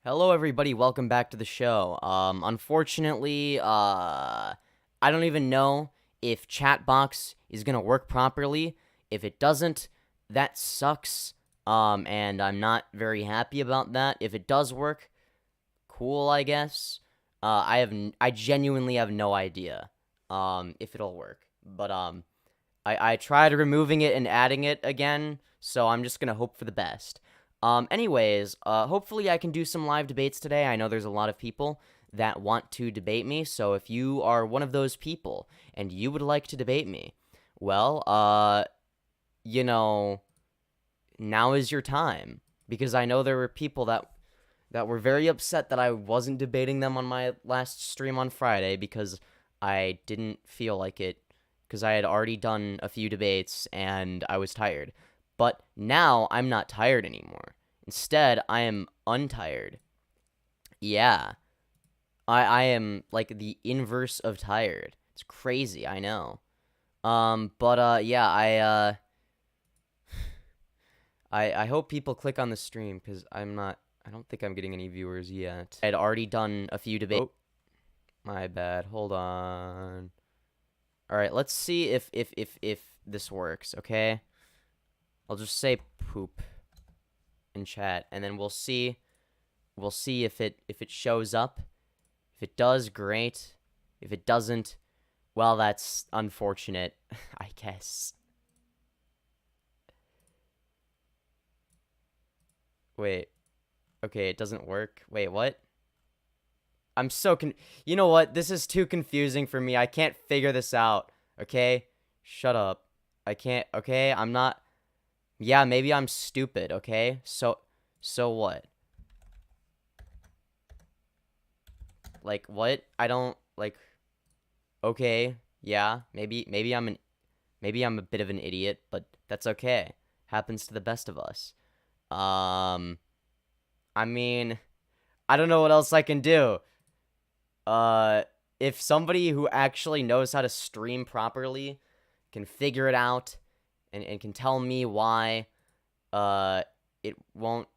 Hello, everybody. Welcome back to the show. Unfortunately, I don't even know if Chatbox is gonna work properly. If it doesn't, that sucks. And I'm not very happy about that. If it does work, cool, I guess. I genuinely have no idea, if it'll work. But, I tried removing it and adding it again, so I'm just gonna hope for the best. Anyways, hopefully I can do some live debates today. I know there's a lot of people that want to debate me, so if you are one of those people and you would like to debate me, well, you know, now is your time. Because I know there were people that were very upset that I wasn't debating them on my last stream on Friday because I didn't feel like it, because I had already done a few debates and I was tired. But now I'm not tired anymore. Instead, I am untired. Yeah. I am like the inverse of tired. It's crazy, I know. Yeah, I hope people click on the stream, because I don't think I'm getting any viewers yet. I had already done a few debates. Oh, my bad. Hold on. Alright, let's see if this works, okay? I'll just say poop in chat, and then we'll see if it shows up. If it does, great. If it doesn't, well, that's unfortunate, I guess. Wait. Okay, it doesn't work. Wait, what? I'm so you know what? This is too confusing for me. I can't figure this out. Okay? Shut up. I can't. Okay? I'm not. Yeah, maybe I'm stupid, okay? So what? Like, what? I don't, like, okay, yeah, maybe I'm a bit of an idiot, but that's okay. Happens to the best of us. I mean, I don't know what else I can do. If somebody who actually knows how to stream properly can figure it out, and can tell me why it won't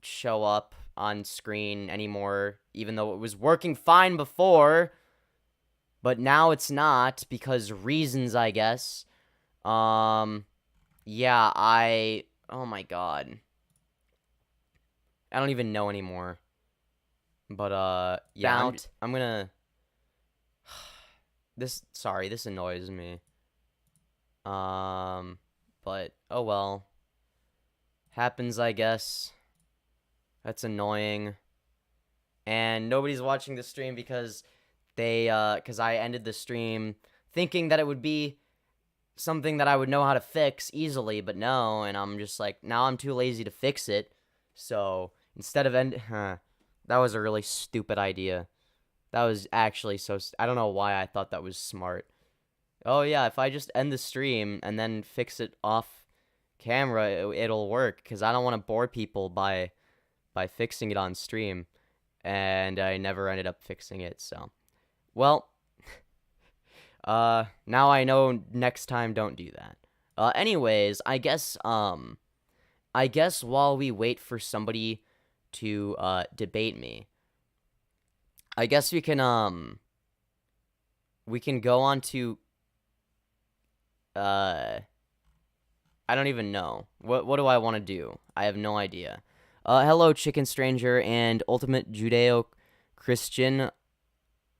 show up on screen anymore, even though it was working fine before, but now it's not, because reasons, I guess. Yeah, oh my god. I don't even know anymore. But, yeah, I'm gonna... This annoys me. But, oh well. Happens, I guess. That's annoying. And nobody's watching the stream because because I ended the stream thinking that it would be something that I would know how to fix easily, but no, and I'm just like, now I'm too lazy to fix it. So, instead of that was a really stupid idea. That was actually I don't know why I thought that was smart. Oh yeah, if I just end the stream and then fix it off camera, it'll work, because I don't want to bore people by fixing it on stream, and I never ended up fixing it, so. Well, now I know next time don't do that. Anyways, I guess while we wait for somebody to, debate me, I guess we can go on to, I don't even know. What do I want to do? I have no idea. Hello, Chicken Stranger and Ultimate Judeo-Christian.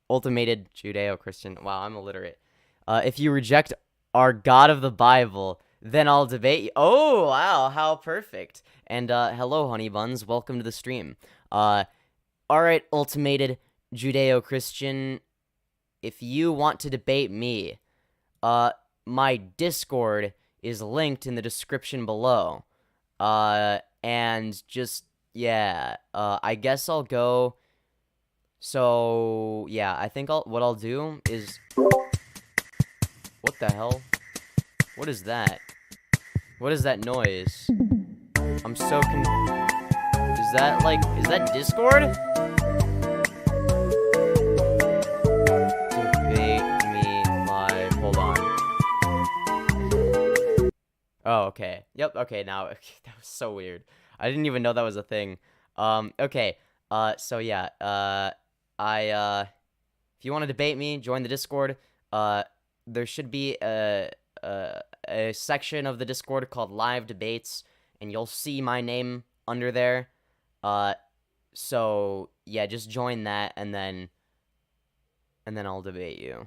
Ultimated Judeo-Christian. Wow, I'm illiterate. If you reject our God of the Bible, then I'll debate you. Oh, wow, how perfect. And, hello, honey buns. Welcome to the stream. Alright, Ultimated Judeo-Christian. If you want to debate me, my Discord is linked in the description below. And just, yeah, I guess I'll go. So, yeah, I think what I'll do is, what the hell? What is that? What is that noise? I'm so is that Discord? Debate me live, hold on. Oh, okay. Yep, okay, now, that was so weird. I didn't even know that was a thing. Okay, So yeah, if you want to debate me, join the Discord. There should be a section of the Discord called Live Debates, and you'll see my name under there. So yeah, just join that, and then I'll debate you.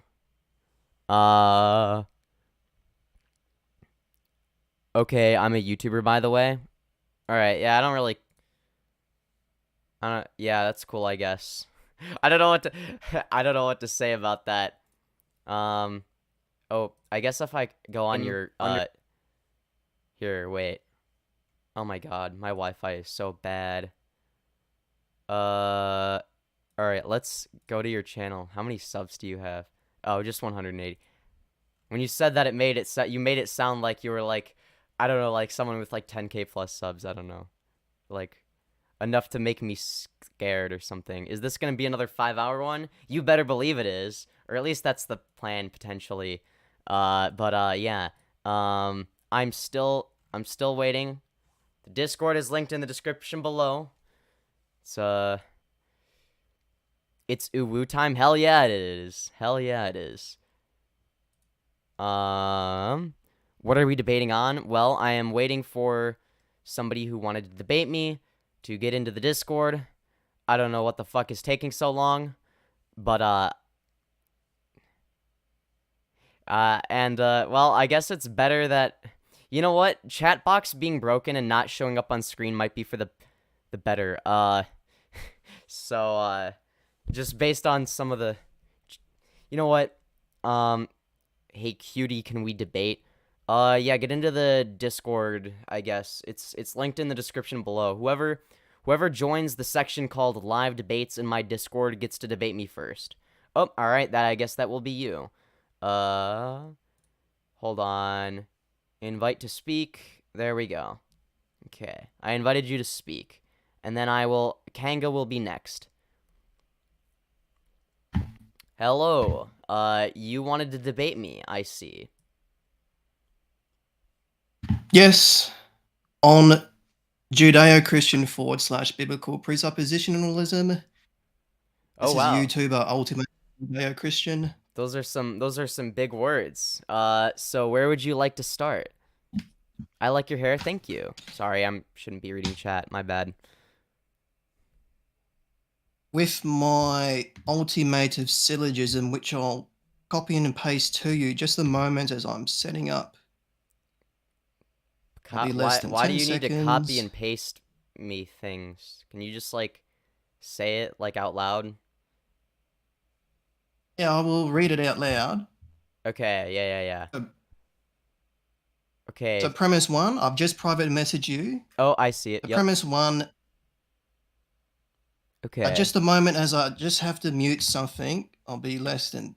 Okay, I'm a YouTuber, by the way. All right, yeah, yeah, that's cool, I guess. I don't know what to, I don't know what to say about that. Oh, I guess if I go on your, here, wait. Oh my God, my Wi-Fi is so bad. All right, let's go to your channel. How many subs do you have? Oh, just 180. When you said that, you made it sound like you were like, I don't know, like someone with like 10K plus subs. I don't know, like enough to make me scared or something. Is this gonna be another 5-hour one? You better believe it is, or at least that's the plan potentially. Yeah. I'm still waiting. The Discord is linked in the description below. It's uwu time. Hell yeah, it is. Hell yeah, it is. What are we debating on? Well, I am waiting for somebody who wanted to debate me to get into the Discord. I don't know what the fuck is taking so long, but well, I guess it's better that, you know what? Chat box being broken and not showing up on screen might be for the better. So just based on some of the, you know what? Hey cutie, can we debate? Yeah, get into the Discord, I guess. It's linked in the description below. Whoever joins the section called Live Debates in my Discord gets to debate me first. Oh, all right, I guess that will be you. Hold on. Invite to speak. There we go. Okay, I invited you to speak. And then Kanga will be next. Hello. You wanted to debate me, I see. Yes, on Judeo-Christian / biblical presuppositionalism. This is YouTuber Ultimate Judeo-Christian. Those are some big words. So where would you like to start? I like your hair, thank you. Sorry, shouldn't be reading chat, my bad. With my ultimative syllogism, which I'll copy and paste to you just a moment as I'm setting up. Why do you need to copy and paste me things? Can you just like say it like out loud? Yeah, I will read it out loud. Okay, yeah. Okay. So premise 1, I've just private messaged you. Oh, I see it. Yep. Premise 1. Okay. Just a moment as I just have to mute something. I'll be less than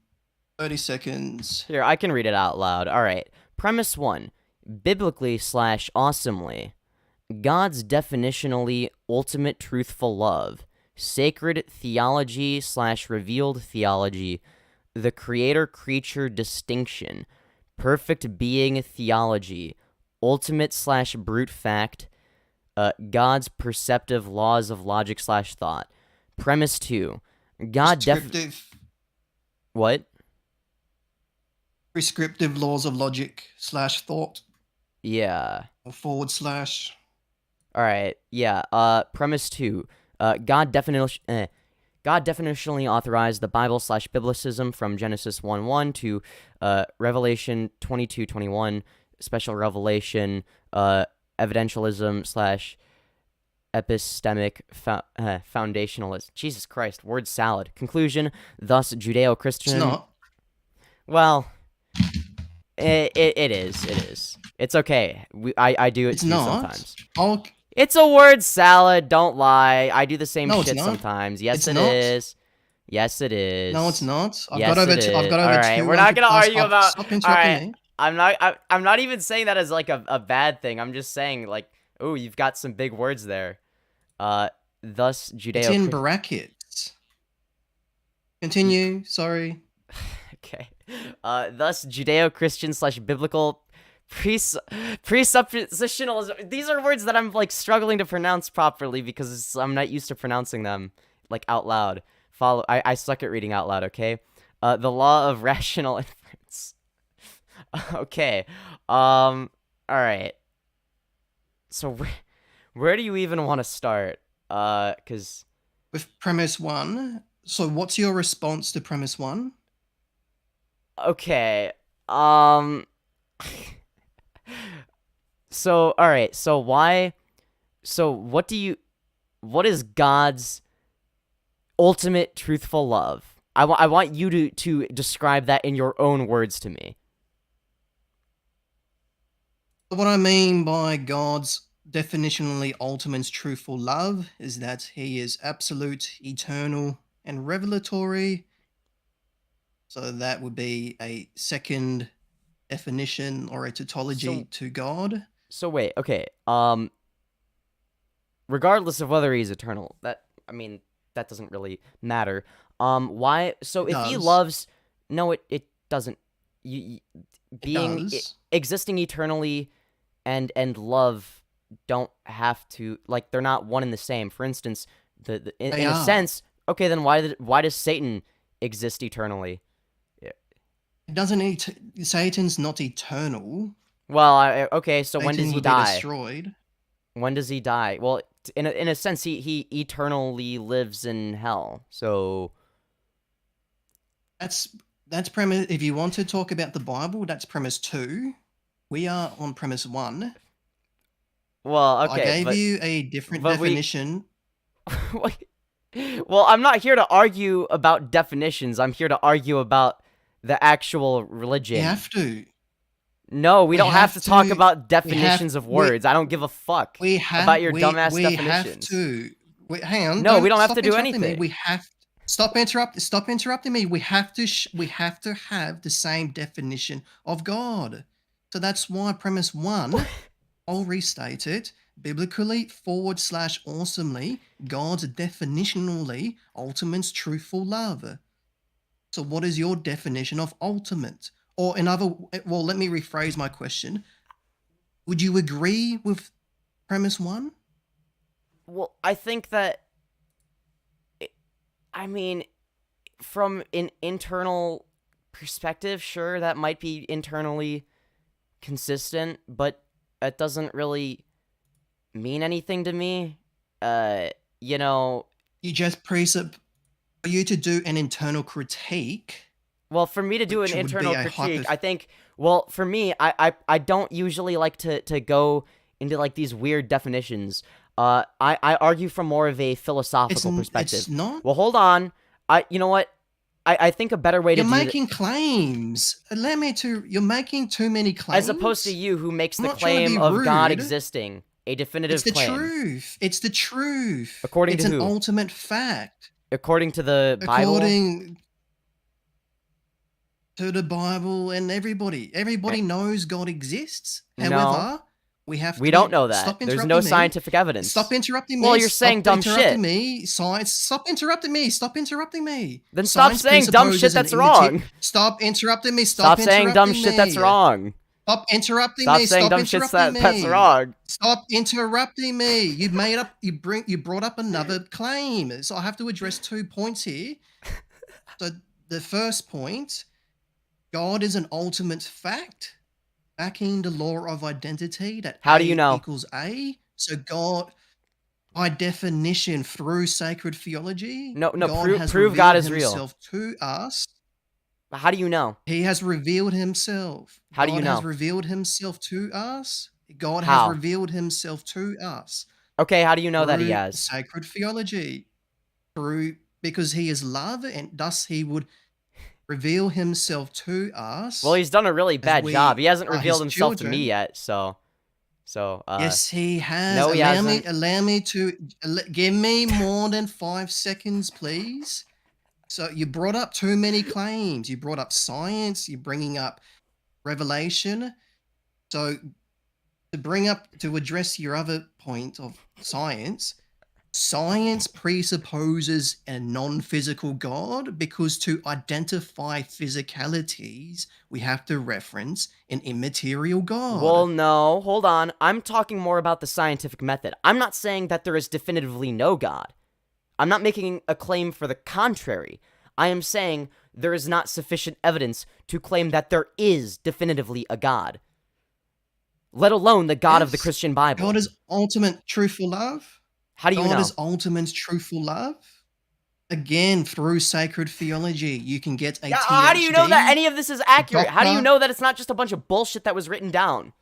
30 seconds. Here, I can read it out loud. All right. Premise 1. Biblically / awesomely. God's definitionally ultimate truthful love. Sacred theology / revealed theology. The creator-creature distinction. Perfect being theology. Ultimate / brute fact. God's perceptive laws of logic / thought. Premise 2. God Prescriptive. What? Prescriptive laws of logic / thought. Yeah. Or /. All right. Yeah. Premise 2. God definitionally authorized the Bible / biblicism from Genesis 1:1 to Revelation 22:21. Special revelation. Evidentialism / epistemic foundationalist. Jesus Christ, word salad. Conclusion, thus Judeo-Christian. It's not. Well, it is. It's okay. I do it too sometimes. It's a word salad, don't lie. I do the same shit sometimes. Yes, it is. Yes, it is. No, it's not. I've got over All right, we're not gonna argue about. All right, I'm not even saying that as like a bad thing. I'm just saying like, oh, you've got some big words there. Thus Judeo. It's in brackets. Continue. Sorry. Okay. Thus Judeo-Christian / biblical Presuppositional. These are words that I'm like struggling to pronounce properly because I'm not used to pronouncing them like out loud. I suck at reading out loud. Okay. The law of rational inference. Okay. All right. So where do you even want to start? Cause With premise 1. So what's your response to premise 1? okay. So all right. So why? So what is God's ultimate truthful love? I want you to describe that in your own words to me. What I mean by God's definitionally ultimate truthful love is that he is absolute, eternal, and revelatory. So that would be a second definition or a tautology to God. So wait, okay. Regardless of whether he's eternal, that doesn't really matter. Why? So if he loves, no, it doesn't. Being existing eternally, and love don't have to, like, they're not one and the same. For instance, in a sense, okay, then why does Satan exist eternally? It doesn't. Satan's not eternal. Well, okay, so Satan when does he will die? Be destroyed. When does he die? Well, in a sense, he eternally lives in hell. So that's premise. If you want to talk about the Bible, that's premise 2. We are on premise 1. Well, okay, I gave you a different definition. Well, I'm not here to argue about definitions. I'm here to argue about the actual religion. You have to. No, we don't have to talk about definitions of words. I don't give a fuck about your dumbass definitions. Hang on. No, we don't have to do anything. We have stop interrupting me. We have to have the same definition of God. So that's why premise 1, I'll restate it. Biblically / awesomely, God's definitionally ultimate truthful love. So what is your definition of ultimate? Or let me rephrase my question. Would you agree with premise 1? Well, I think that, from an internal perspective, sure, that might be internally consistent, but it doesn't really mean anything to me. You just for you to do an internal critique. Well, for me to do an internal critique, I think, well, for me, I don't usually like to go into, like, these weird definitions. I argue from more of a philosophical perspective. It's not? Well, hold on. You know what? I think a better way to do You're making claims. You're making too many claims. As opposed to you, who makes the claim of God existing. A definitive claim. It's the truth. It's the truth. According to who? It's an ultimate fact. According to the Bible? According to the Bible and everybody. Everybody knows God exists. However, we don't know that. There's no scientific evidence. Stop interrupting me. Well, you're saying dumb shit. Stop interrupting me. Stop interrupting me. Then stop saying dumb shit that's wrong. Stop interrupting me. Stop saying dumb shit that's wrong. Stop interrupting me. Stop saying dumb shit that's wrong. Stop interrupting me. You brought up another claim. So I have to address 2 points here. So the first point, God is an ultimate fact, backing the law of identity that How do you know? equals A. So God, by definition, through sacred theology, prove God is real. Himself to us. How do you know? He has revealed himself. How do you know? God has revealed himself to us. God has revealed himself to us. Okay, how do you know that he has? Sacred theology. Because he is love, and thus he would reveal himself to us. Well, he's done a really bad job. He hasn't revealed himself to me yet, so yes, he has. No, he hasn't. Allow me to give me more than 5 seconds, please. So you brought up too many claims. You brought up science. You're bringing up revelation. So to address your other point of science, Science presupposes a non-physical God because to identify physicalities, we have to reference an immaterial Well, God. no, hold on. I'm talking more about the scientific method. I'm not saying that there is definitively no God. I'm not making a claim for the contrary. I am saying there is not sufficient evidence to claim that there is definitively a God, let alone the God of the Yes, Christian God Bible. is ultimate truthful love. How do you God is know? ultimate truthful love. Again, through sacred theology, you can get a Yeah, how do you know that THD, any of this is accurate? How do you doctor. know that it's not just a bunch of bullshit that was written down?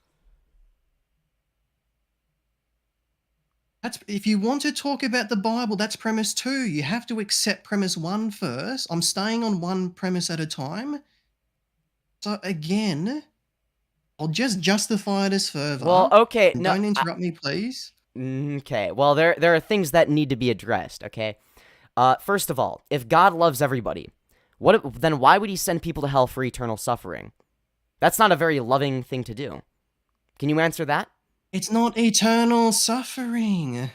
That's if you want to talk about the Bible, that's premise 2. You have to accept premise 1 first. I'm staying on one premise at a time. So again, I'll just justify this Well, further. okay, And no, don't interrupt me, please. okay. Well, there are things that need to be addressed. Okay, first of all, if God loves everybody, then why would He send people to hell for eternal suffering? That's not a very loving thing to do. Can you answer that? It's not eternal suffering.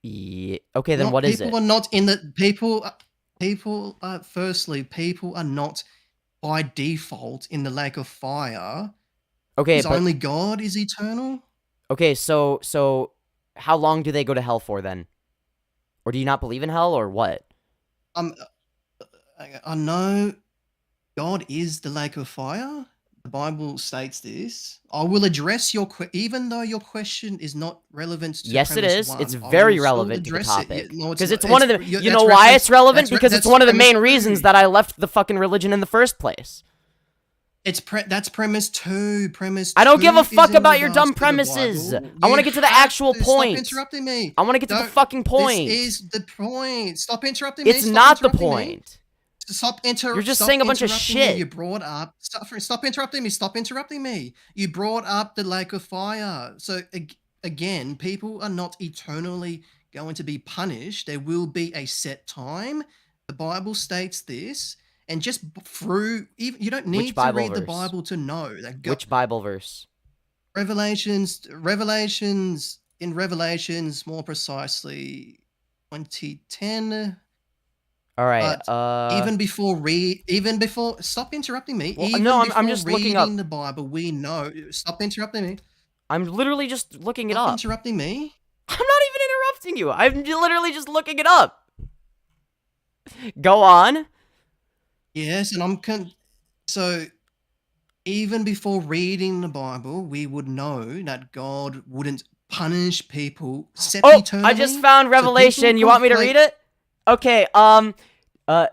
Yeah. Okay, then Not what is people it? are not in the people. Firstly, people are not by default in the lake of fire. Okay, Because but only God is eternal. okay, so how long do they go to hell for then? Or do you not believe in hell or what? Um, I know God is the lake of fire. The Bible states this. I will address your even though your question is not relevant to Yes, it premise is. It's 1. I will very still relevant to the address it. topic. No, it's Because not. it's one of the. You know That's why it's reference. relevant? Because it's one of the Premise main 2. reasons that I left the fucking religion in the first place. That's premise 2. Premise I don't give a 2 is fuck in about your regards dumb to the premises. Bible. I want You to get to the have actual to stop point. interrupting me. I want to get to the Don't. fucking This point. is the point. Stop interrupting me. It's Stop not the interrupting me. point. You're just Stop saying a bunch of interrupting me. You shit. brought up stop interrupting me. Stop interrupting me. You brought up the lake of fire. So again, people are not eternally going to be punished. There will be a set time. The Bible states this, and just through even you don't Which need to Bible read the verse? Bible to know that Which Bible verse? Revelations, more precisely, 2010. All right. But even before stop interrupting me. Well, Even no, I'm before just looking reading up. the Bible, we know. Stop interrupting me. I'm literally just looking it Stop up. interrupting me. I'm not even interrupting you. I'm literally just looking it up. Go on. Yes, and so even before reading the Bible, we would know that God wouldn't punish people Oh, I just sempiternally. found So people Revelation. You want me to read conflate. it? Okay, uh,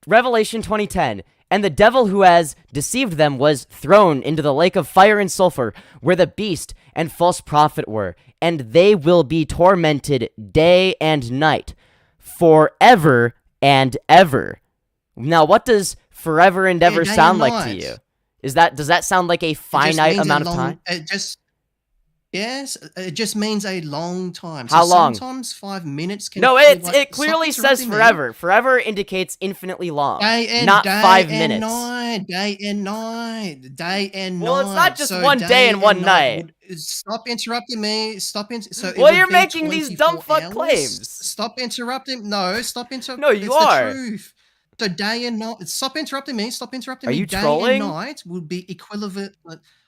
Revelation 2010. And the devil who has deceived them was thrown into the lake of fire and sulfur, where the beast and false prophet were, and they will be tormented day and night, forever and ever. Now, what does forever and Yeah, ever day sound and like to you? night. Does that sound like a It just finite means a amount of time? long. It just Yes, it just means a long time. So How long? sometimes 5 minutes can No, feel it like. it Stop clearly says interrupting me. forever. Forever indicates infinitely long, Day and not day 5 and minutes. night, day and night, day and Well, it's not night. just So one day day and and one night night. would stop interrupting me. So it Well, would you're be making these dumb 24 fuck hours. claims. Stop interrupting. No, stop interrupting. No, you It's the are. truth. So day and night. Stop interrupting me. Stop interrupting Are me. you Day and trolling? night would be equivalent.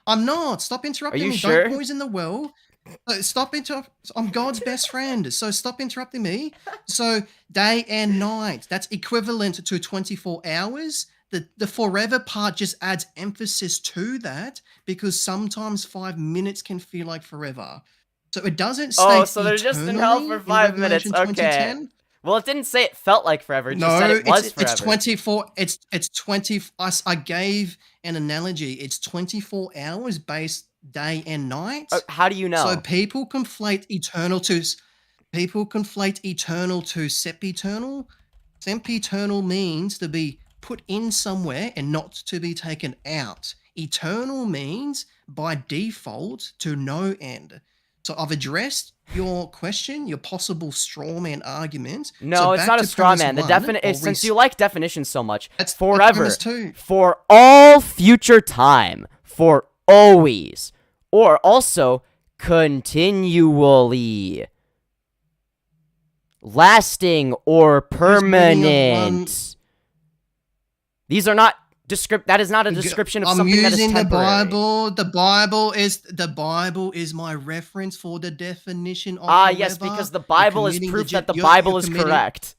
I'm not. Stop Are interrupting you me. Don't sure? poison the well. Stop interrupt. I'm God's best friend, so stop interrupting me. So day and night, that's equivalent to 24 hours. The forever part just adds emphasis to that because sometimes 5 minutes can feel like forever. So it doesn't Oh, state so they're just in hell for eternally in 5 minutes. Revelation Okay. 2010. Well, it didn't say it felt like forever. It just said No, it was it's forever. 24. It's 20. I gave an analogy. It's 24 hours based day and night. How do you So know? people conflate eternal to sempiternal. Sempiternal means to be put in somewhere and not to be taken out. Eternal means by default to no end. So I've addressed your question, your possible straw man argument. No, So it's back not a to straw premise man. The one, since you like definitions so much, that's forever, premise two. for all future time, for always, or also continually. lasting or Whose meaning of one- permanent. These are not that is not a description of I'm something that is using temporary. the Bible is my reference for the definition of Ah, yes, because the Bible is proof that the Bible is correct.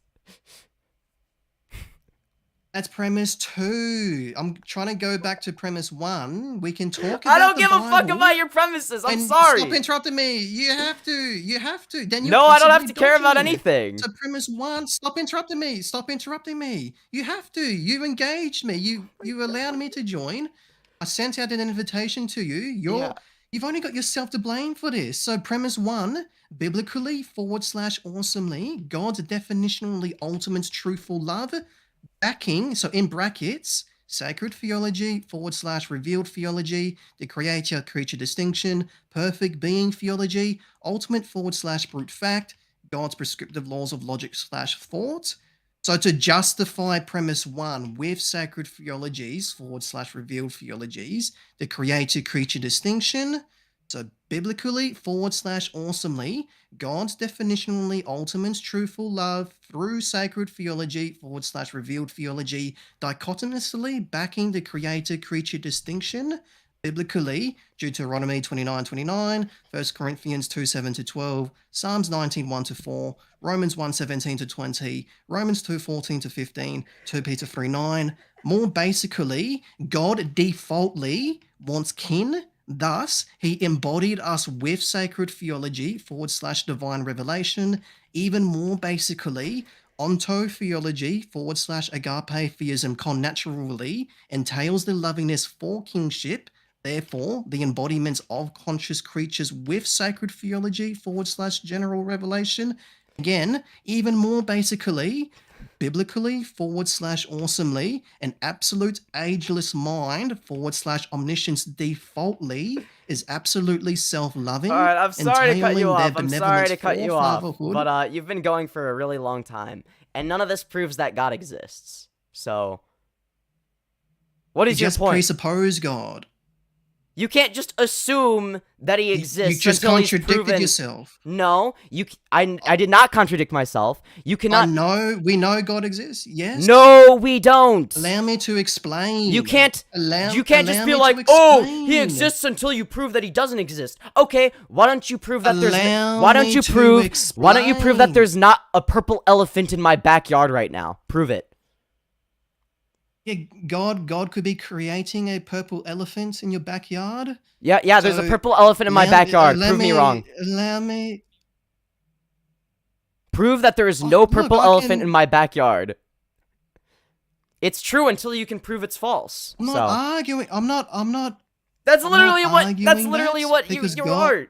That's premise 2. I'm trying to go back to premise 1. We can talk about I don't the give a fuck Bible. about your premises. I'm And sorry. Stop interrupting me. You have to. You have to. Then No, I don't have to care about anything. So premise 1. Stop interrupting me. Stop interrupting me. You have to. You engaged me. You allowed me to join. I sent out an invitation to you. You've only got yourself to blame for this. So premise 1, biblically / awesomely, God's definitionally ultimate truthful love, backing, so in brackets, sacred theology / revealed theology, the creator creature distinction, perfect being theology, ultimate / brute fact, God's prescriptive laws of logic / thought. So to justify premise 1 with sacred theologies / revealed theologies, the creator creature distinction, so biblically / awesomely, God's definitionally ultimate truthful love through sacred theology / revealed theology, dichotomously backing the creator creature distinction, biblically Deuteronomy 29:29, 1 Corinthians 2:7-12, Psalms 19:1-4, Romans 1:17-20, Romans 2:14-15, 2 Peter 3:9. More basically, God defaultly wants kin. Thus, he embodied us with sacred theology / divine revelation. Even more basically, ontotheology / agape theism connaturally entails the lovingness for kingship. Therefore, the embodiments of conscious creatures with sacred theology / general revelation. Again, even more basically, biblically / awesomely, an absolute ageless mind / omniscience defaultly is absolutely self-loving. All right, I'm sorry to cut you off. I'm sorry to cut you off. fatherhood. But you've been going for a really long time, and none of this proves that God exists. So, what is your just point? Presuppose God. You can't just assume that he exists. You just until he's contradicted proven... yourself. No, I did not contradict myself. You cannot. We know God exists. Yes. No, we don't. Allow me to explain. You can't. You can't just be me like, to oh, explain. he exists until you prove that he doesn't exist. Okay, why don't you prove that there's? Allow Why don't me you to prove? Why don't you prove that explain. there's not a purple elephant in my backyard right now? Prove it. Yeah, God could be creating a purple elephant in your backyard. Yeah. There's a So, purple elephant in my backyard. Prove me wrong. Allow me. Prove that there is Oh, no look, purple I elephant can- in my backyard. It's true until you can prove it's false. I'm not So arguing. I'm not. that's I'm literally not what. arguing That's literally that, what you because you God- are.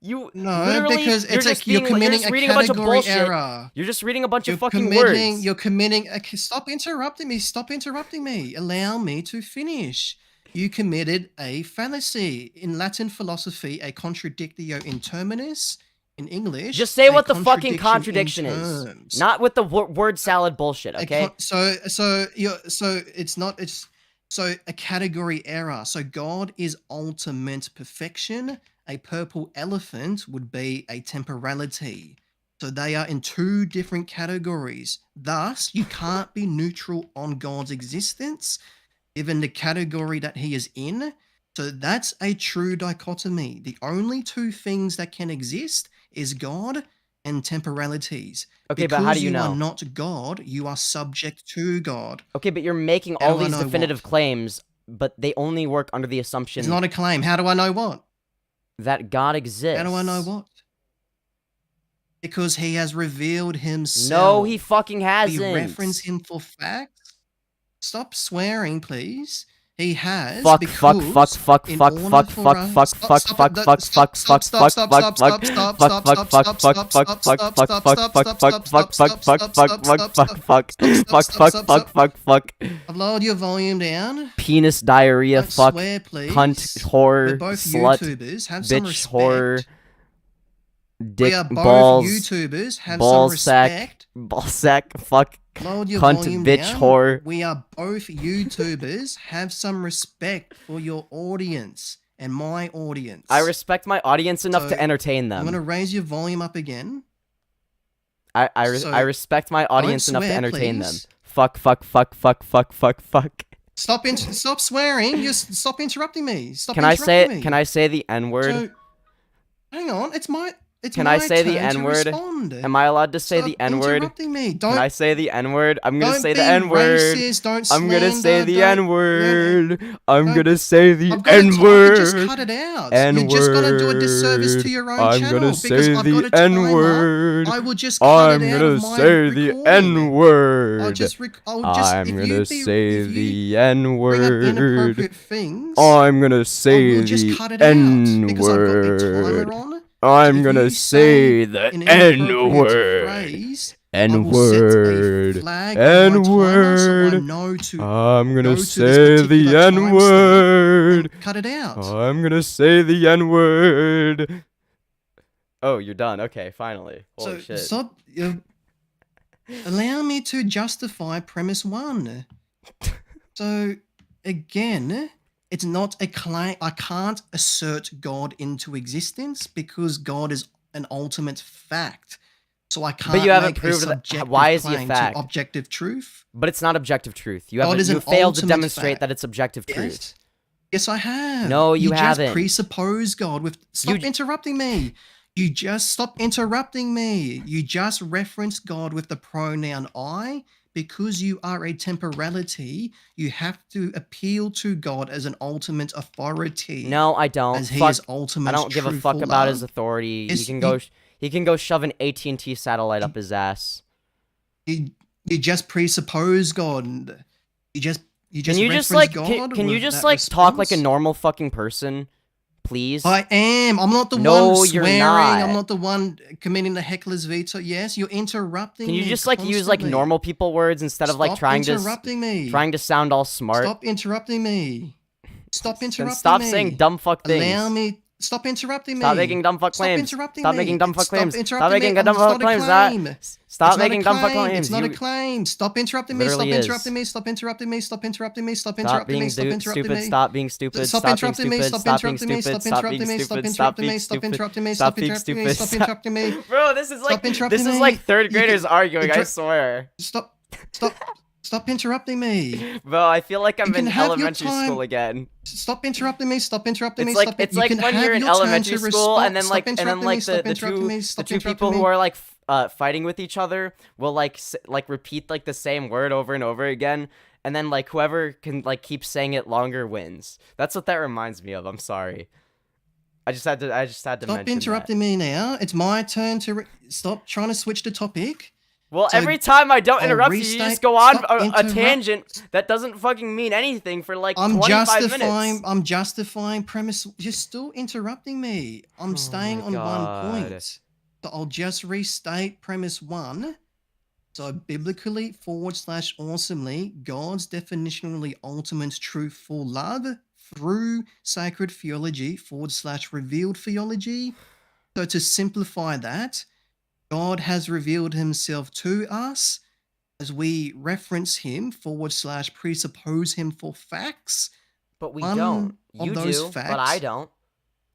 You No, literally, because you're it's just you're being, committing you're just a reading a bunch of category bullshit. error. You're just reading a bunch You're of fucking committing. words. You're committing. Stop interrupting me. Stop interrupting me. Allow me to finish. You committed a fallacy. In Latin philosophy, a contradictio in terminis. In English, Just say a what the fucking contradiction in is, terms. not with the word salad bullshit. Okay. So it's not. It's so a category error. So God is ultimate perfection. A purple elephant would be a temporality. So they are in two different categories. Thus, you can't be neutral on God's existence, given the category that he is in. So that's a true dichotomy. The only two things that can exist is God and temporalities. Okay, but how do you Because know? you are not God, you are subject to God. Okay, but you're making How all do I these know definitive what? claims, but they only work under the assumption It's not a claim. How do I know what? that God exists. How do I know what? Because he has revealed himself. No, he fucking hasn't. We reference him for facts. Stop swearing, please. He has. Fuck, because fuck, fuck, fuck, in fuck, order fuck, for fuck, us- fuck, stop, fuck, stop, fuck, stop, fuck, stop, fuck, stop, fuck, stop, fuck, stop, fuck, stop, fuck, stop, fuck, stop, fuck, stop, fuck, stop, fuck, stop, fuck, stop, fuck, stop, fuck, stop, fuck, stop, fuck, fuck, stop, fuck, stop, fuck, stop, fuck, stop, fuck, stop, fuck, stop, fuck, stop, fuck, fuck, fuck. I've lowered your volume down. Penis diarrhea, Don't fuck, swear, please. cunt, We're whore, both slut, YouTubers. Have some bitch, respect. whore, We dick, are both balls, YouTubers. Have some ball sack, respect. ball sack, fuck, Lowered your cunt, volume bitch, down. whore. We are both YouTubers. Have some respect for your audience and my audience. I respect my audience enough So, to entertain I'm them. going to raise your volume up again. So I respect my audience enough to swear, entertain them. please. Fuck. Stop swearing. Just stop interrupting me. Stop Can I interrupting say me. can I say the N-word? So, hang on. It's my Can I say the turn to N-word? respond. Am I allowed to say Stop the N-word? interrupting me. Can I say the N-word? I'm gonna say the Don't be N-word. racist. Don't I'm gonna say slander, the don't- N-word. I'm don't- gonna say the I've got to N-word. just cut it out. You're just gonna do a disservice to your own I'm channel gonna because say I've the got a timer. N-word. I will just cut I'm it out gonna of my say the recording. N-word. I'll just I'm if gonna you say if you the bring up N-word. inappropriate things, I'm gonna I say will just the cut it out because I've got a N-word. timer on. I'm if gonna you say the an inappropriate N-word. phrase, I will set a N-word. flag on my timer so I N-word. know to I'm go gonna to this say the particular timestamp N-word. and cut it out. I'm gonna say the N-word. Oh, you're done. Okay, finally. Holy So shit. stop. Allow me to justify premise one. So again, it's not a claim. I can't assert God into existence because God is an ultimate fact. So I can't you haven't make proved a that- subjective why is he a claim fact? to objective truth. But it's not objective truth. You God haven't. is You an failed to ultimate demonstrate fact. that it's objective truth. Yes. Yes, I have. No, you just haven't. presuppose God with. Stop interrupting me. You just stop interrupting me. You just reference God with the pronoun I. Because you are a temporality, you have to appeal to God as an ultimate authority. No, I don't. As he Fuck. is ultimate. I don't give a fuck truthful about love. his authority. Yes, He can go. He can go shove an AT&T satellite up his ass. You just presuppose God. You just Can you just reference like? God Can you with just that like talk like a response? normal fucking person, please? I am. I'm not the No, one you're swearing. not. I'm not the one committing the heckler's veto. Yes, you're interrupting me. Can you just like use like constantly. normal people words instead of like Stop trying interrupting me. to sound all smart? Stop interrupting me. Stop interrupting Then stop me. saying dumb fuck things. Allow me. Stop interrupting me. Stop making dumb fuck Stop claims. interrupting Stop me. making dumb fuck claims. Stop Stop interrupting making me. dumb fuck It's not a claims. claim. Stop It's not making a dumb fuck claim. claims. It's not a You claim. Stop interrupting me. Stop literally is. interrupting me. Stop interrupting me. Stop interrupting me. Stop Stop interrupting being me. Stop interrupting stupid. me. Stop being stupid. Stop Stop being interrupting me. stupid. Stop Stop being interrupting me. stupid. Stop Stop being interrupting me. Stop stupid. Stop interrupting being me. Stop stupid. interrupting me. Stop Stop being interrupting me. stupid. Stop interrupting me. Bro, this is like Stop interrupting this is me. like third You graders can- arguing. I swear. Stop interrupting me. Bro, I feel like I'm You can in have your elementary time. school again. Stop interrupting me. Stop interrupting me. It's like Stop it's you like can when have you're in your turn elementary to school and then stop like interrupting me, stop the interrupting me, two stop people interrupting who me. are like fighting with each other will like like repeat like the same word over and over again, and then like whoever can like keep saying it longer wins. That's what that reminds me of. I'm sorry. I just had to Stop mention interrupting me now. It's my turn to stop trying to switch the topic. Well, So, every time I don't I'll interrupt you, you just restate- go on stop a tangent that doesn't fucking mean anything for like 25 minutes. I'm justifying premise. You're still interrupting me. I'm staying my on God. one point. So I'll just restate premise one. So biblically / awesomely, God's definitionally ultimate truthful love through sacred theology / revealed theology. So to simplify that, God has revealed himself to us as we reference him / presuppose him for facts. But we One don't. of You those do, but facts- I don't.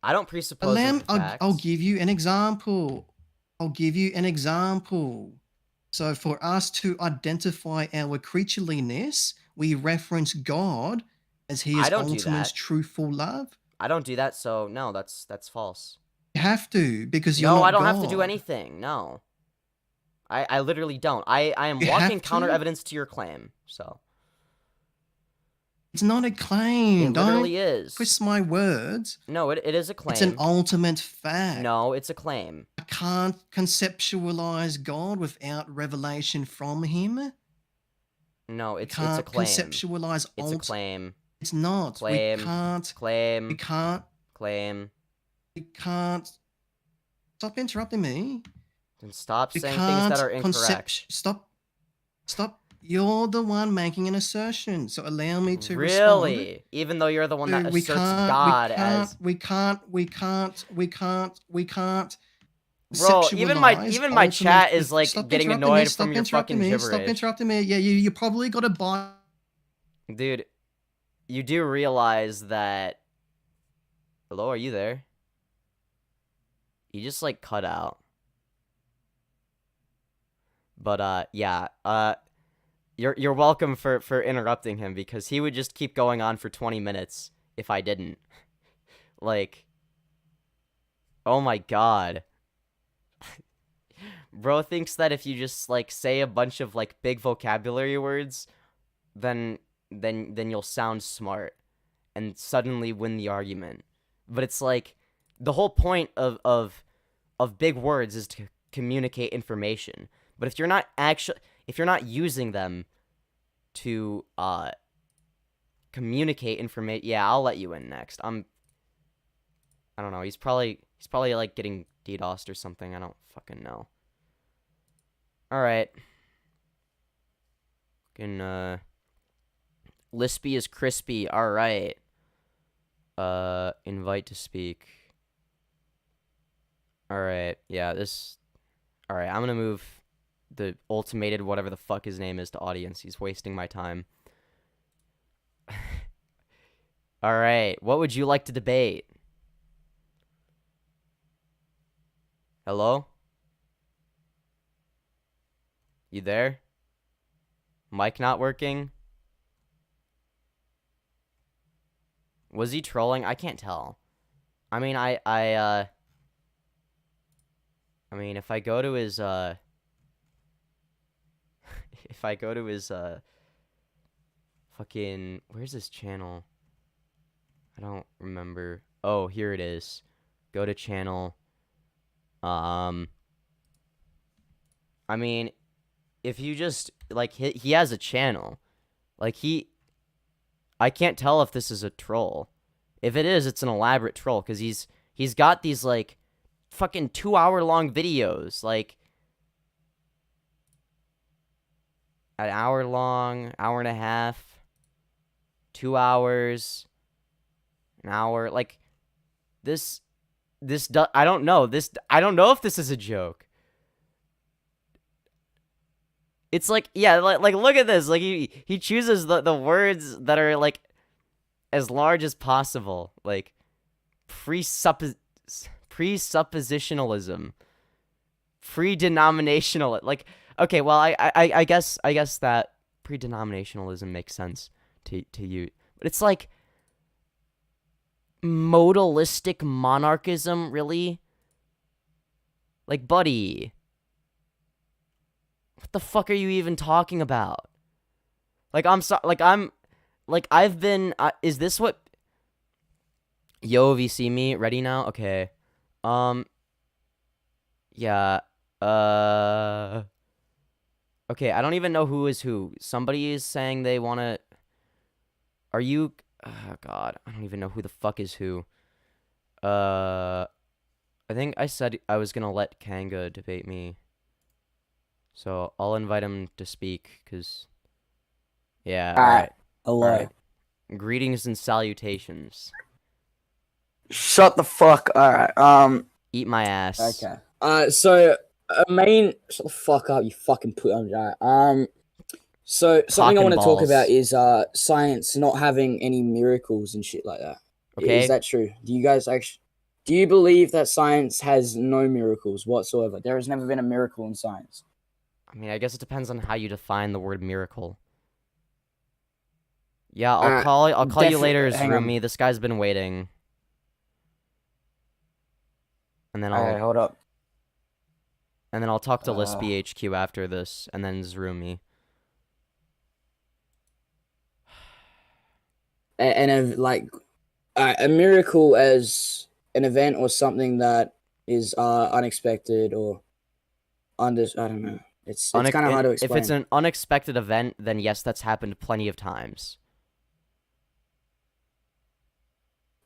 I don't presuppose them for facts. I'll give you an example. So for us to identify our creatureliness, we reference God as he is I don't do ultimate that. truthful love. I don't do that, so no, that's false. You have to, because you're No, not I don't have to do God. anything. No. I literally don't. I am You walking have to? counter evidence to your claim. So It's not a claim. it Don't literally is. twist my words. No, it is a claim. It's an ultimate fact. No, it's a claim. I can't conceptualize God without revelation from him. No, I it's can't a claim. conceptualize It's a claim. It's not. Claim. We can't. Claim. We can't. Claim. We can't. Stop interrupting me. Then stop We saying things that are can't incorrect. Stop. You're the one making an assertion, so allow me to Really? respond. Even though you're the one that We asserts can't. God We can't. Bro, even my conceptualize chat ultimate- is like Stop getting interrupting annoyed me, stop from your interrupting fucking me, Stop gibberish. interrupting me. Yeah, you probably got to buy. Dude, you do realize that... Hello, are you there? You just like cut out. But yeah. You're welcome for interrupting him because he would just keep going on for 20 minutes if I didn't. Like, oh my god. Bro thinks that if you just like say a bunch of like big vocabulary words, then you'll sound smart and suddenly win the argument. But it's like the whole point of big words is to communicate information. But if you're not using them to communicate information, yeah, I'll let you in next. I don't know. He's probably like getting DDoSed or something. I don't fucking know. All right. Fucking Lispy is crispy. All right. Invite to speak. All right. Yeah, this. All right, I'm gonna move the ultimated whatever the fuck his name is to audience. He's wasting my time. All right. What would you like to debate? Hello? You there? Mic not working? Was he trolling? I can't tell. I mean, I mean, if I go to his, if I go to his, fucking, where's his channel? I don't remember. Oh, here it is. Go to channel. I mean, if you just, like, he has a channel. Like, I can't tell if this is a troll. If it is, it's an elaborate troll, because he's got these, like, fucking 2-hour-long videos, like, an hour long, hour and a half, 2 hours, an hour, like, I don't know, I don't know if this is a joke. It's like, yeah, like look at this, like, he chooses the words that are, like, as large as possible, like, presuppositionalism, pre-denominational, like, okay, well, I guess that pre-denominationalism makes sense to you, but it's like modalistic monarchism, really? Like, buddy, what the fuck are you even talking about? Like, I've been, is this what, yo, have you seen me? Ready now? Okay. Yeah, okay, I don't even know who is who. Somebody is saying they wanna, are you, oh god, I don't even know who the fuck is who. I think I said I was gonna let Kanga debate me. So, I'll invite him to speak, because, yeah, alright. Hello. Alright. Greetings and salutations. Shut the fuck. Alright. Eat my ass. Okay. So shut the fuck up, you fucking put on Alright. So something I want to talk about is science not having any miracles and shit like that. Okay. Is that true? Do you believe that science has no miracles whatsoever? There has never been a miracle in science. I mean, I guess it depends on how you define the word miracle. Yeah, I'll call you later, Zrumi. This guy's been waiting. And then Alright, hold up. And then I'll talk to Lispy HQ after this, and then Zrumi. A miracle as an event or something that is unexpected or I don't know. It's kind of hard to explain. If it's an unexpected event, then yes, that's happened plenty of times.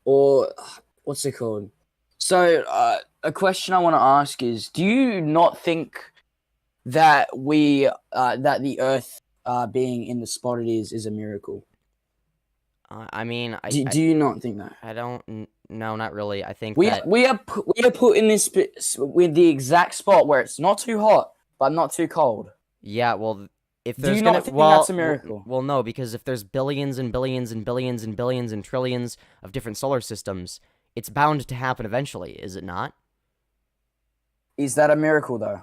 Or what's it called? So a question I want to ask is: do you not think that that the Earth being in the spot it is a miracle? I mean, do you not think that? I don't. No, not really. I think we are put in this with the exact spot where it's not too hot but not too cold. Yeah, well, if do there's you not think that's a miracle? Well, no, because if there's billions and billions and billions and billions and trillions of different solar systems, it's bound to happen eventually, is it not? Is that a miracle though?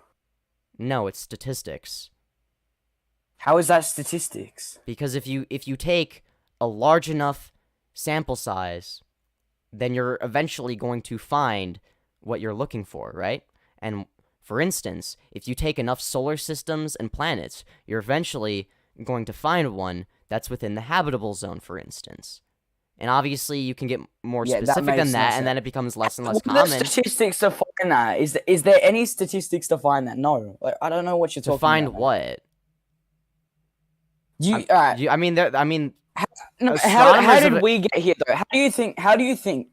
No, it's statistics. How is that statistics? Because if you take a large enough sample size, then you're eventually going to find what you're looking for, right? And for instance, if you take enough solar systems and planets, you're eventually going to find one that's within the habitable zone, for instance. And obviously, you can get more specific than that, and then it becomes less and less common. What are the statistics to find that? Is there any statistics to find that? No, like, I don't know what you're talking about. To find man. what? I mean, how did we get here though? How do you think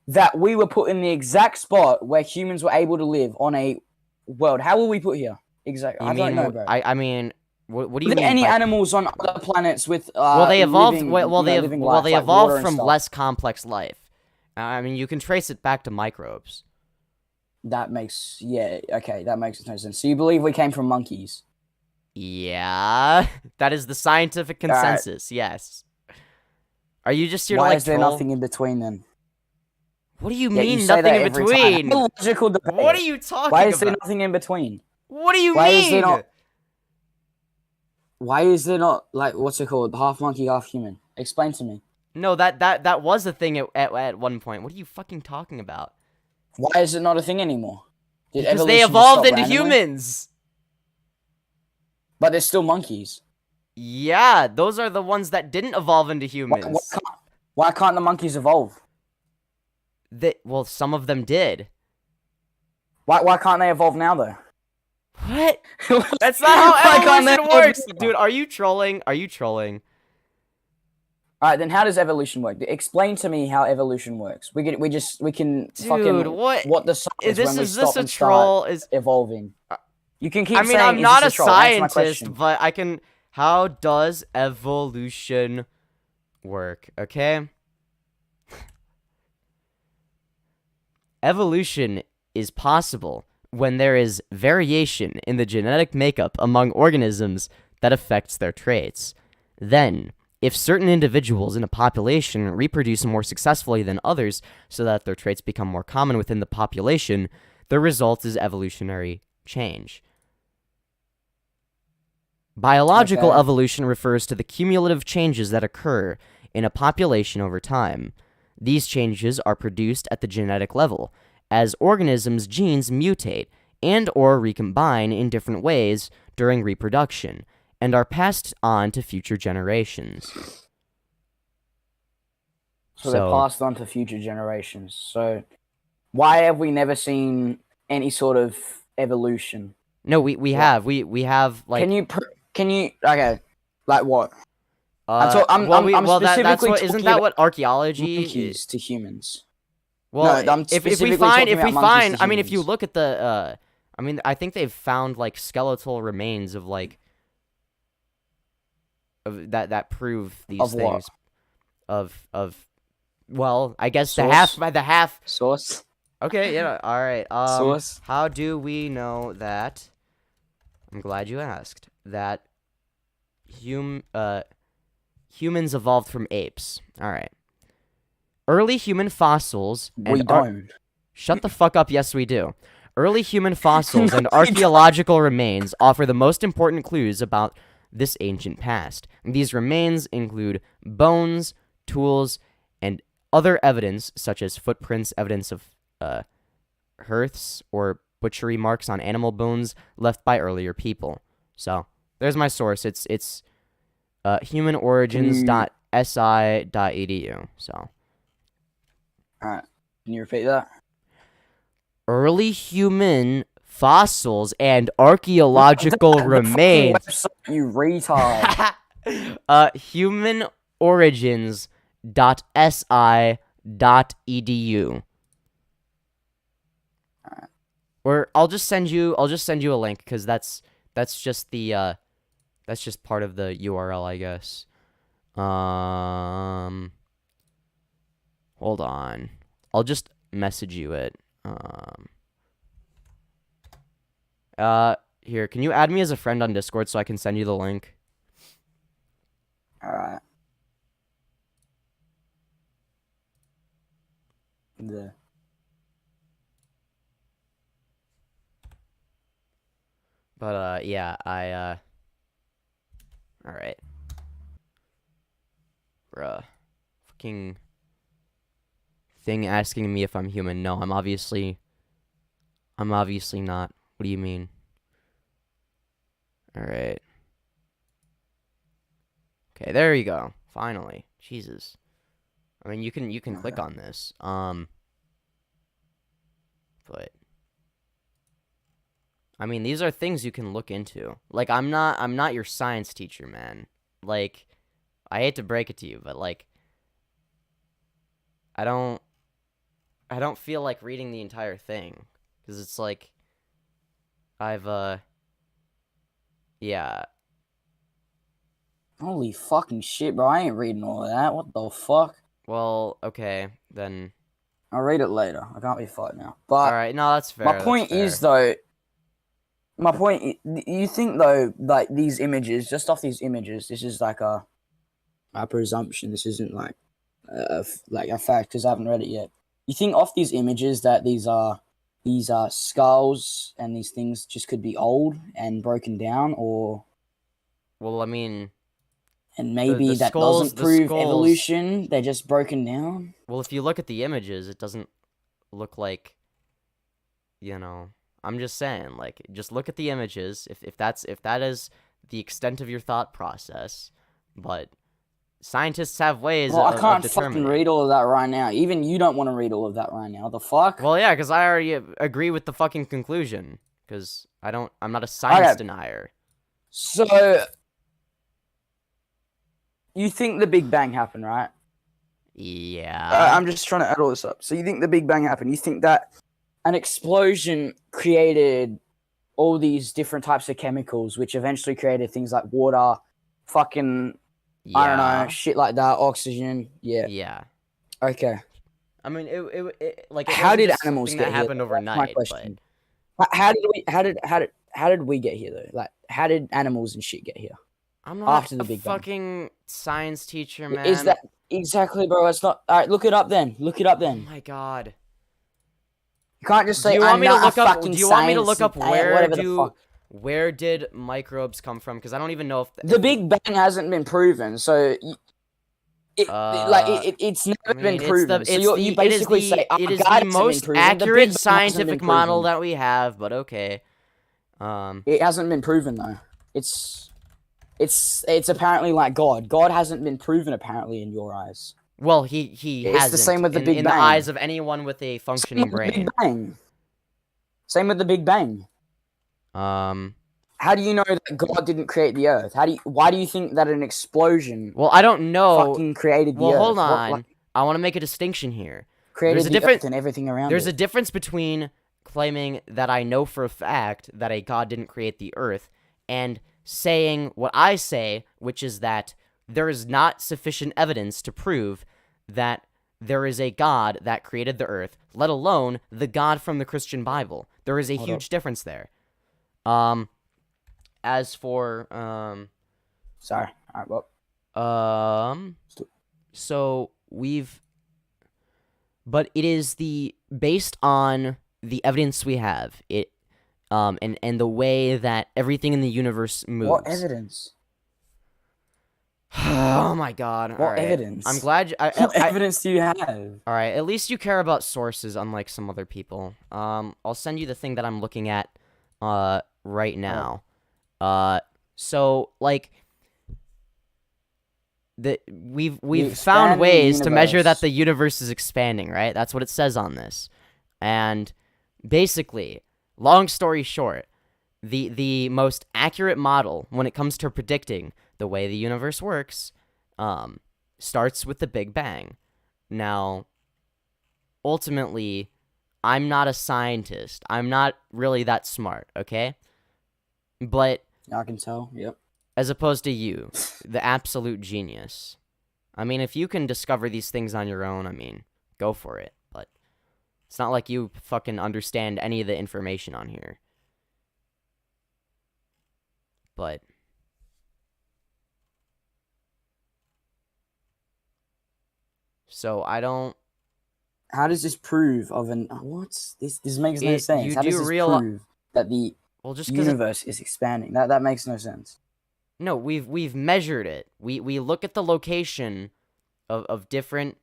that we were put in the exact spot where humans were able to live on a world? How were we put here? Exactly. I don't know, bro. I mean, what do you Are there mean? any animals on other planets with well, they evolved. living They life, evolved like from stuff? less complex life. I mean, you can trace it back to microbes. That makes that makes no sense. So you believe we came from monkeys? Yeah, that is the scientific consensus. Yes. Are you just here to Why like is there troll? nothing in between then? What do you Yeah, mean you say nothing that in every time. between? Have a logical debate. What are you talking Why about? is there nothing in between? What do you Why mean? is there not? Why is there not, like, what's it called? Half monkey, half human. Explain to me. No, that was a thing at one point. What are you fucking talking about? Why is it not a thing anymore? Did Because they evolution just evolved stop into randomly? humans. But they're still monkeys. Yeah, those are the ones that didn't evolve into Why humans. why can't the monkeys evolve? Well, some of them did. Why can't they evolve now though? What? That's not how Why can't they evolution evolve works, now? dude. Are you trolling? Are you trolling? All right, then how does evolution work? Explain to me how evolution works. We can Dude, fucking what the science is this? when we Is this stop a and troll? start Is evolving. You can keep I mean, saying, I'm "Is not a this troll?" Answer my scientist, question. but I can. How does evolution work? Okay. Evolution is possible when there is variation in the genetic makeup among organisms that affects their traits. Then, if certain individuals in a population reproduce more successfully than others so that their traits become more common within the population, the result is evolutionary change. Biological Okay. evolution refers to the cumulative changes that occur in a population over time. These changes are produced at the genetic level, as organisms' genes mutate and or recombine in different ways during reproduction, and are passed on to future generations. So they're passed on to future generations. So why have we never seen any sort of evolution? No, we have like. Can you okay, like what? I'm that's specifically what isn't talking that about what archaeology? monkeys to humans. Well, No, I'm if we specifically find talking about monkeys to I mean, if you humans. look at the I mean, I think they've found like skeletal remains of like of that prove these Of what? things of well, I guess Source? the half. Source? Okay, yeah, all right. Source? How do we know that? I'm glad you asked. That humans evolved from apes. All right. Early human fossils We and don't. Shut the fuck up, yes we do. Early human fossils and archaeological remains offer the most important clues about this ancient past. These remains include bones, tools, and other evidence such as footprints, evidence of hearths or butchery marks on animal bones left by earlier people. So, there's my source. It's humanorigins.si.edu. So, Alright. Can you repeat that? early human fossils and archaeological The remains. fucking website, you retard. humanorigins.si.edu. Or I'll just send you a link because that's just the that's just part of the URL, I guess. Hold on. I'll just message you it. Here, can you add me as a friend on Discord so I can send you the link? Alright. But yeah, all right, bruh, fucking thing asking me if I'm human. No, I'm obviously not. What do you mean? All right. Okay, there you go. Finally. Jesus. I mean, you can click on this. But I mean, these are things you can look into. Like, I'm not your science teacher, man. Like, I hate to break it to you, but like I don't feel like reading the entire thing cuz it's like I've yeah. Holy fucking shit, bro! I ain't reading all of that. What the fuck? Well, okay, then I'll read it later. I can't be fucked now. all But right. No, that's fair. my that's point fair. is though. My point. You think though, like these images, just off these images, this is like a presumption. This isn't like a fact because I haven't read it yet. You think off these images that these are skulls and these things just could be old and broken down, or Well, I mean, and maybe the that skulls- doesn't the prove skulls- evolution. They're just broken down. well, if you look at the images, it doesn't look like, I'm just saying, like, just look at the images if that is the extent of your thought process, but scientists have ways Well, I of can't determining. fucking read all of that right now. Even you don't want to read all of that right now. The fuck? Well, yeah, because I already agree with the fucking conclusion, because I'm not a science Okay. denier. So, you think the Big Bang happened, right? Yeah. I'm just trying to add all this up. So you think the Big Bang happened? You think that an explosion created all these different types of chemicals, which eventually created things like water, fucking, I don't know, shit like that, oxygen. Yeah. Yeah. Okay. I mean, it like, it How wasn't did just animals something get that here? happened That's my overnight, but question. How did we get here though? Like, how did animals and shit get here? I'm not After the a Big Bang. fucking science teacher, man. Is that exactly, bro? It's not. All right, look it up then. Look it up Oh then. my god. You can't just say. Do you want I'm me to not a look up? fucking Do you want me to look up science whatever the fuck. where did microbes come from? Because I don't even know if The Big Bang hasn't been proven, so it's never I mean, been proven. It's So you it is basically the, say, it is God the hasn't been most proven. The Big accurate Bang hasn't scientific been model proven. that we have, but okay. It hasn't been proven though. It's apparently like God. God hasn't been proven apparently in your eyes. Well, he It's hasn't. the same with the in, Big in Bang. the eyes of anyone with a functioning brain. Big Bang. Same with the Big Bang. How do you know that God didn't create the Earth? Why do you think that an explosion Well, I don't know. fucking created the Well, Earth? hold What, on. like, I want to make a distinction here. created There's a the different- Earth and everything around There's a it. difference between claiming that I know for a fact that a god didn't create the earth and saying what I say, which is that there is not sufficient evidence to prove that there is a god that created the earth, let alone the God from the Christian Bible. There is a Hold huge up. difference there. As for Sorry. All right, well. So but it is based on the evidence we have, and the way that everything in the universe moves. What evidence? Oh my god. What Alright. evidence? I'm glad What evidence do you have? Alright, at least you care about sources, unlike some other people. I'll send you the thing that I'm looking at right now. So like we've found ways to measure that the universe is expanding, right? That's what it says on this. And basically, long story short, the most accurate model when it comes to predicting the way the universe works starts with the Big Bang. Now, ultimately, I'm not a scientist. I'm not really that smart, okay? But I can tell. Yep. as opposed to you, the absolute genius. I mean, if you can discover these things on your own, I mean, go for it. But it's not like you fucking understand any of the information on here. But so I don't. How does this prove of an what? This makes no sense. You How do does this realize. prove that the Well, just because universe is expanding. That makes no sense. no, we've measured it. We look at the location of different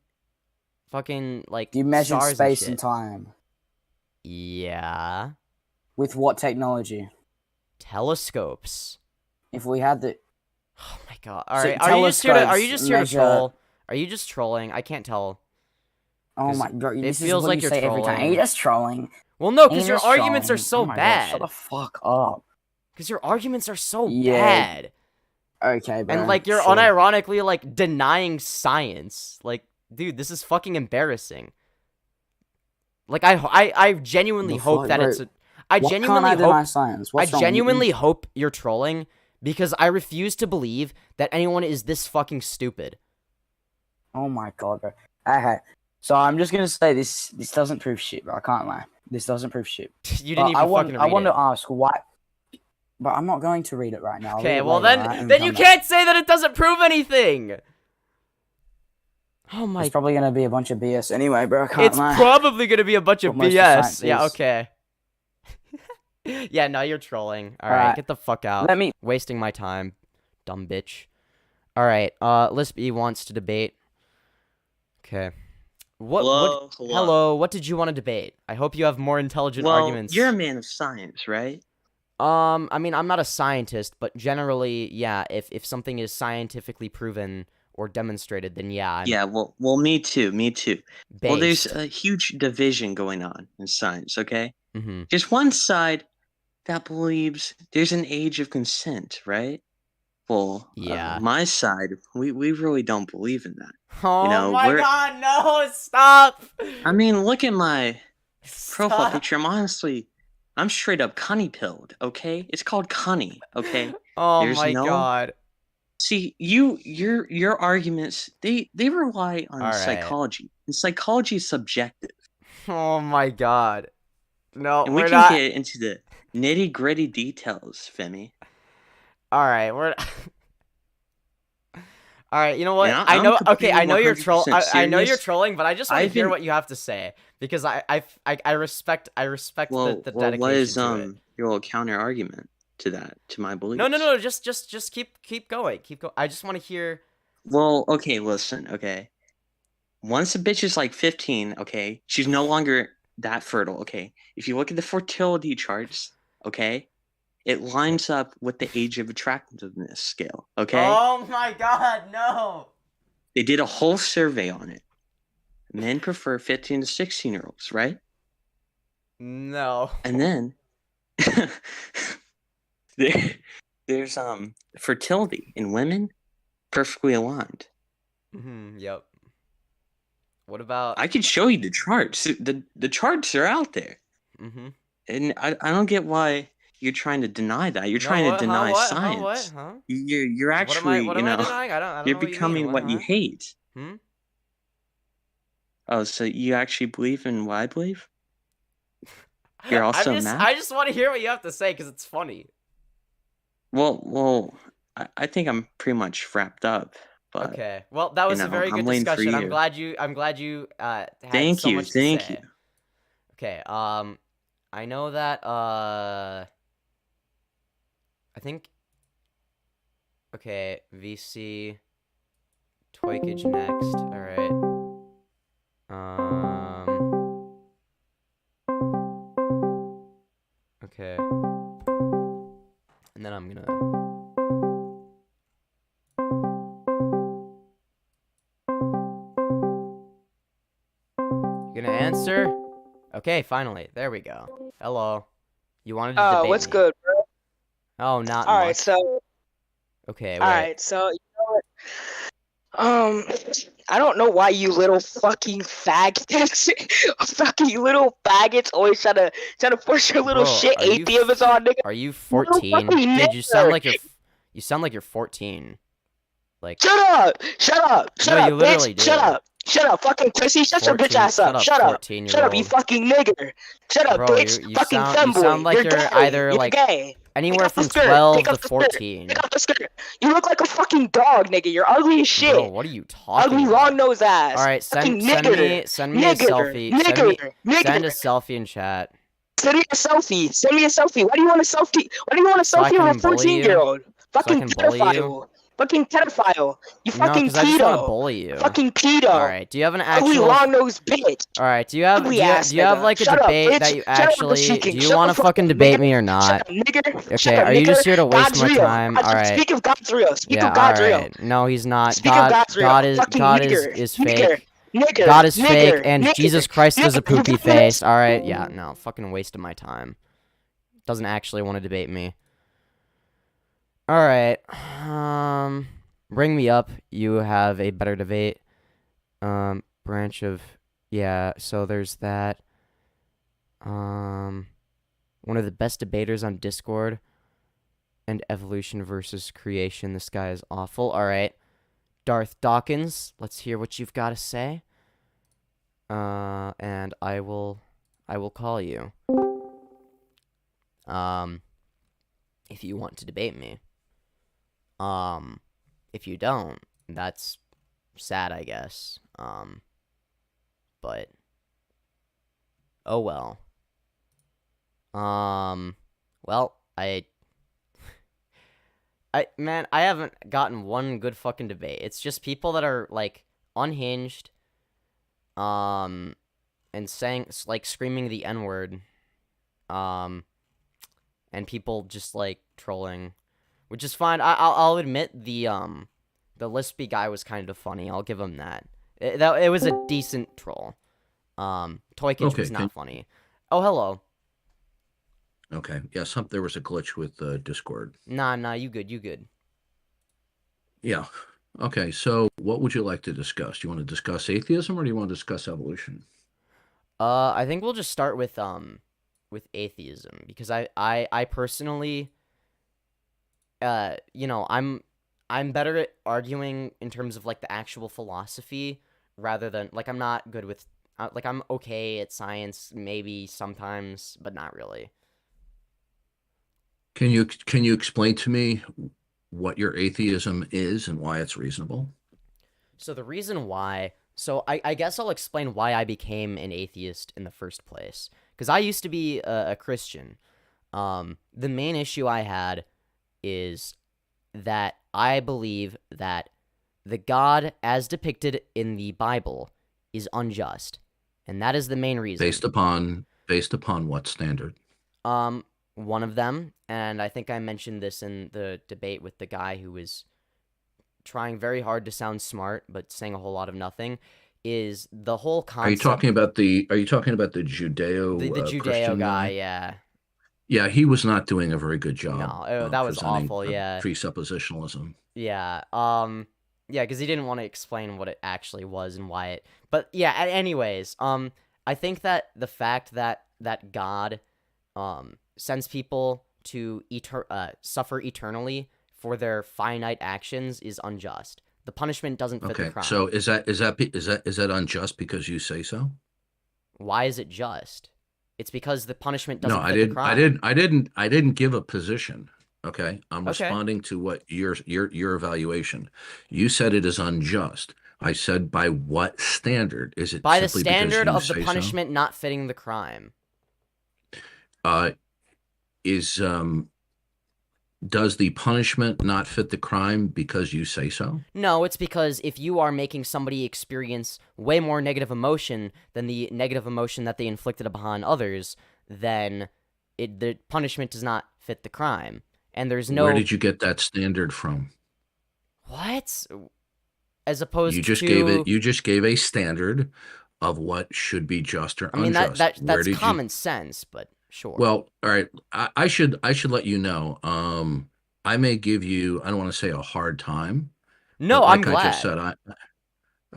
fucking like You measure stars space and and shit. time Yeah, with what technology? telescopes. If we had the Oh my god! All So right, are you just here to telescopes troll? Are you just trolling? I can't tell. oh 'Cause my god, it this is feels what like you you're say every time. Are trolling. you just trolling? Well, no, Are because you your just arguments are trolling? so Oh my God, bad. shut the fuck up. Because your arguments are so Yeah, bad, Okay, bro. and like you're sure. unironically like denying science. Like, dude, this is fucking embarrassing. Like I genuinely The hope fuck, that bro? it's. I What genuinely can't I deny hope. science? I What's wrong? genuinely hope you're trolling because I refuse to believe that anyone is this fucking stupid. Oh my god, bro. Okay, so I'm just gonna say this doesn't prove shit, bro. I can't lie. This doesn't prove shit. You didn't even I want fucking read to it. ask why, but I'm not going to read it right now. I'll read Okay, it well later, then alright, and then come you back. can't say that it doesn't prove anything. Oh my! It's probably gonna be a bunch of BS anyway, bro. I can't It's lie. probably gonna be a bunch of What most of BS. science Yeah, is. okay. Yeah, no, you're trolling. All right, Alright. get the fuck out. Let me. Wasting my time, dumb bitch. All right, Lisp E wants to debate. Okay. Hello, what did you want to debate? I hope you have more intelligent Well, arguments. you're a man of science, right? I mean, I'm not a scientist, but generally, yeah, if something is scientifically proven or demonstrated, then yeah, I'm Yeah, well, me too, me too. Well, there's based. a huge division going on in science, okay? Mm-hmm. There's one side that believes there's an age of consent, right? Well, Yeah. my side, we really don't believe in that. Oh know, my we're- god, no, stop! I mean, look at my profile Stop. picture. I'm straight up cunny pilled, okay? It's called cunny, okay? Oh There's my no- god. See, your arguments, they rely on Alright. psychology. And psychology is subjective. Oh my god. No, And we we're can not. get into the nitty-gritty details, Femi. Alright, we're. Alright, you know what? Yeah, I I'm know. Okay, completely I know you're 100% I know you're serious. trolling, but I just want to I've hear been- what you have to say because I respect Well, the well, dedication what is to it. your little counter argument to that, to my beliefs? No. Just keep going. Keep going. I just want to hear. Well, okay, listen, okay. Once a bitch is like 15, okay, she's no longer that fertile, okay. If you look at the fertility charts, okay, it lines up with the age of attractiveness scale, okay. Oh my god, no. They did a whole survey on it. Men prefer 15 to 16-year-olds, right? No. And then there's fertility in women perfectly aligned. Yep. What about? I could show you the charts. The charts are out there. And I don't get why you're trying to deny that. You're trying to deny science. What? Huh? You're actually, What am I denying? I don't you're know becoming what you hate. Hmm? Oh, so you actually believe in what I believe? You're also mad? I just want to hear what you have to say because it's funny. Well, I think I'm pretty much wrapped up. But Okay. Well, that was a very I'm good waiting for discussion. you. I'm glad you had Thank so you, much to thank say. you. Okay. I know that I think. Okay, VC. Twaikage next. All right. Okay. And then I'm gonna. You gonna answer? Okay, finally. There we go. Hello. You wanted to debate What's me. good, bro? Oh, not All right, much. so Okay, wait. all right, so you know what? I don't know why you little fucking faggots, fucking little faggots, always trying to push your little Bro, shit are you atheism on, nigga. Are you Little 14? fucking Dude, you sound nigger. like you sound like you're 14. Like Shut up! Shut up! Shut No, up, you literally bitch! Shut do. up! Shut up, fucking pussy! Shut your bitch 14 ass up! Shut up! 14-year-old. Shut up, you fucking nigger! Shut up, Bro, bitch! you Fucking sound femboy! like You're you're gay. either You're like gay. anywhere off the from skirt. 12 Take to off the skirt. 14. Take off the skirt. You look like a fucking dog, nigga. You're ugly as shit. Bro, what are you talking Ugly about? long nose ass. All right, send Fucking me nigger. send me a Nigger. selfie. Nigger. Send a Nigger. selfie in chat. Send me a selfie. Send me a selfie. Why do you want a selfie? Why do you want a So I selfie of can a bully you? 14-year-old? I Fucking can bully you? pedophile. Fucking pedophile. You No, fucking because I just want to pedo. bully you. Fucking pedo. All right. Do you have an Ugly actual? long-nosed bitch. All right. Do you have? Ugly Do you, ass do you have nigga. like a Shut up, debate bitch. that you Shut up, actually? cheeking. Do you Shut want the to fuck fucking up, debate nigga. me or Shut not? up, nigga. Shut Okay. up, Are you nigga. just here to waste God's my real. time? All right. Speak of God's real. Speak Yeah. of God's All real. right. No, he's not. Speak of God's real. Fucking God nigger. is Nigger. fake. Nigger. God is fake, Nigger. and Nigger. Jesus Christ is a Nigger. You poopy got this? face. All right. Yeah. No. Fucking waste of my time. Doesn't actually want to debate me. All right. Bring me up. You have a better debate. Branch of, yeah. So there's that. One of the best debaters on Discord, and evolution versus creation. This guy is awful. All right. Darth Dawkins. Let's hear what you've got to say. And I will call you. If you want to debate me. If you don't, that's sad, I guess. But oh well. Well, man, I haven't gotten one good fucking debate. It's just people that are like unhinged, and saying, like, screaming the N-word, and people just like trolling, which is fine. I'll admit the lispy guy was kind of funny. I'll give him that. It was a decent troll. Toykich Okay, was not funny. Oh, hello. Okay. Yeah, there was a glitch with Discord. Nah, you good. Yeah. Okay, so what would you like to discuss? Do you want to discuss atheism or do you want to discuss evolution? I think we'll just start with atheism, because I personally, I'm better at arguing in terms of like the actual philosophy rather than, like, I'm not good with, like, I'm okay at science maybe sometimes, but not really. Can you explain to me what your atheism is and why it's reasonable? So the reason why, so I guess I'll explain why I became an atheist in the first place. Because I used to be a Christian. The main issue I had is that I believe that the God as depicted in the Bible is unjust. And that is the main reason. Based upon what standard? One of them, and I think I mentioned this in the debate with the guy who was trying very hard to sound smart but saying a whole lot of nothing, is the whole concept. Are you talking about the Judeo the Judeo Christian guy? Yeah. Yeah, he was not doing a very good job. No, that was presenting awful. Yeah. Presuppositionalism. Yeah. Yeah, because he didn't want to explain what it actually was and why it. But yeah. Anyways, I think that the fact that God, sends people to suffer eternally for their finite actions is unjust. The punishment doesn't fit the crime. So is that unjust because you say so? Why is it just? It's because the punishment doesn't No, fit the crime. I didn't give a position. Okay, I'm responding to what your evaluation. You said it is unjust. I said, by what standard? Is it by the simply because standard you of the say so? punishment not fitting the crime? Does the punishment not fit the crime because you say so? No, it's because if you are making somebody experience way more negative emotion than the negative emotion that they inflicted upon others, then the punishment does not fit the crime. And there's no... Where did you get that standard from? What? As opposed You just gave a standard of what should be just or unjust. That's common sense, but sure. Well, all right. I should let you know. I may give you, I don't want to say a hard time. No, like I'm glad. I just said,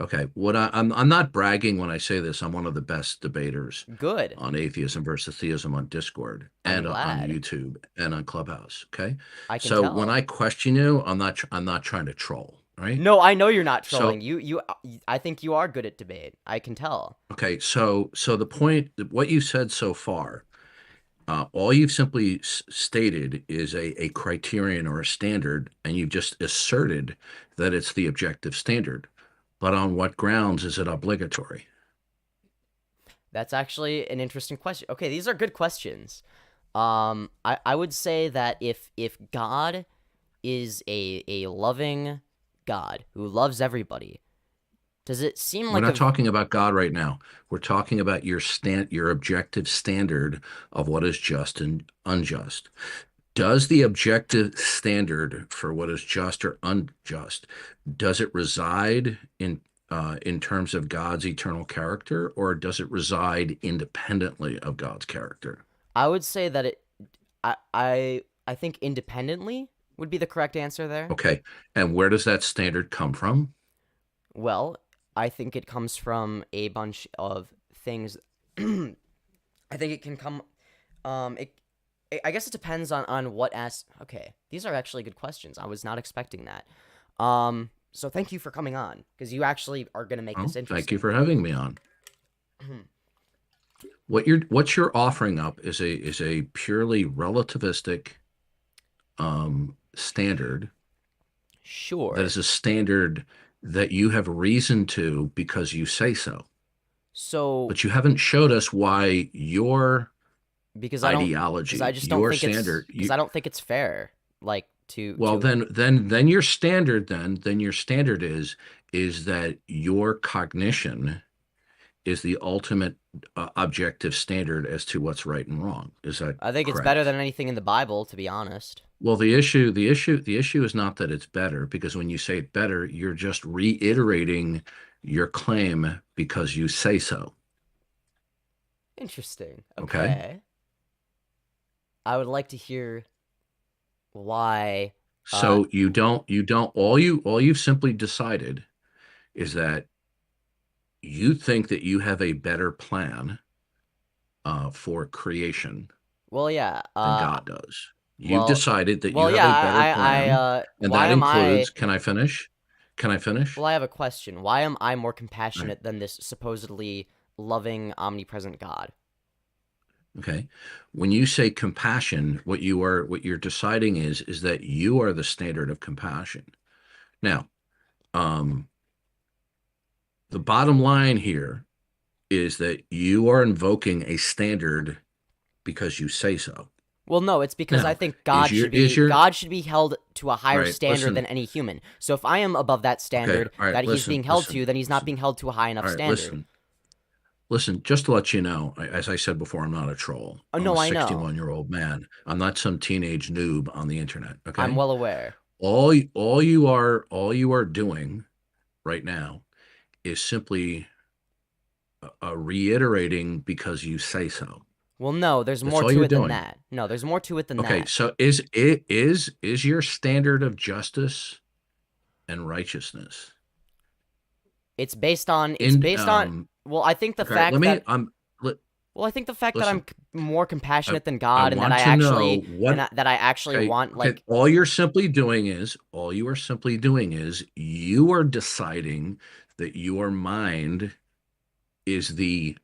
okay. I'm not bragging when I say this. I'm one of the best debaters. Good. On atheism versus theism on Discord and on YouTube and on Clubhouse. Okay. I can tell. When I question you, I'm not trying to troll. Right? No, I know you're not trolling. I think you are good at debate. I can tell. Okay, so the point, what you said so far, all you've simply stated is a criterion or a standard, and you've just asserted that it's the objective standard. But on what grounds is it obligatory? That's actually an interesting question. Okay, these are good questions. I would say that if God is a loving God who loves everybody, does it seem We're like not talking about God right now. We're talking about your objective standard of what is just and unjust. Does the objective standard for what is just or unjust, does it reside in terms of God's eternal character, or does it reside independently of God's character? I would say that I think independently would be the correct answer there. Okay. And where does that standard come from? Well, I think it comes from a bunch of things. I think it can come. I guess it depends on what Okay, these are actually good questions. I was not expecting that. So thank you for coming on, because you actually are going to make this interesting. Thank you for having me on. What you're offering up is a purely relativistic standard. Sure. That is a standard that you have reason to because you say so. So, but you haven't showed us why your ideology, I just don't your think standard, because I don't think it's fair. Like to well, to... then your standard is that your cognition is the ultimate objective standard as to what's right and wrong. Is that I think correct? It's better than anything in the Bible, to be honest. Well, the issue is not that it's better, because when you say it better, you're just reiterating your claim because you say so. Interesting. Okay. I would like to hear why. So you don't all you've simply decided is that you think that you have a better plan for creation than God does. You've decided that you have a better plan, and why that includes. I... Can I finish? Well, I have a question. Why am I more compassionate than this supposedly loving, omnipresent God? Okay. When you say compassion, what you're deciding is that you are the standard of compassion. Now, the bottom line here is that you are invoking a standard because you say so. Well, no, it's because I think God should be held to a higher standard than any human. So if I am above that standard he's being held to, then he's not being held to a high enough standard. Listen, just to let you know, as I said before, I'm not a troll. Oh, no, I know. I'm a 61-year-old man. I'm not some teenage noob on the internet. Okay, I'm well aware. All you are doing right now is simply reiterating because you say so. Well, no, there's more to it than that. No, there's more to it than that. Okay, so is your standard of justice and righteousness? It's based on. Well, I think the fact that I'm more compassionate than God, and that I actually want, like... All you are simply doing is you are deciding that your mind is the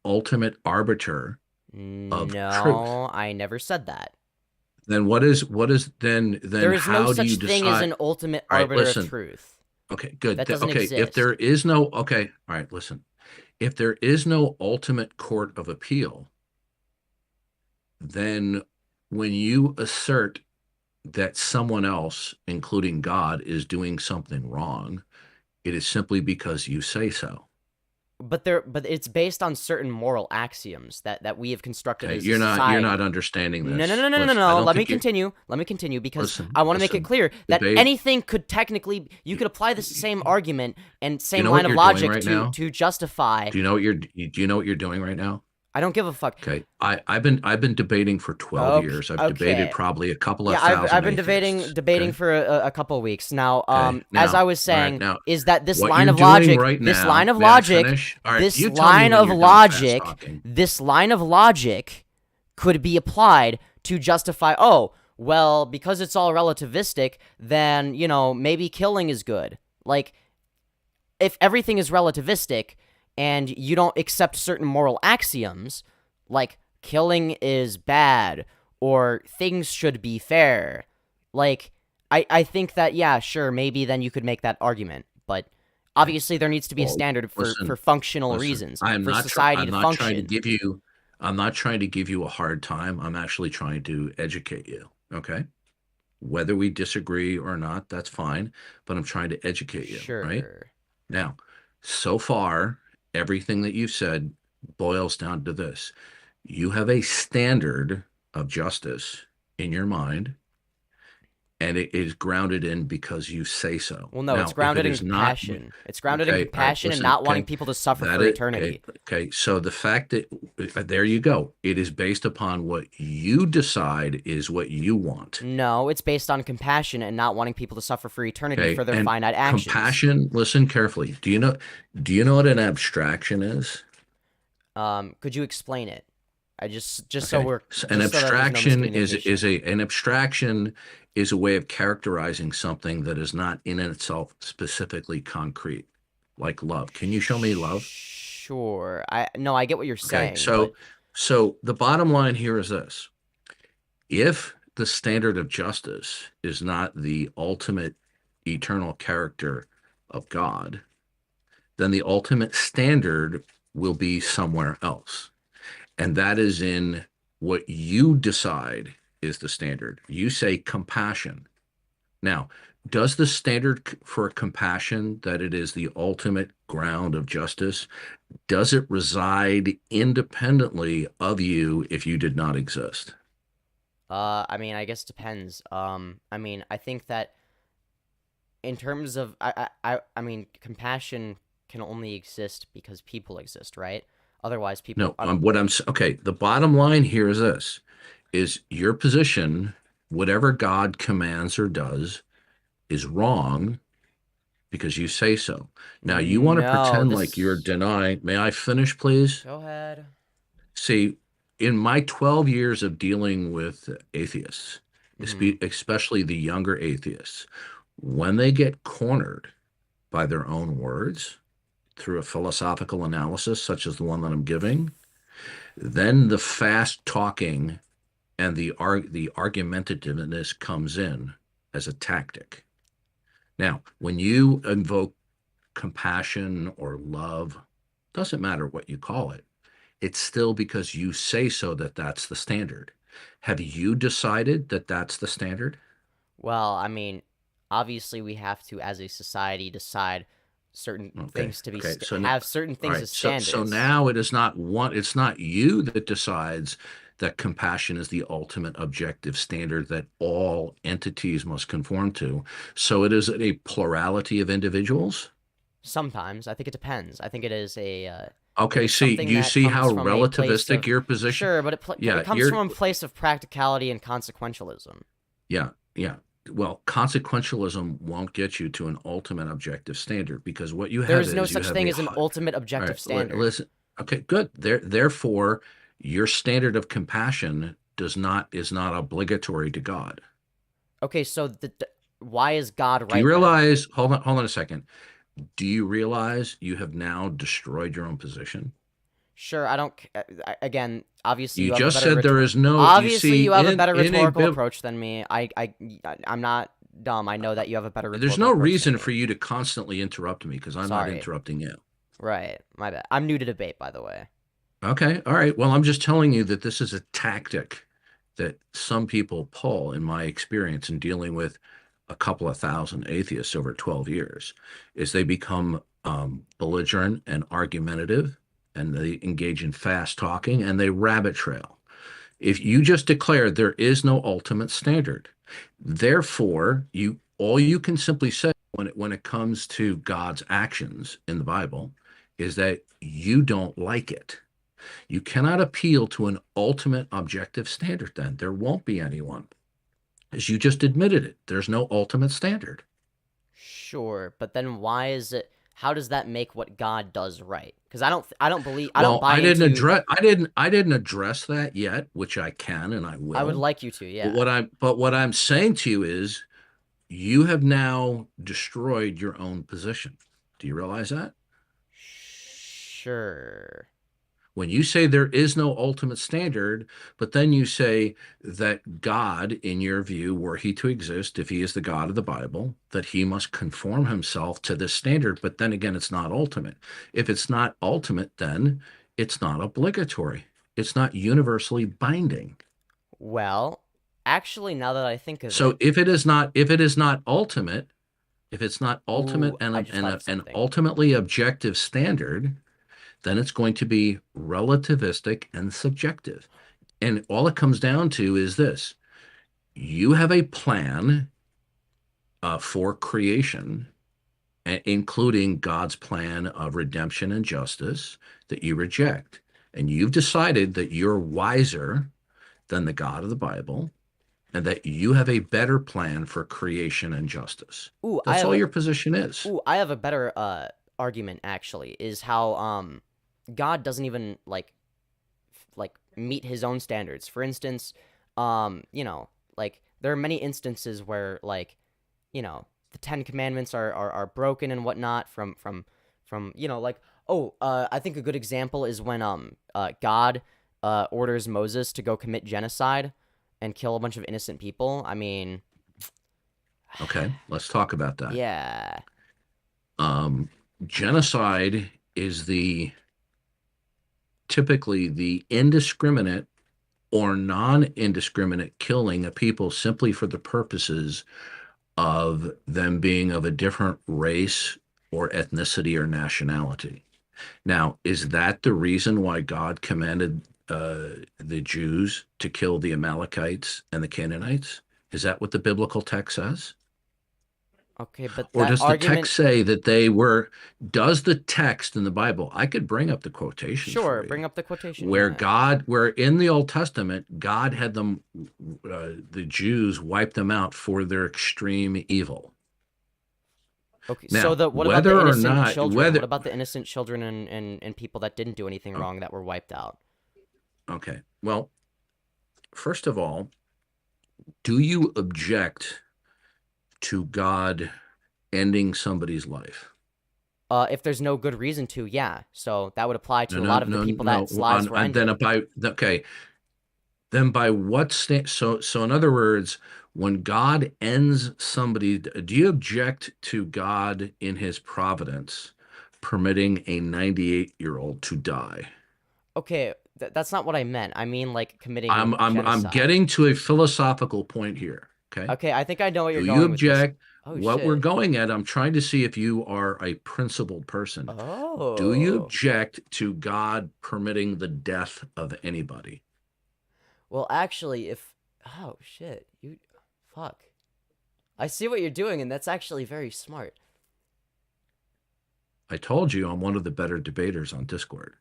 ultimate arbiter of truth. No, I never said that. Then what is then there is how no do you such thing as an ultimate arbiter of truth. Okay, good. That doesn't exist. If there is no all right, listen. If there is no ultimate court of appeal, then when you assert that someone else, including God, is doing something wrong, it is simply because you say so. But it's based on certain moral axioms that we have constructed as a society. You're not understanding this. No. Let me continue because I want to make it clear that anything could technically, you could apply this same argument and same line of logic to justify. Do you know what you're doing right now? I don't give a fuck. Okay, I've been debating for 12 years. I've debated probably a couple of thousand. I've been debating for a couple of weeks now. As I was saying, is that this line of logic, this line of logic could be applied to justify, oh, well, because it's all relativistic, then, maybe killing is good. Like, if everything is relativistic and you don't accept certain moral axioms, like killing is bad or things should be fair, like, I think that, yeah, sure, maybe then you could make that argument. But Obviously, there needs to be a Well, standard for listen, functional listen. reasons I'm for not society I'm to not trying to function. give you I'm not trying to give you a hard time. I'm actually trying to educate you. Okay. Whether we disagree or not, that's fine, but I'm trying to educate you, right? Sure. Now, so far, everything that you've said boils down to this. You have a standard of justice in your mind, and it is grounded in because you say so. Well, no, it's Now, if it grounded in is not, compassion. It's grounded in okay, all right, compassion and listen, not wanting okay, people to suffer that for is, eternity. okay, so the fact that, there you go. It is based upon what you decide is what you want. No, it's based on compassion and not wanting people to suffer for eternity Okay, for their and finite actions. compassion, listen carefully. Do you know what an abstraction is? Could you explain it? So Okay. we're So just an so that there's no abstraction is miscommunication. an abstraction is a way of characterizing something that is not in itself specifically concrete, like love. Can you show me love? Sure. I get what you're Okay. saying, So the bottom line here is this. If the standard of justice is not the ultimate eternal character of God, then the ultimate standard will be somewhere else. And that is in what you decide is the standard. You say compassion. Now, does the standard for compassion, that it is the ultimate ground of justice, does it reside independently of you if you did not exist? I mean, I guess it depends. I mean, I think that in terms of I mean, compassion can only exist because people exist, right? Otherwise, people. No, okay. The bottom line here is this: is your position, whatever God commands or does, is wrong because you say so. Now you want to No, pretend like you're denying. May I finish, please? Go ahead. See, in my 12 years of dealing with atheists, especially the younger atheists, when they get cornered by their own words through a philosophical analysis, such as the one that I'm giving, then the fast talking and the argumentativeness comes in as a tactic. Now, when you invoke compassion or love, doesn't matter what you call it, it's still because you say so that that's the standard. Have you decided that that's the standard? Well, I mean, obviously we have to, as a society, decide certain things to be have certain things as standards. So now it's not you that decides that compassion is the ultimate objective standard that all entities must conform to. So it is a plurality of individuals? Sometimes. I think it depends. I think it is a Okay, see, you see how relativistic your position? Sure, but it comes from a place of practicality and consequentialism. Yeah. Well, consequentialism won't get you to an ultimate objective standard because what you have There's no such thing as an ultimate objective standard. Listen, okay, good. Therefore, your standard of compassion is not obligatory to God. Okay, so why is God right? Do you realize? Hold on a second. Do you realize you have now destroyed your own position? Sure, I don't. Again, obviously you have just a better said there is no. Obviously, you have a better in rhetorical approach than me. I'm not dumb. I know that you have a better rhetorical There's no approach reason than me. for you to constantly interrupt me because I'm not interrupting you. Right, my bad. I'm new to debate, by the way. Okay, all right. Well, I'm just telling you that this is a tactic that some people pull, in my experience in dealing with a couple of thousand atheists over 12 years, is they become belligerent and argumentative, and they engage in fast talking, and they rabbit trail. If you just declare there is no ultimate standard, therefore, all you can simply say when it comes to God's actions in the Bible is that you don't like it. You cannot appeal to an ultimate objective standard then. There won't be anyone. As you just admitted it, there's no ultimate standard. Sure, but then why is it? How does that make what God does right? Because I don't believe. I didn't address that yet, which I can and I will. I would like you to, yeah. But what I'm saying to you is, you have now destroyed your own position. Do you realize that? Sure. When you say there is no ultimate standard, but then you say that God, in your view, were he to exist, if he is the God of the Bible, that he must conform himself to this standard, but then again, it's not ultimate. If it's not ultimate, then it's not obligatory. It's not universally binding. Well, actually, now that I think of So it, if it is not ultimate, if it's not ultimate ooh, and, I a, just and thought a, of an something. ultimately objective standard, then it's going to be relativistic and subjective. And all it comes down to is this: you have a plan for creation, including God's plan of redemption and justice, that you reject. And you've decided that you're wiser than the God of the Bible and that you have a better plan for creation and justice. Ooh, I That's have all a your position is. ooh, I have a better argument actually. Is how God doesn't even like meet his own standards. For instance, like there are many instances where the Ten Commandments are broken and whatnot from I think a good example is when God orders Moses to go commit genocide and kill a bunch of innocent people. I mean, Okay, let's talk about that. yeah. Um, Genocide is typically the indiscriminate or non-indiscriminate killing of people simply for the purposes of them being of a different race or ethnicity or nationality. Now, is that the reason why God commanded the Jews to kill the Amalekites and the Canaanites? Is that what the biblical text says? Okay, but Or that does the argument, text say that does the text in the Bible, I could bring up the quotations sure, for bring you, up the quotation, yeah. where in the Old Testament, God had the Jews wipe them out for their extreme evil. Okay, so Now, what about the whether or innocent not, children? What whether, about the innocent children and people that didn't do anything oh, wrong that were wiped out? okay. Well, first of all, do you object to God ending somebody's life? If there's no good reason to, yeah. So that would apply No, to a no, lot of the no, people no. that's lives were And then ended. okay, then by what so in other words, when God ends somebody, do you object to God in his providence permitting a 98-year-old to die? Okay, that's not what I meant. I mean, like committing I'm genocide. getting to a philosophical point here. Okay. Okay, I think I know where you're Do you going with this. object? Oh What we're shit. going at, I'm trying to see if you are a principled person. Do you Oh. object to God permitting the death of anybody? Well, actually, if oh shit, fuck. I see what you're doing, and that's actually very smart. I told you I'm one of the better debaters on Discord.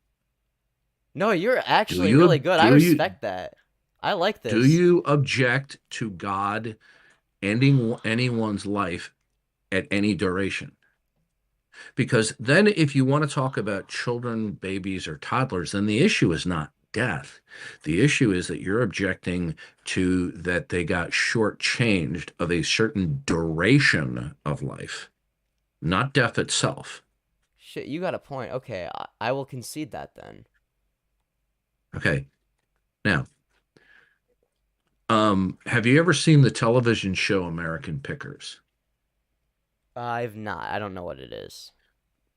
No, you're Do actually really you good. I do you respect that. I like do this. you object to God ending anyone's life at any duration? Because then if you want to talk about children, babies, or toddlers, then the issue is not death. The issue is that you're objecting to that they got shortchanged of a certain duration of life, not death itself. Shit, you got a point. Okay, I will concede that then. Okay. Now, have you ever seen the television show American Pickers? I've not. I don't know what it is.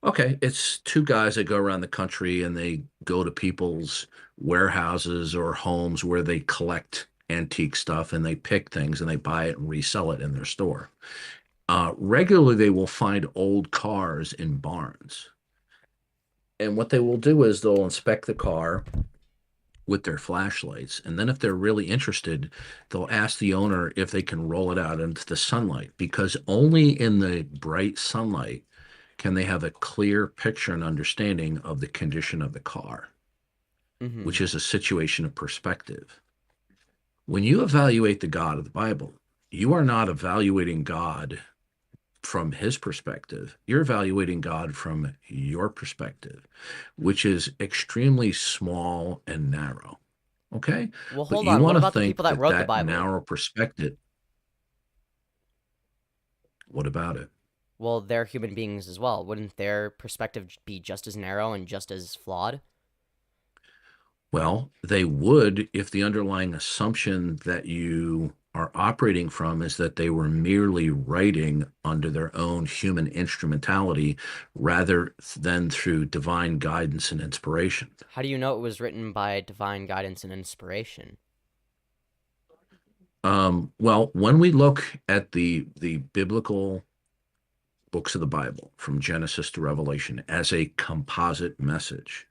Okay, it's two guys that go around the country and they go to people's warehouses or homes where they collect antique stuff and they pick things and they buy it and resell it in their store. Regularly, they will find old cars in barns. And what they will do is they'll inspect the car with their flashlights. And then if they're really interested, they'll ask the owner if they can roll it out into the sunlight, because only in the bright sunlight can they have a clear picture and understanding of the condition of the car, Mm-hmm. which is a situation of perspective. When you evaluate the God of the Bible, you are not evaluating God from his perspective. You're evaluating God from your perspective, which is extremely small and narrow. Okay? Well, But hold you on. What want to about the people think that that wrote the that Bible? narrow perspective, what about it? Well, they're human beings as well. Wouldn't their perspective be just as narrow and just as flawed? Well, they would if the underlying assumption that you are operating from is that they were merely writing under their own human instrumentality rather than through divine guidance and inspiration. How do you know it was written by divine guidance and inspiration? Well, when we look at the biblical books of the Bible, from Genesis to Revelation, as a composite message,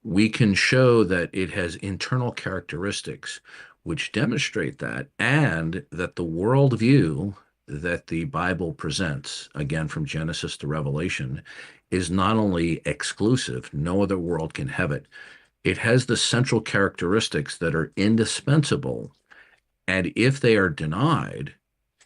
we can show that it has internal characteristics which demonstrate that, and that the worldview that the Bible presents, again from Genesis to Revelation, is not only exclusive, no other world can have it. It has the central characteristics that are indispensable, and if they are denied,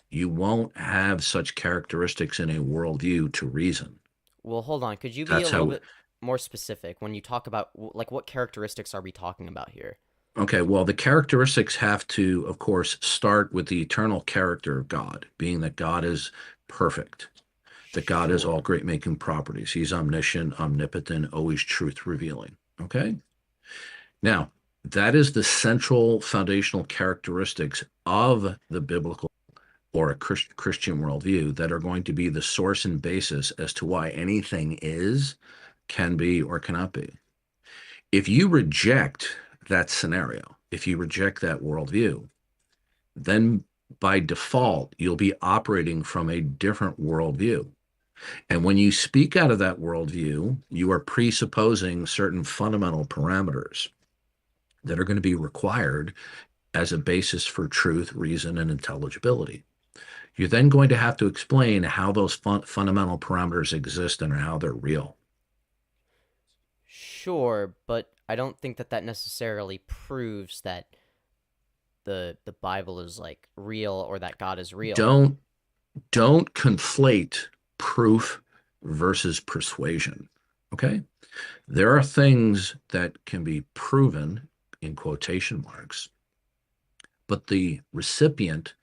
you won't have such characteristics in a worldview to reason. Well, hold on. Could you be That's a little how. bit more specific when you talk about like what characteristics are we talking about here? Okay, well, the characteristics have to, of course, start with the eternal character of God, being that God is perfect, that God has all Sure. great making properties. He's omniscient, omnipotent, always truth revealing. Okay? Now, that is the central foundational characteristics of the biblical or a Christian worldview that are going to be the source and basis as to why anything is, can be, or cannot be. If you reject that scenario, if you reject that worldview, then by default, you'll be operating from a different worldview. And when you speak out of that worldview, you are presupposing certain fundamental parameters that are going to be required as a basis for truth, reason, and intelligibility. You're then going to have to explain how those fundamental parameters exist and how they're real. Sure, but I don't think that that necessarily proves that the Bible is like real or that God is real. Don't conflate proof versus persuasion. Okay? There are things that can be proven in quotation marks, but the recipient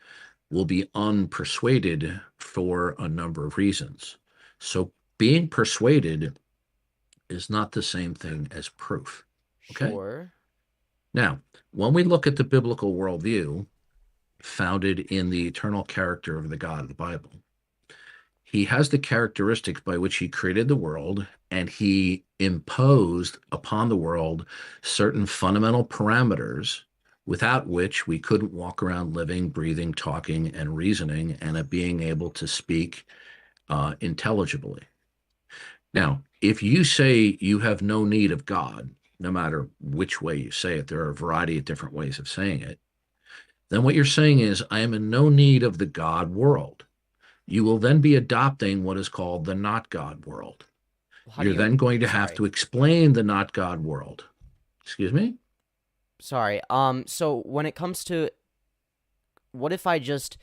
will be unpersuaded for a number of reasons. So being persuaded is not the same thing as proof. Okay? Sure. Now, when we look at the biblical worldview founded in the eternal character of the God of the Bible, he has the characteristics by which he created the world, and he imposed upon the world certain fundamental parameters without which we couldn't walk around living, breathing, talking, and reasoning, and being able to speak intelligibly. Now, if you say you have no need of God, no matter which way you say it, there are a variety of different ways of saying it, then what you're saying is, I am in no need of the God world. You will then be adopting what is called the not God world. How You're then going to have sorry. to explain the not God world. Excuse me? Sorry. So when it comes to what if I just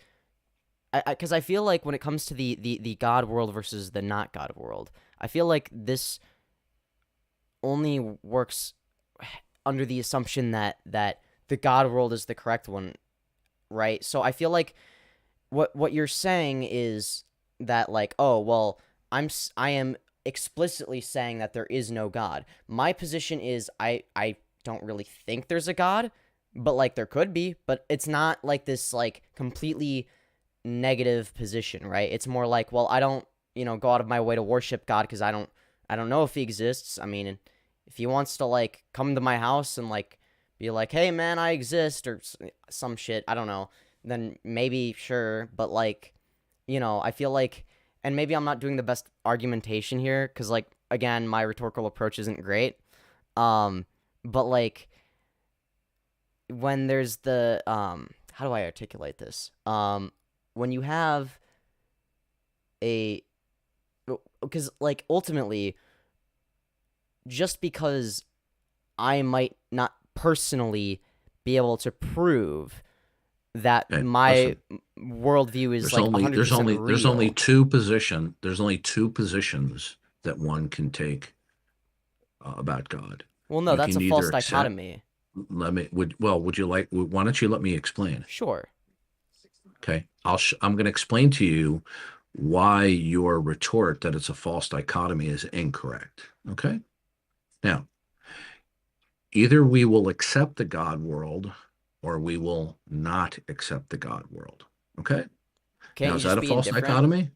because I feel like when it comes to the God world versus the not God world, I feel like this only works under the assumption that the God world is the correct one, right? So I feel like what you're saying is that like, oh, well, I am explicitly saying that there is no God. My position is I don't really think there's a God, but like there could be, but it's not like this like completely negative position, right? It's more like, well, I don't, go out of my way to worship God because I don't know if he exists. I mean, if he wants to like come to my house and like be like, "Hey man, I exist," or some shit, I don't know, then maybe sure, but like, I feel like, and maybe I'm not doing the best argumentation here cuz like again, my rhetorical approach isn't great. But like when there's the how do I articulate this? When you have a because like ultimately just because I might not personally be able to prove that Okay, my listen, worldview is like 100% real. there's only two positions that one can take about God. Well, no, You that's can a either false accept. dichotomy. Would you like? Why don't you let me explain? Sure. Okay, I'm going to explain to you why your retort that it's a false dichotomy is incorrect. Okay, now Either we will accept the God world or we will not accept the God world. Okay? Can't Now, you is just that a be false indifferent? dichotomy?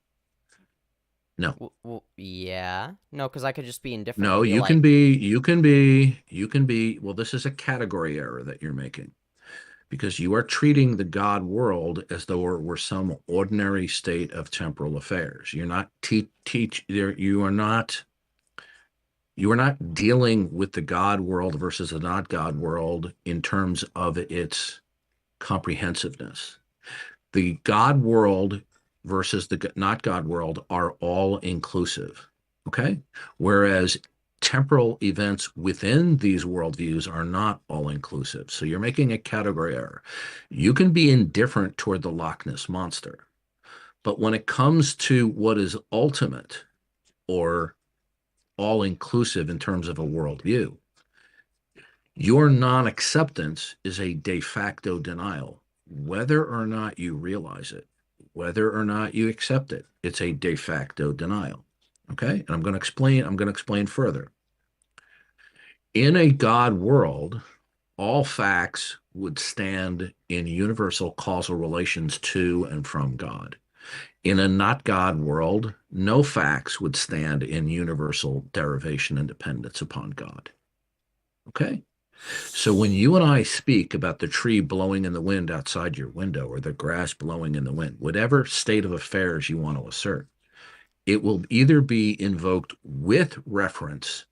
No. Well, yeah. No, because I could just be indifferent No, and be you can like, be, you can be, you can be, well, this is a category error that you're making because you are treating the God world as though it were some ordinary state of temporal affairs. You're not you are not dealing with the God world versus the not God world in terms of its comprehensiveness. The God world versus the not God world are all inclusive. Okay. Whereas temporal events within these worldviews are not all inclusive. So you're making a category error. You can be indifferent toward the Loch Ness monster, but when it comes to what is ultimate or all inclusive in terms of a worldview, your non acceptance is a de facto denial, whether or not you realize it, whether or not you accept it. It's a de facto denial. Okay. And I'm going to explain further. In a God world, all facts would stand in universal causal relations to and from God. In a not God world, no facts would stand in universal derivation and dependence upon God. Okay? So when you and I speak about the tree blowing in the wind outside your window or the grass blowing in the wind, whatever state of affairs you want to assert, it will either be invoked with reference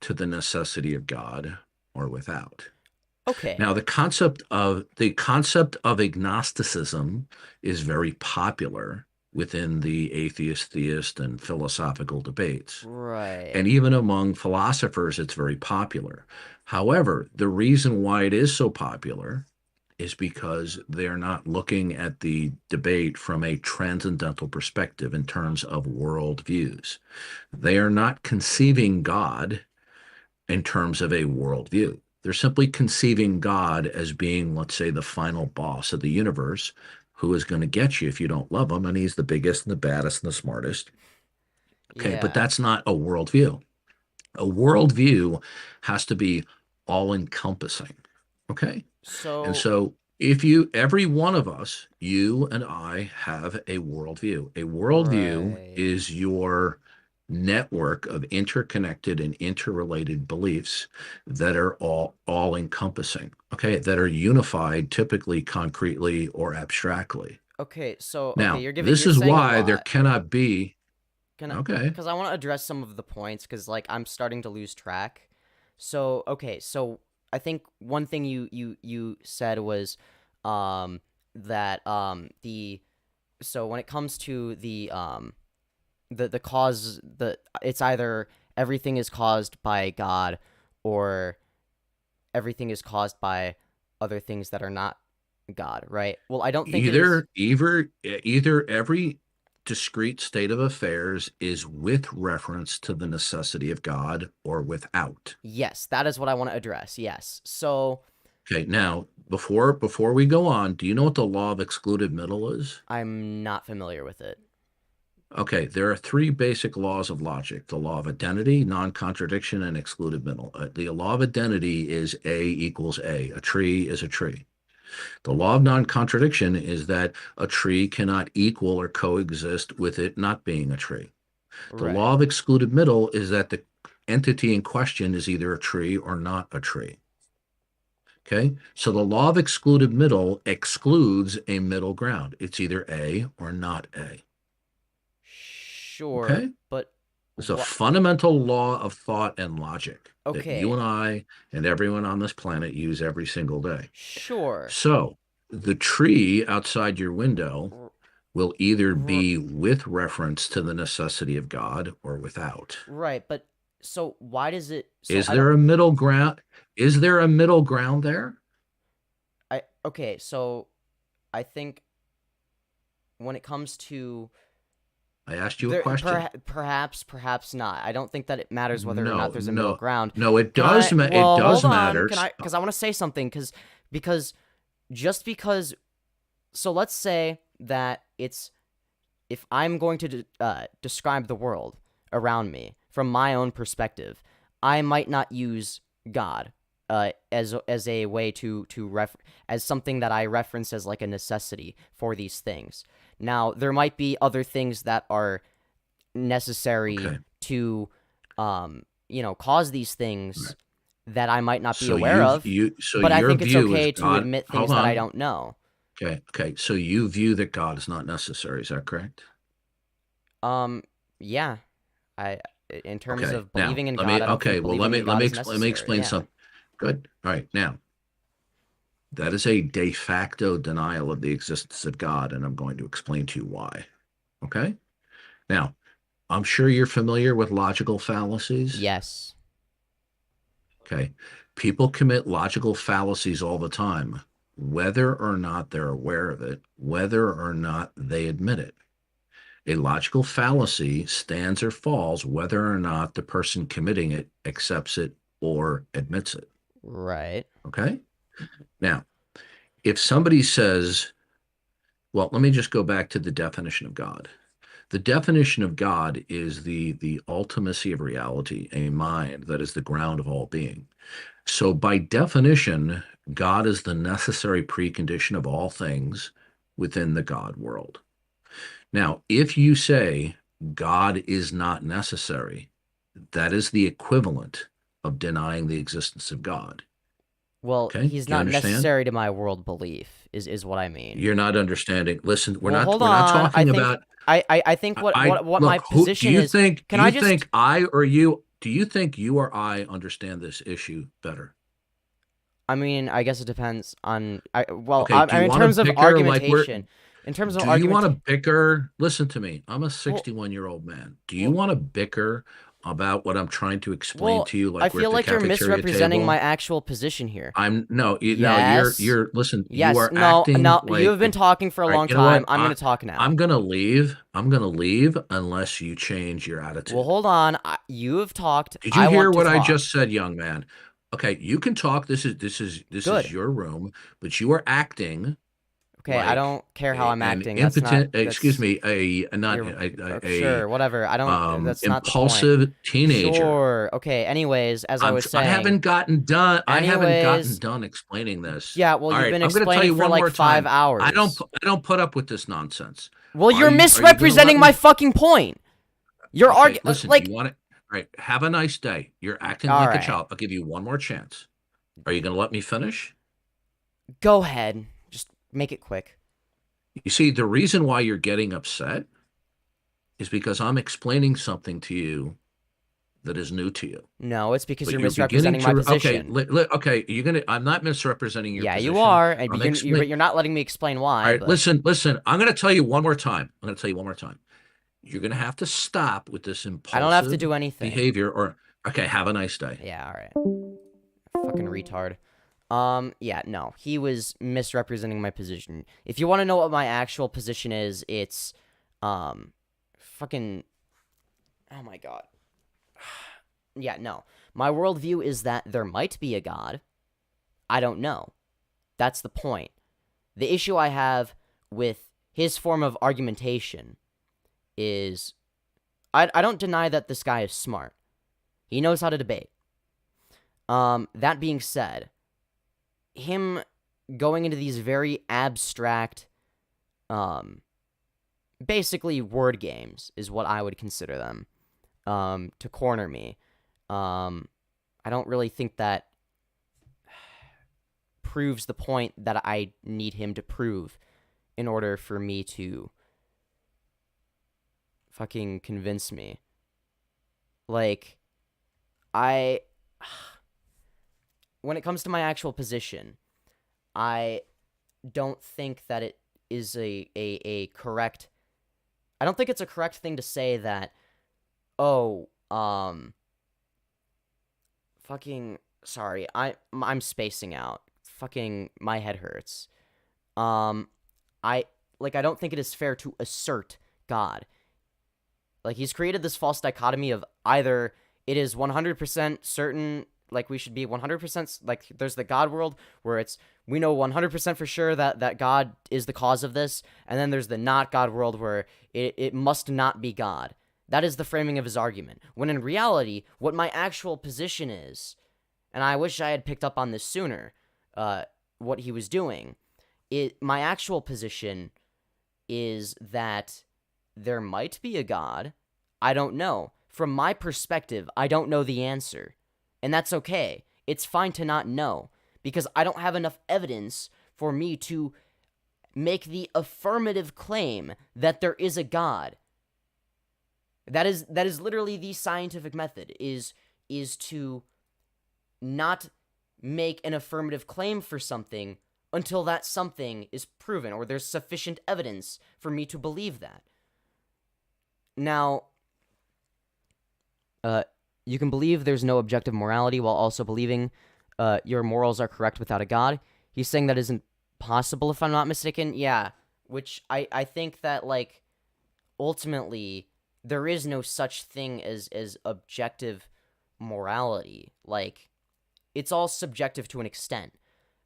to the necessity of God or without. okay, Now, the concept of agnosticism is very popular within the atheist, theist, and philosophical debates. right. And even among philosophers, it's very popular. However, the reason why it is so popular is because they're not looking at the debate from a transcendental perspective in terms of worldviews. They are not conceiving God in terms of a worldview. They're simply conceiving God as being, let's say, the final boss of the universe who is going to get you if you don't love him, and he's the biggest and the baddest and the smartest. Okay, but Yeah. that's not a worldview. A worldview has to be all encompassing. Okay. And So, so every one of us, you and I, have a worldview. A worldview right. is your network of interconnected and interrelated beliefs that are all encompassing, okay, that are unified, typically concretely or abstractly. Okay, so okay, Now, this you're is saying a why there lot. cannot be, Can I, okay, because I want to address some of the points because like I'm starting to lose track. So okay, so I think one thing you said was that the so when it comes to the cause, it's either everything is caused by God or everything is caused by other things that are not God, right? Well, I don't think it is. either every discrete state of affairs is with reference to the necessity of God or without. Yes, that is what I want to address. Yes. So Okay, now before we go on, do you know what the law of excluded middle is? I'm not familiar with it. Okay, there are three basic laws of logic: the law of identity, non-contradiction, and excluded middle. The law of identity is A equals A. A tree is a tree. The law of non-contradiction is that a tree cannot equal or coexist with it not being a tree. The Right. law of excluded middle is that the entity in question is either a tree or not a tree. Okay, so the law of excluded middle excludes a middle ground. It's either A or not A. Sure, Okay, but it's a what? fundamental law of thought and logic that you Okay. and I and everyone on this planet use every single day. Sure. So the tree outside your window R- will either r- be with reference to the necessity of God or without. right, but so why does it so Is I don't there a middle ground? Is there a middle ground there? I okay, so I think when it comes to I asked you a there question. perhaps not. I don't think that it matters whether or not No, there's a middle no, ground. no, it Can does I it well, does hold on. matter. Can I cuz I want to say something because just because so let's say that it's if I'm going to describe the world around me from my own perspective, I might not use God as a way to as something that I reference as like a necessity for these things. Now, there might be other things that are necessary Okay. to cause these things Right. that I might not be So aware of, so but I your think it's view is okay to God. admit things Hold that I on. don't know. Okay. So you view that God is not necessary. Is that correct? Yeah. In terms Okay. of Now, believing in let God, me. I don't Okay. think Well, believing in God is let me necessary. explain Yeah. something. Good. All right. Now, that is a de facto denial of the existence of God, and I'm going to explain to you why. Okay. Now, I'm sure you're familiar with logical fallacies. Yes. Okay. People commit logical fallacies all the time, whether or not they're aware of it, whether or not they admit it. A logical fallacy stands or falls whether or not the person committing it accepts it or admits it. Right. Okay. Now, if somebody says, well, let me just go back to the definition of God. The definition of God is the ultimacy of reality, a mind that is the ground of all being. So by definition, God is the necessary precondition of all things within the God world. Now, if you say God is not necessary, that is the equivalent of denying the existence of God. Well, Okay? he's Do you not understand? necessary to my world belief, is what I mean. You're not understanding. Listen, Well, hold we're not on. talking about I think what my look, who do position you is. think Can I just? do you think you or I understand this issue better? I mean, I guess it depends on. Okay, do you in want to terms of bicker like we're argumentation, in terms of do you want to argument, bicker? Listen to me. I'm a well, 61-year-old man. Do you well, want to bicker about what I'm trying to explain well, to you I like we're feel at the like you're cafeteria misrepresenting my table? actual position here. I'm no, you no, Yes, you're listen, you yes, are no, acting no. You like have been talking for a all right, long you know time. what? I'm gonna talk now. I'm gonna leave. I'm gonna leave unless you change your Well, attitude. hold on. You have talked. Did you I hear want to what I talk. just said, young man? Okay, you can talk. This is Good. your room, but you are acting Okay, I like don't care how I'm an acting. That's not. impotent, excuse That's me, a not you're a sure. Whatever. I don't. That's not the point. impulsive teenager. Sure. Okay. Anyways, as I was I saying. haven't gotten done. I haven't gotten Anyways. done explaining this. Yeah. Well, All you've right, been I'm going to tell explaining you for one like more 5 time. hours. I don't put up with this nonsense. Well, you're Are you going to let misrepresenting me? my fucking point. You're Okay, arguing listen. like. You want it? All right. Have a nice day. You're acting All like a right. child. I'll give you one more chance. Are you going to let me finish? Go ahead. Just make it quick. You see, the reason why you're getting upset is because I'm explaining something to you that is new to you. No, it's because But you're you're beginning misrepresenting my to position. okay. You're gonna. I'm not misrepresenting your Yeah, position. you are, and I'm but you're not letting me explain All why. right, But listen. I'm going to tell you one more time. You're going to have to stop with this I don't have to impulsive do anything. behavior. Or okay, have a nice day. Yeah. All right. Fucking retard. Yeah, no. He was misrepresenting my position. If you want to know what my actual position is, it's fucking oh my god. Yeah, no. My worldview is that there might be a god. I don't know. That's the point. The issue I have with his form of argumentation is I don't deny that this guy is smart. He knows how to debate. That being said, him going into these very abstract, basically word games is what I would consider them, to corner me. I don't really think that proves the point that I need him to prove in order for me to fucking convince me. Like, when it comes to my actual position, I don't think that it is a correct. I don't think it's a correct thing to say that, fucking, sorry, I'm spacing out. Fucking, my head hurts. I don't think it is fair to assert God. Like, he's created this false dichotomy of either it is 100% certain, like, we should be 100%, like, there's the God world, where it's, we know 100% for sure that God is the cause of this, and then there's the not God world, where it must not be God. That is the framing of his argument. When in reality, what my actual position is, and I wish I had picked up on this sooner, what he was doing. My actual position is that there might be a God. I don't know. From my perspective, I don't know the answer. And that's okay. It's fine to not know, because I don't have enough evidence for me to make the affirmative claim that there is a God. That is literally the scientific method, is to not make an affirmative claim for something until that something is proven, or there's sufficient evidence for me to believe that. Now, you can believe there's no objective morality while also believing your morals are correct without a God. He's saying that isn't possible, if I'm not mistaken. Yeah, which I think that, like, ultimately, there is no such thing as objective morality. Like, it's all subjective to an extent.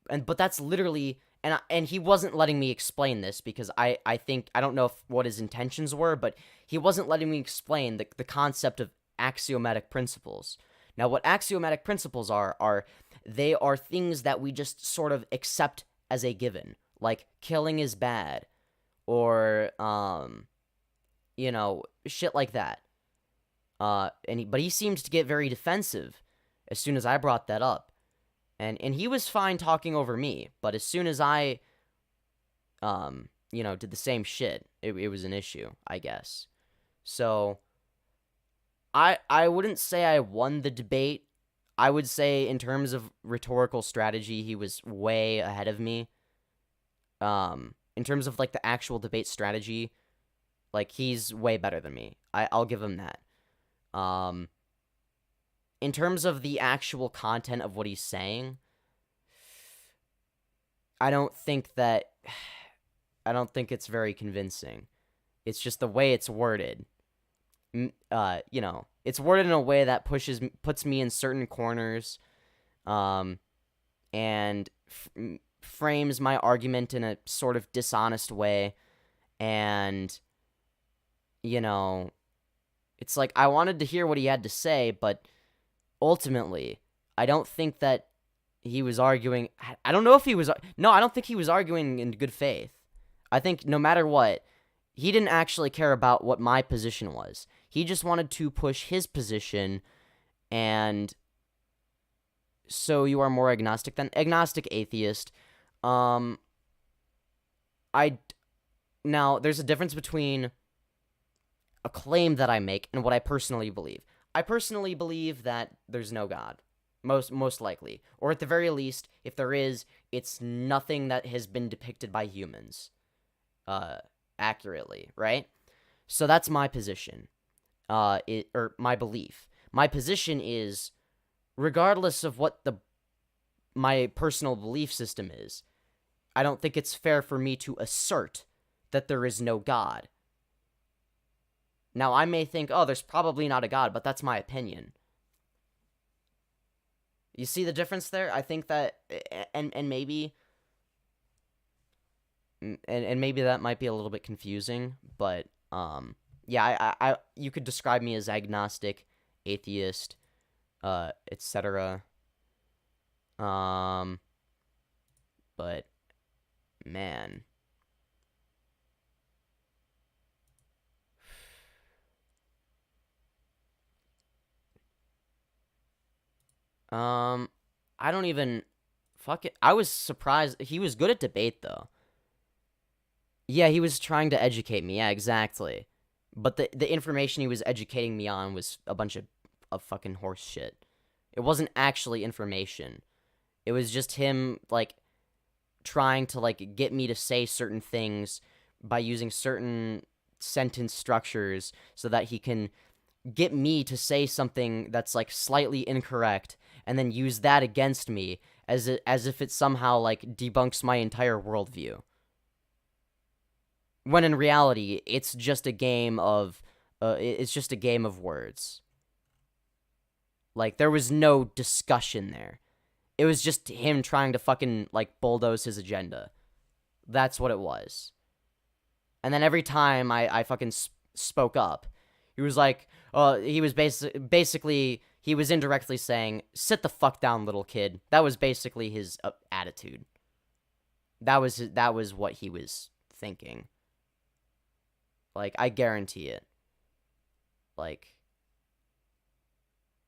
But that's literally, and he wasn't letting me explain this, because I think, I don't know what his intentions were, but he wasn't letting me explain the concept of axiomatic principles. Now, what axiomatic principles are they are things that we just sort of accept as a given. Like, killing is bad, or, shit like that. But he seemed to get very defensive as soon as I brought that up. And he was fine talking over me, but as soon as I, did the same shit, it was an issue, I guess. So, I wouldn't say I won the debate. I would say, in terms of rhetorical strategy, he was way ahead of me. In terms of, like, the actual debate strategy, like, he's way better than me. I'll give him that. In terms of the actual content of what he's saying, I don't think it's very convincing. It's just the way it's worded. It's worded in a way that puts me in certain corners, and frames my argument in a sort of dishonest way, and, it's like, I wanted to hear what he had to say, but ultimately, I don't think that he was arguing. I don't know if he was. No, I don't think he was arguing in good faith. I think no matter what, he didn't actually care about what my position was. He just wanted to push his position, and so you are more agnostic than agnostic atheist. Now there's a difference between a claim that I make and what I personally believe. I personally believe that there's no God, most likely, or at the very least, if there is, it's nothing that has been depicted by humans, accurately, right? So that's my position, or my belief. My position is, regardless of what my personal belief system is, I don't think it's fair for me to assert that there is no God. Now, I may think, oh, there's probably not a God, but that's my opinion. You see the difference there? I think that, and maybe that might be a little bit confusing, but, yeah, I you could describe me as agnostic, atheist, etc. But, man. I don't even, fuck it. I was surprised. He was good at debate, though. Yeah, he was trying to educate me. Yeah, exactly. But the information he was educating me on was a bunch of fucking horse shit. It wasn't actually information. It was just him, like, trying to, like, get me to say certain things by using certain sentence structures so that he can get me to say something that's, like, slightly incorrect, and then use that against me as if it somehow, like, debunks my entire worldview. When in reality, it's just a game of words. Like, there was no discussion there. It was just him trying to fucking, like, bulldoze his agenda. That's what it was. And then every time I fucking spoke up, he was like, he was basically he was indirectly saying, "Sit the fuck down, little kid." That was basically his attitude. That was what he was thinking. Like, I guarantee it. Like,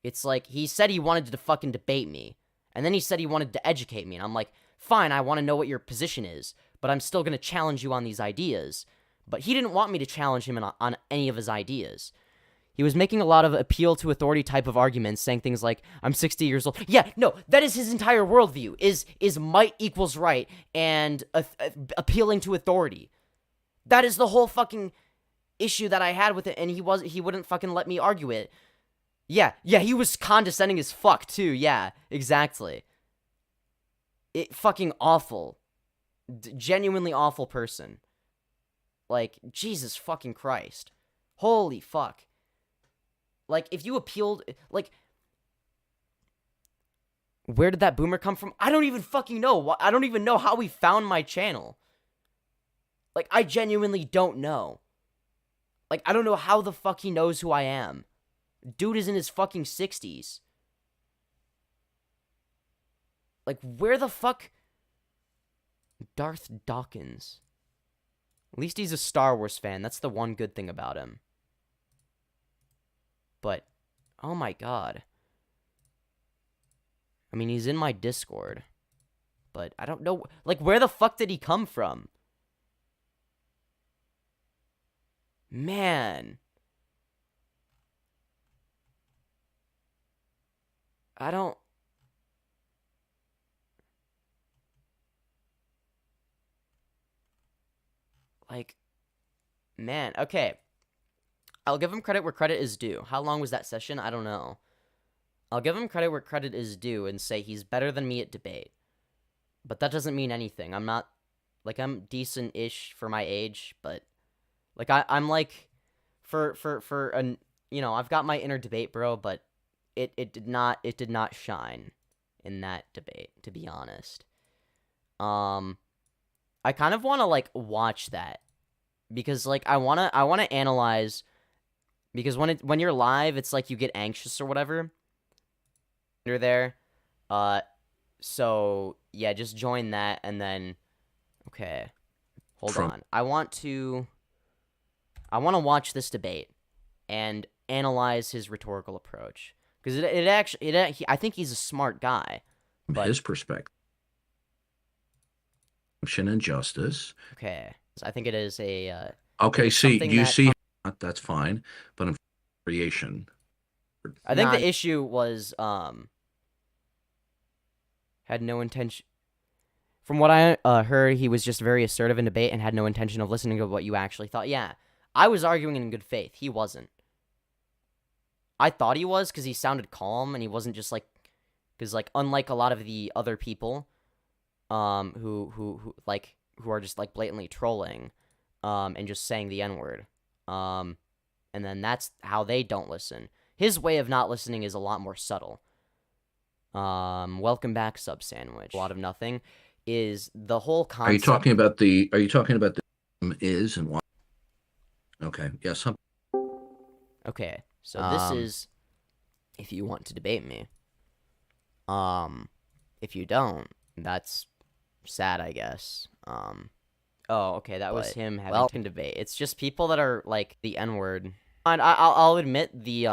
it's like, he said he wanted to fucking debate me, and then he said he wanted to educate me, and I'm like, fine, I want to know what your position is, but I'm still going to challenge you on these ideas. But he didn't want me to challenge him on any of his ideas. He was making a lot of appeal to authority type of arguments, saying things like, I'm 60 years old. Yeah, no, that is his entire worldview, is might equals right, and appealing to authority. That is the whole fucking issue that I had with it, and he wouldn't fucking let me argue it. Yeah, he was condescending as fuck, too, yeah, exactly. It fucking awful. Genuinely awful person. Like, Jesus fucking Christ. Holy fuck. Like, if you appealed, like, where did that boomer come from? I don't even fucking know. I don't even know how he found my channel. Like, I genuinely don't know. Like, I don't know how the fuck he knows who I am. Dude is in his fucking 60s. Like, where the fuck? Darth Dawkins. At least he's a Star Wars fan. That's the one good thing about him. But, oh my god. I mean, he's in my Discord. But I don't know. Like, where the fuck did he come from? Man. I don't... Like, man, okay. I'll give him credit where credit is due. How long was that session? I don't know. I'll give him credit where credit is due and say he's better than me at debate. But that doesn't mean anything. I'm not, like, I'm decent-ish for my age, but, like, I'm like, you know, I've got my inner debate bro, but it did not shine in that debate, to be honest. I kind of want to, like, watch that, because, like, I want to analyze, because when you're live, it's like you get anxious or whatever. You're there. So, yeah, just join that, and then, okay, hold on. I want to watch this debate and analyze his rhetorical approach, because I think he's a smart guy. From his perspective. And justice. Okay, so I think it is a. Okay, see, you see, that's fine, but in creation. I think the issue was had no intention. From what I heard, he was just very assertive in debate and had no intention of listening to what you actually thought. Yeah, I was arguing in good faith. He wasn't. I thought he was, because he sounded calm and he wasn't just like, because like unlike a lot of the other people, who are just like blatantly trolling, and just saying the N-word, and then that's how they don't listen. His way of not listening is a lot more subtle. Welcome back, Sub Sandwich. A lot of nothing is the whole concept. Are you talking about the is and why? Okay, yes. Okay, so this is if you want to debate me. If you don't, that's sad, I guess. Oh, okay, that was him having to debate. It's just people that are like the N-word. And I'll admit the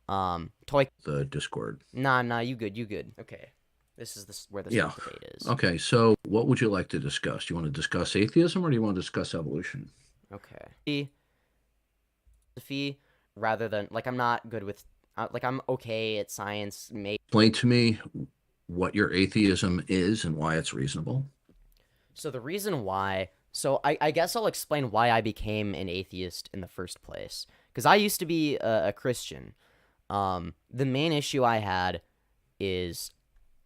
the Discord. Nah, you good. Okay, this is where the debate is. Okay, so what would you like to discuss? Do you want to discuss atheism, or do you want to discuss evolution? Okay, rather than like I'm not good with like I'm okay at science. Explain to me what your atheism is and why it's reasonable. So the reason why, I guess I'll explain why I became an atheist in the first place. Because I used to be a Christian. The main issue I had is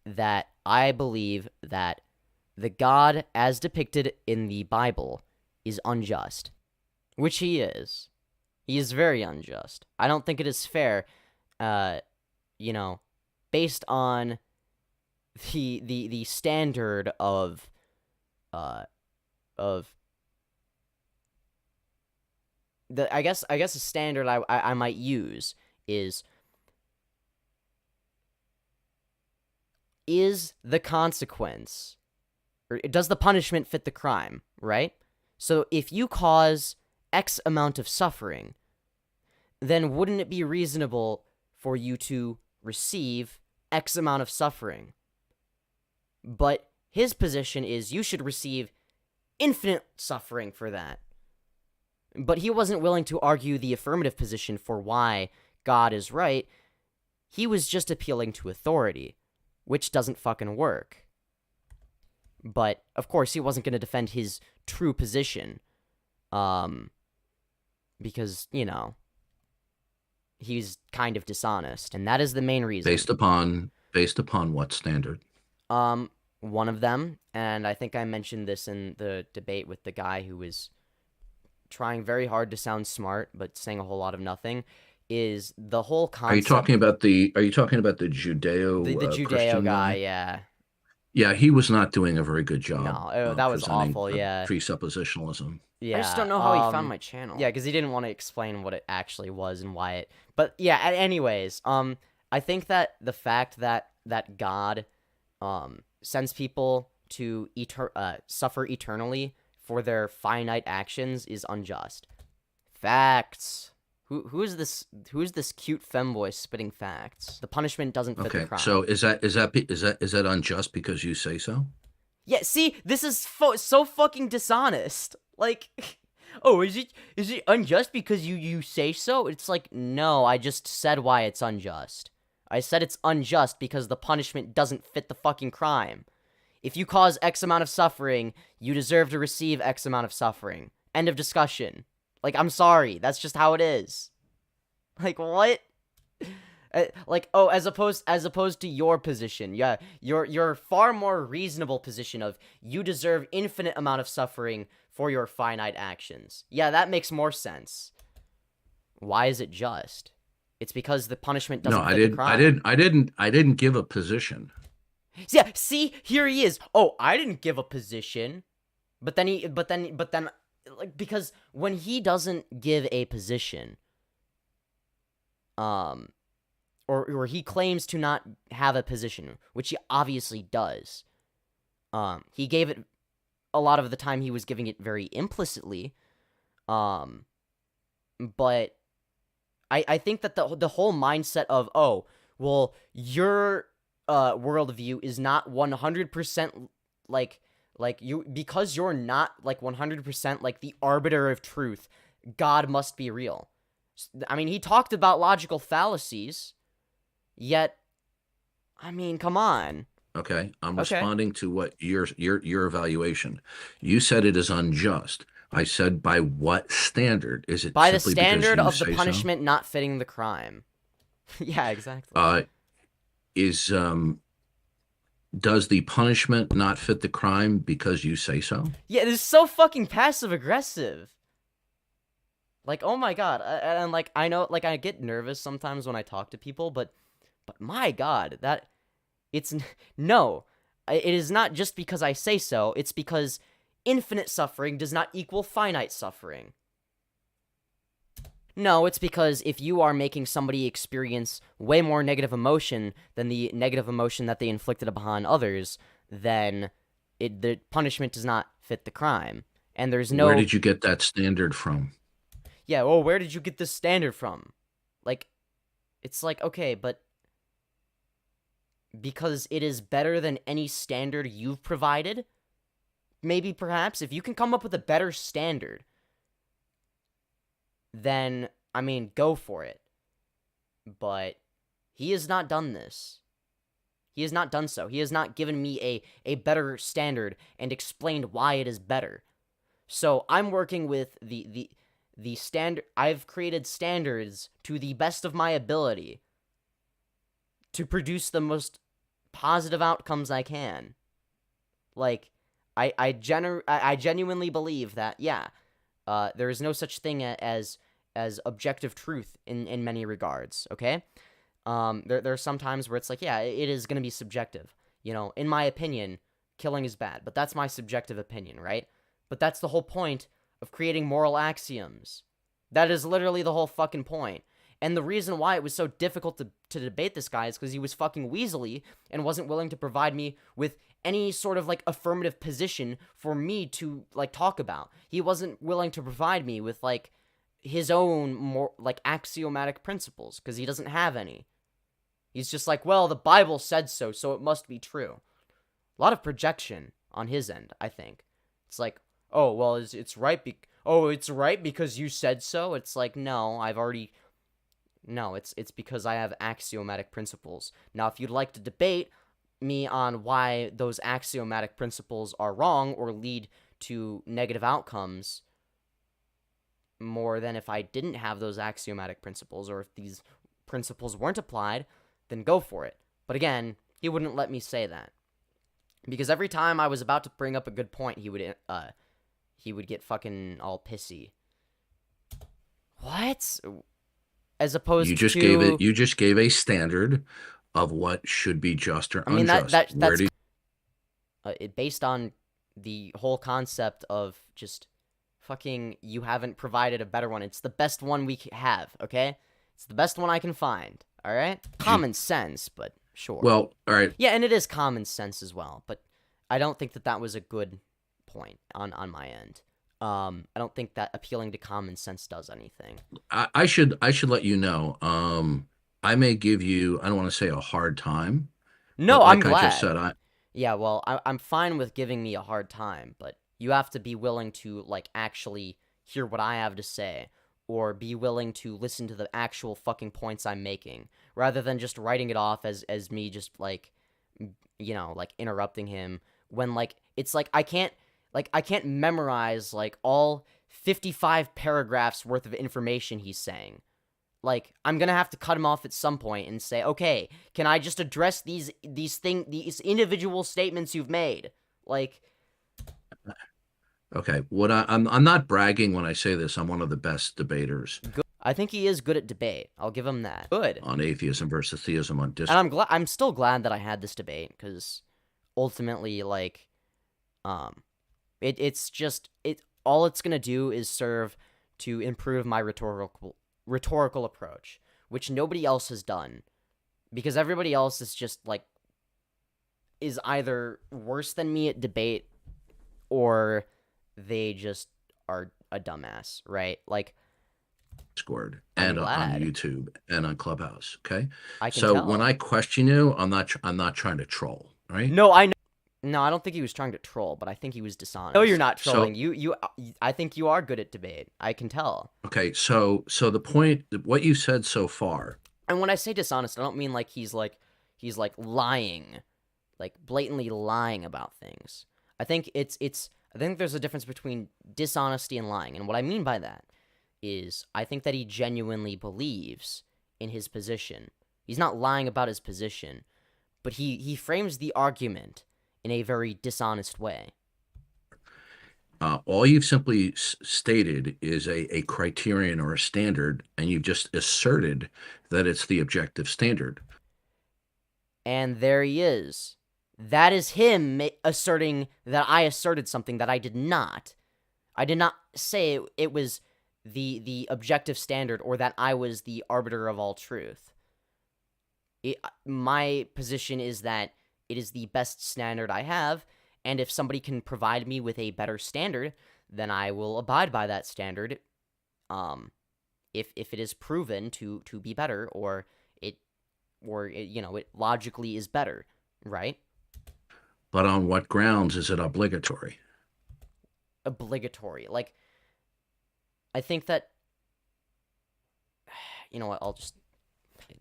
that I believe that the God as depicted in the Bible is unjust. Which he is. He is very unjust. I don't think it is fair, you know, based on the standard of the I guess a standard I might use is is the consequence, or does the punishment fit the crime, right? So if you cause X amount of suffering, then wouldn't it be reasonable for you to receive X amount of suffering? But his position is you should receive infinite suffering for that. But he wasn't willing to argue the affirmative position for why God is right. He was just appealing to authority, which doesn't fucking work. But, of course, he wasn't going to defend his true position. Because, you know, he's kind of dishonest. And that is the main reason. Based upon what standard? One of them, and I think I mentioned this in the debate with the guy who was trying very hard to sound smart but saying a whole lot of nothing, is the whole concept. Are you talking about the Judeo the Judeo Christian guy? Yeah. Yeah, he was not doing a very good job. No, that was awful. Yeah. Presuppositionalism. Yeah. I just don't know how he found my channel. Yeah, because he didn't want to explain what it actually was and why it. But yeah. Anyways, I think that the fact that God, sends people to suffer eternally for their finite actions is unjust. Facts. Who's this cute femboy spitting facts? The punishment doesn't fit the crime. So is that unjust because you say so? Yeah, see, this is so fucking dishonest. Like, oh, is it unjust because you say so? It's like, no, I just said why it's unjust. I said it's unjust because the punishment doesn't fit the fucking crime. If you cause X amount of suffering, you deserve to receive X amount of suffering. End of discussion. Like, I'm sorry, that's just how it is. Like, what? Like, oh, as opposed to your position. Yeah, your far more reasonable position of you deserve infinite amount of suffering for your finite actions. Yeah, that makes more sense. Why is it just? It's because the punishment doesn't fit the crime. I didn't give a position. Yeah, see, here he is. Oh, I didn't give a position. But then like, because when he doesn't give a position, or he claims to not have a position, which he obviously does. He gave it a lot of the time. He was giving it very implicitly. But I think that the whole mindset of, oh, well, your worldview is not 100% like you, because you're not like 100% like the arbiter of truth, God must be real. I mean, he talked about logical fallacies, yet, I mean, come on. Okay, I'm responding to what your evaluation. You said it is unjust. I said, by what standard? Is it by the simply standard because of you the say punishment not fitting the crime? Yeah, exactly. Does the punishment not fit the crime because you say so? Yeah, this is so fucking passive aggressive. Like, oh my god, and like, I know, like, I get nervous sometimes when I talk to people, but my god, that it's no, it is not just because I say so. It's because infinite suffering does not equal finite suffering. No, it's because if you are making somebody experience way more negative emotion than the negative emotion that they inflicted upon others, then the punishment does not fit the crime. And there's no... Where did you get that standard from? Yeah, well, where did you get this standard from? Like, it's like, okay, but... because it is better than any standard you've provided? Maybe, perhaps, if you can come up with a better standard, then, I mean, go for it. But he has not done this. He has not done so. He has not given me a better standard and explained why it is better. So I'm working with the standard. I've created standards to the best of my ability to produce the most positive outcomes I can. Like, I genuinely believe that, yeah, there is no such thing as objective truth in many regards, okay? There are some times where it's like, yeah, it is going to be subjective. You know, in my opinion, killing is bad, but that's my subjective opinion, right? But that's the whole point of creating moral axioms. That is literally the whole fucking point. And the reason why it was so difficult to debate this guy is because he was fucking weaselly and wasn't willing to provide me with any sort of, like, affirmative position for me to, like, talk about. He wasn't willing to provide me with, like, his own more, like, axiomatic principles, because he doesn't have any. He's just like, well, the Bible said so, so it must be true. A lot of projection on his end, I think. It's like, oh, well, it's right it's right because you said so? It's like, no, it's because I have axiomatic principles. Now, if you'd like to debate me on why those axiomatic principles are wrong or lead to negative outcomes more than if I didn't have those axiomatic principles, or if these principles weren't applied, then go for it. But again, he wouldn't let me say that. Because every time I was about to bring up a good point, he would get fucking all pissy. What? As opposed You just gave a standard of what should be just or unjust. That's based on the whole concept of just fucking, you haven't provided a better one. It's the best one we have, okay? It's the best one I can find, all right? Common sense, but sure. Well, all right. Yeah, and it is common sense as well, but I don't think that was a good point on my end. I don't think that appealing to common sense does anything. I should let you know. I may give you, I don't want to say a hard time. No, like I'm glad. I just said, Yeah, well, I'm fine with giving me a hard time, but you have to be willing to, like, actually hear what I have to say, or be willing to listen to the actual fucking points I'm making, rather than just writing it off as me just, like, you know, like, interrupting him, when, like, it's like I can't memorize, like, all 55 paragraphs worth of information he's saying. Like, I'm gonna have to cut him off at some point and say, okay, can I just address these individual statements you've made? Like, okay, I'm not bragging when I say this. I'm one of the best debaters. good. I think he is good at debate. I'll give him that. Good. On atheism versus theism on Discord. And I'm still glad that I had this debate, because ultimately, like, it's just all it's gonna do is serve to improve my rhetorical approach, which nobody else has done, because everybody else is just, like, is either worse than me at debate, or they just are a dumbass, right? Like, Discord and on glad. YouTube and on Clubhouse. Okay, I can so tell. when I question you, I'm not trying to troll, right? No, I know. No, I don't think he was trying to troll, but I think he was dishonest. No, you're not trolling. I think you are good at debate. I can tell. Okay, so the point, what you said so far, And when I say dishonest, I don't mean like he's lying, like blatantly lying about things. I think I think there's a difference between dishonesty and lying. And what I mean by that is I think that he genuinely believes in his position. He's not lying about his position, but he frames the argument in a very dishonest way. all you've simply stated is a criterion or a standard, and you've just asserted that it's the objective standard. And there he is. That is him asserting that I asserted something that I did not. I did not say it was the objective standard, or that I was the arbiter of all truth. My position is that it is the best standard I have, and if somebody can provide me with a better standard, then I will abide by that standard. If it is proven to be better, or it logically is better, right? But on what grounds is it obligatory? Obligatory. Like, I think that, you know what,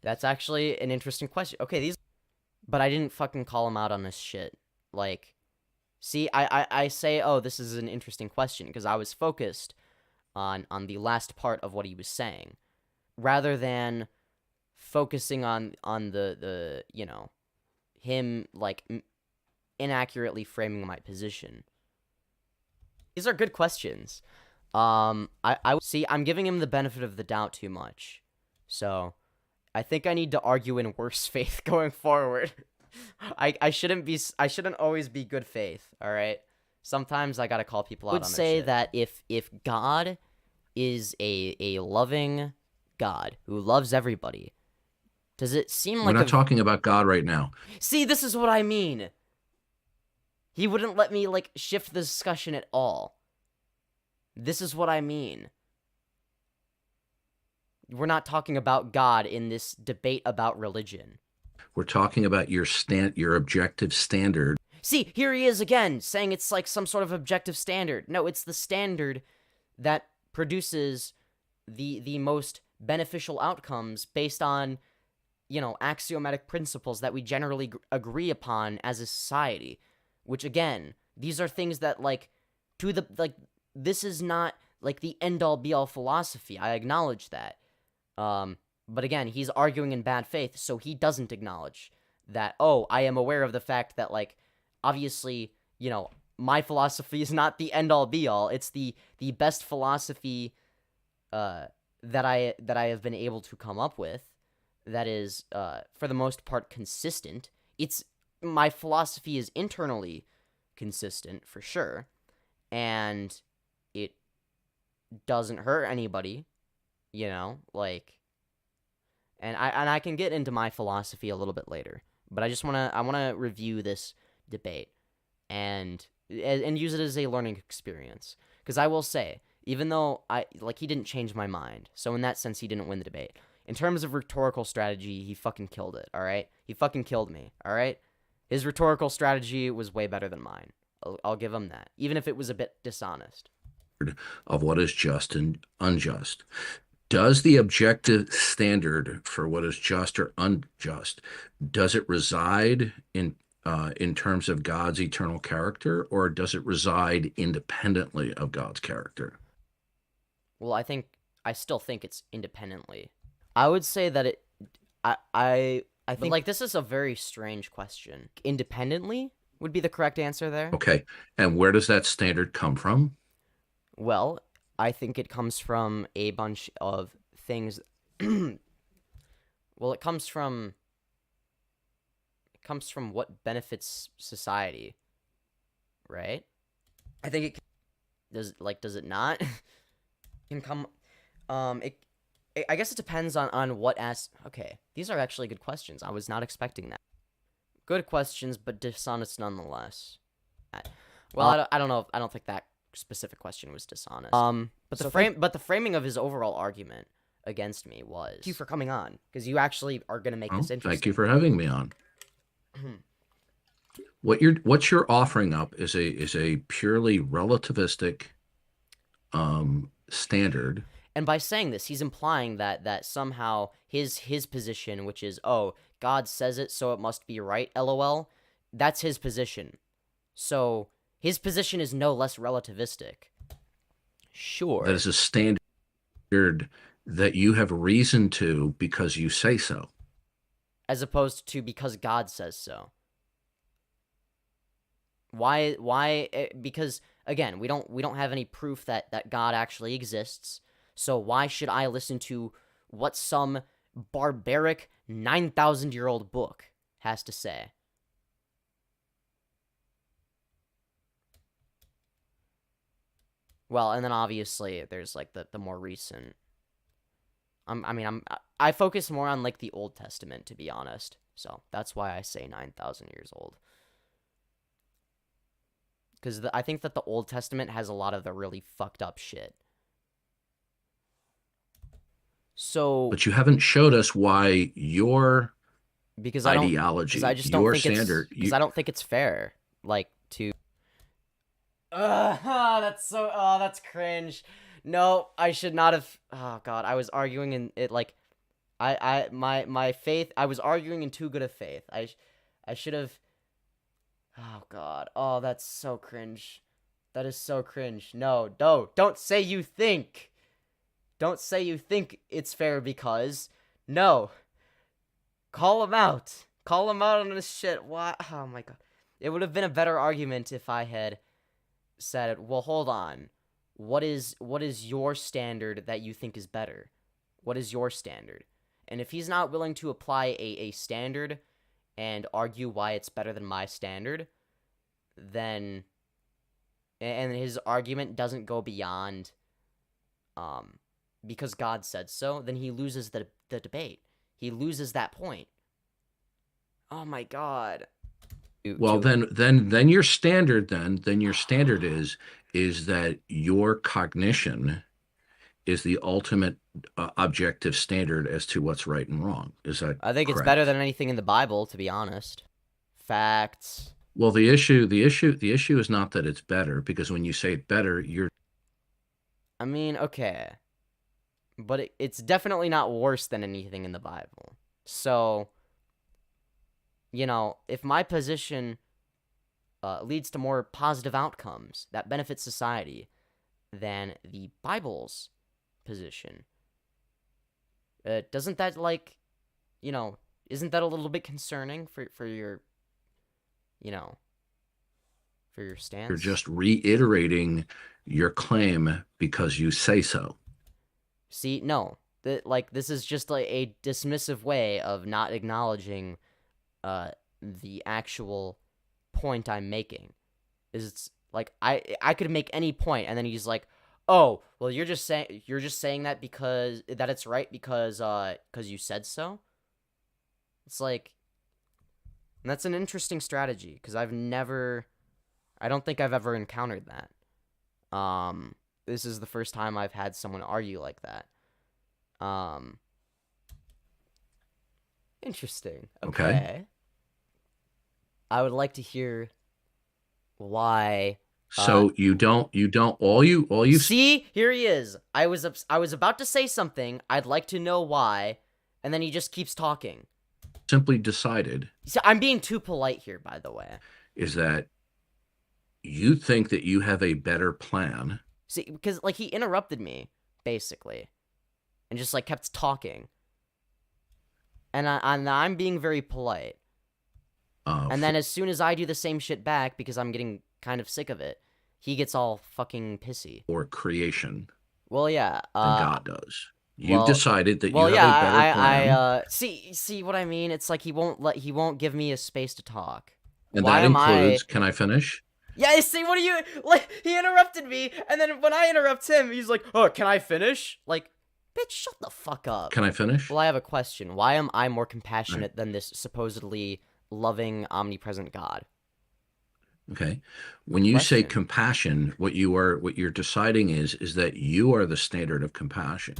that's actually an interesting question. Okay, but I didn't fucking call him out on this shit. Like, see, I say, oh, this is an interesting question, because I was focused on the last part of what he was saying, rather than focusing on the him, like, inaccurately framing my position. These are good questions. I see, I'm giving him the benefit of the doubt too much. So, I think I need to argue in worse faith going forward. I shouldn't always be good faith, all right? Sometimes I gotta call people out on their shit. I would say that if God is a loving, God who loves everybody, does it seem We're like not talking about God right now. See, this is what I mean. He wouldn't let me, like, shift the discussion at all. This is what I mean. We're not talking about God in this debate about religion. We're talking about your objective standard. See, here he is again, saying it's like some sort of objective standard. No, it's the standard that produces the most beneficial outcomes based on, you know, axiomatic principles that we generally agree upon as a society. Which, again, these are things that, like, this is not, like, the end-all, be-all philosophy. I acknowledge that. But again, he's arguing in bad faith, so he doesn't acknowledge that, oh, I am aware of the fact that, like, obviously, you know, my philosophy is not the end-all, be-all. It's the best philosophy, that I have been able to come up with that is, for the most part, consistent. My philosophy is internally consistent, for sure, and it doesn't hurt anybody, you know, like, and I can get into my philosophy a little bit later, but I want to review this debate and use it as a learning experience, because I will say, even though he didn't change my mind, so in that sense, he didn't win the debate. In terms of rhetorical strategy, he fucking killed it, alright? He fucking killed me, alright? His rhetorical strategy was way better than mine. I'll give him that, even if it was a bit dishonest. Of what is just and unjust. Does the objective standard for what is just or unjust, does it reside in terms of God's eternal character, or does it reside independently of God's character? Well, I still think it's independently. I would say that I think, like, this is a very strange question. Independently would be the correct answer there. Okay, and where does that standard come from? Well, I think it comes from a bunch of things. Well, it comes from what benefits society, right? I think it does it not? Can come, I guess it depends on what okay, these are actually good questions. I was not expecting that. Good questions, but dishonest nonetheless. Well, I don't know. I don't think that specific question was dishonest. But the framing of his overall argument against me was, thank you for coming on, because you actually are going to make this interesting. Thank you for having me on. What you're offering up is a purely relativistic standard. And by saying this, he's implying that somehow his position, which is, oh, God says it, so it must be right, LOL, that's his position. So his position is no less relativistic. Sure. That is a standard that you have reason to because you say so. As opposed to because God says so. Why? Because, again, we don't have any proof that God actually exists. So why should I listen to what some barbaric 9,000-year-old book has to say? Well, and then obviously there's like the more recent. I focus more on like the Old Testament, to be honest. So that's why I say 9,000 years old. Because I think that the Old Testament has a lot of the really fucked up shit. So, but you haven't showed us why your because ideology, I just don't your think standard, because I don't think it's fair, like, to. That's cringe. No, I should not have. Oh God, I was arguing in it like, my faith. I was arguing in too good of faith. I should have. Oh God. Oh, that's so cringe. That is so cringe. No, don't say you think. Don't say you think it's fair because, no. Call him out. Call him out on this shit. Why? Oh my God. It would have been a better argument if I had said, well, hold on. What is your standard that you think is better? What is your standard? And if he's not willing to apply a standard and argue why it's better than my standard, then, and his argument doesn't go beyond, because God said so, then he loses the debate. He loses that point. Oh my god. Well, then your standard is that your cognition is the ultimate objective standard as to what's right and wrong. Is that I think it's correct? better than anything in the Bible, to be honest. Facts. Well, the issue is not that it's better, because when you say better, I mean, okay. But it's definitely not worse than anything in the Bible. So, you know, if my position leads to more positive outcomes that benefit society than the Bible's position, doesn't that, like, you know, isn't that a little bit concerning for your, you know, for your stance? you're just reiterating your claim because you say so. See, no. This is just like a dismissive way of not acknowledging the actual point I'm making. Is like I could make any point, and then he's like, "Oh, well, you're just saying that because that it's right because you said so." It's like, and that's an interesting strategy because I don't think I've ever encountered that. This is the first time I've had someone argue like that. Interesting. Okay. I would like to hear why. So you don't all you See, here he is. I was about to say something. I'd like to know why, and then he just keeps talking. simply decided So I'm being too polite here, by the way. is that you think that you have a better plan. See, because like he interrupted me basically, and just like kept talking, and I'm being very polite. And then as soon as I do the same shit back, because I'm getting kind of sick of it, he gets all fucking pissy. For creation Well, yeah. than God does. You've well- decided that you Well, have yeah. a better plan. See what I mean? It's like he won't give me a space to talk. And why that am includes, I- can I finish? Yeah, see, what are you like? He interrupted me, and then when I interrupt him, he's like, "Oh, can I finish?" Like, bitch, shut the fuck up. Can I finish? Well, I have a question. Why am I more compassionate than this supposedly loving, omnipresent God? Okay. When you say Question. compassion, what you're deciding is that you are the standard of compassion.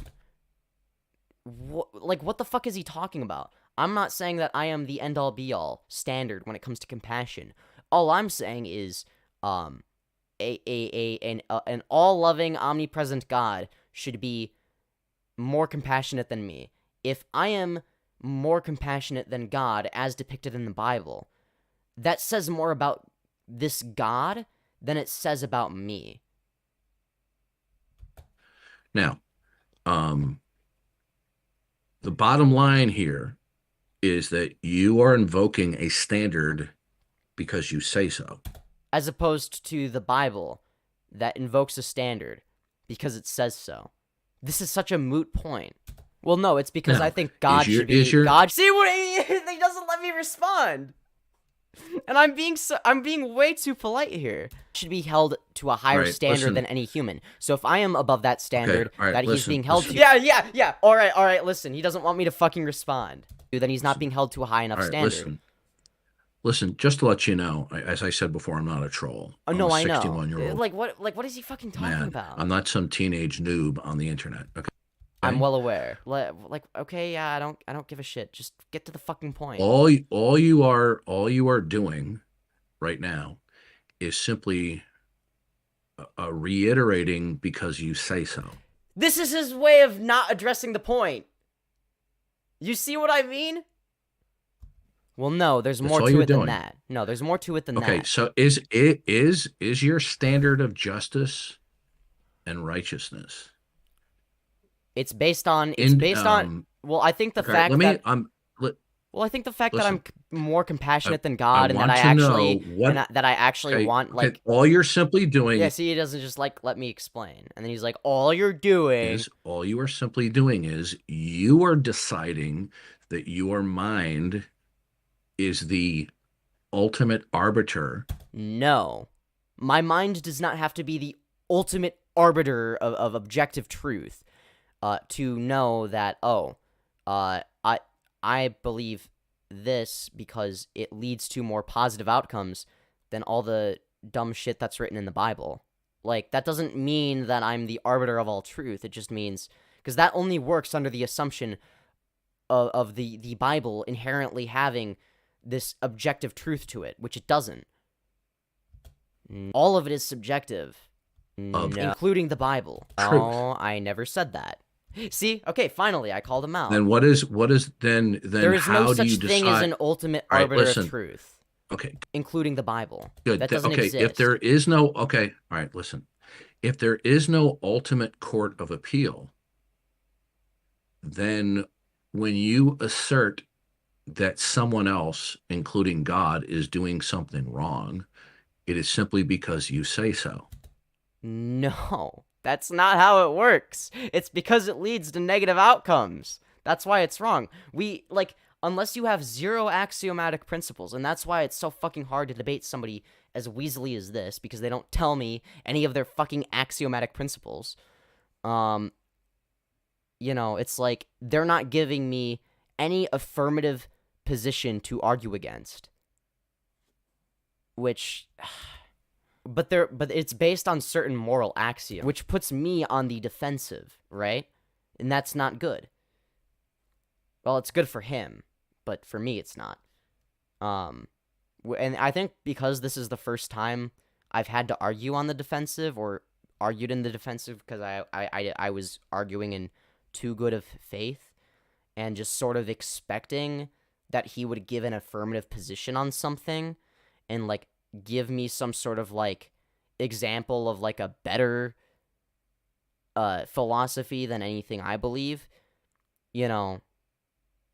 What the fuck is he talking about? I'm not saying that I am the end-all be-all standard when it comes to compassion. All I'm saying is, an all-loving, omnipresent God should be more compassionate than me. If I am more compassionate than God, as depicted in the Bible, that says more about this God than it says about me. Now, the bottom line here is that you are invoking a standard because you say so. As opposed to the Bible that invokes a standard because it says so. This is such a moot point. Well, no, it's because Now, I think God is should be your- God. See what he doesn't let me respond. And I'm being way too polite here. Should be held to a higher Right, standard listen. than any human. So if I am above that standard all right, that he's listen, being held listen. to, yeah. All right. Listen, he doesn't want me to fucking respond. Then he's not being held to a high enough All right, standard. listen, just to let you know, as I said before, I'm not a troll. Oh I'm no, a I know. 61-year-old What is he fucking talking man. about? I'm not some teenage noob on the internet. Okay. I'm well aware. Okay, yeah, I don't give a shit. Just get to the fucking point. All you are doing right now is simply reiterating because you say so. This is his way of not addressing the point. You see what I mean? Well, no, there's That's more all to you're it than doing. that. No, there's more to it than Okay, that. so is your standard of justice and righteousness? It's based on well, I think the okay, fact let me that well, I think the fact that I'm listen, more compassionate than God and that want I to actually know what- that I actually okay, want like all you're simply doing yeah, see, he doesn't just like let me explain. And then he's like, all you're doing is all you are simply doing is you are deciding that your mind is the ultimate arbiter. No. My mind does not have to be the ultimate arbiter of objective truth. to know that, I believe this because it leads to more positive outcomes than all the dumb shit that's written in the Bible. Like, that doesn't mean that I'm the arbiter of all truth. It just means, because that only works under the assumption of the Bible inherently having this objective truth to it, which it doesn't. All of it is subjective, including the Bible. Truth. Oh, I never said that. See, okay, finally, I called him out. Then what is then there is how no do you such thing as decide? an ultimate All right, arbiter listen. of truth, Okay, including the Bible. good. That doesn't Okay, exist. if there is no, okay, all right, listen. If there is no ultimate court of appeal, then when you assert that someone else, including God, is doing something wrong, it is simply because you say so. No, that's not how it works. It's because it leads to negative outcomes. That's why it's wrong. Unless you have zero axiomatic principles, and that's why it's so fucking hard to debate somebody as weaselly as this, because they don't tell me any of their fucking axiomatic principles. It's like they're not giving me any affirmative position to argue against. But it's based on certain moral axioms, which puts me on the defensive, right? And that's not good. Well, it's good for him, but for me, it's not. And I think because this is the first time I've had to argue on the defensive or argued in the defensive, because I was arguing in too good of faith and just sort of expecting that he would give an affirmative position on something and give me some sort of example of a better philosophy than anything I believe.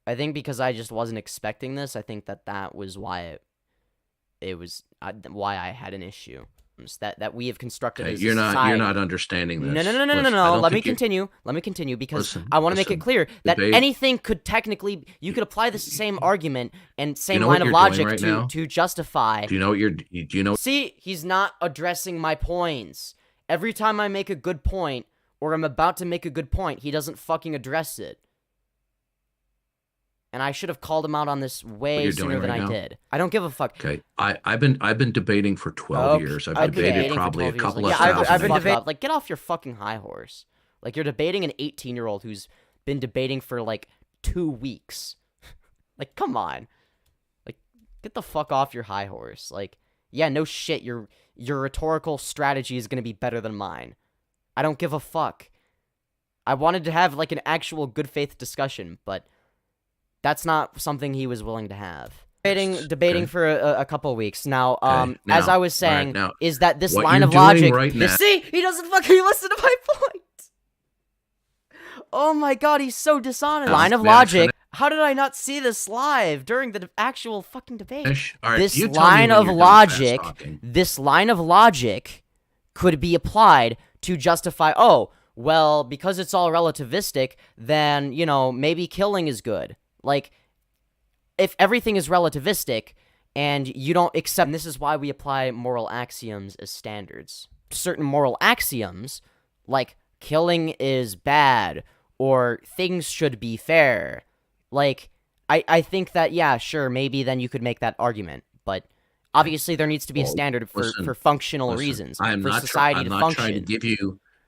I think because I just wasn't expecting this, I think that was why why I had an issue. That we have constructed as a society. You're not understanding this. No. Let me continue because I want to make it clear that anything could technically, you could apply the same argument and same line of logic to justify. Do you know what do you know? See, he's not addressing my points. Every time I make a good point or I'm about to make a good point, he doesn't fucking address it. And I should have called him out on this way sooner than I did. I don't give a fuck. Okay, I've been debating for 12 years. I've debated probably a couple of thousand. I've been debating. Get off your fucking high horse. You're debating an 18-year-old who's been debating for 2 weeks. Come on. Get the fuck off your high horse. Yeah, no shit. Your rhetorical strategy is gonna be better than mine. I don't give a fuck. I wanted to have an actual good faith discussion, but that's not something he was willing to have. Debating for a couple of weeks. Now, as I was saying, is that this line of logic... See? He doesn't fucking listen to my point! Oh my god, he's so dishonest. Line of logic... How did I not see this live during the actual fucking debate? All right, this line of logic could be applied to justify, because it's all relativistic, then, maybe killing is good. If everything is relativistic and you don't accept, this is why we apply moral axioms as standards. Certain moral axioms, like killing is bad or things should be fair. I think that, yeah, sure, maybe then you could make that argument, but obviously there needs to be a standard for functional reasons, for society to function.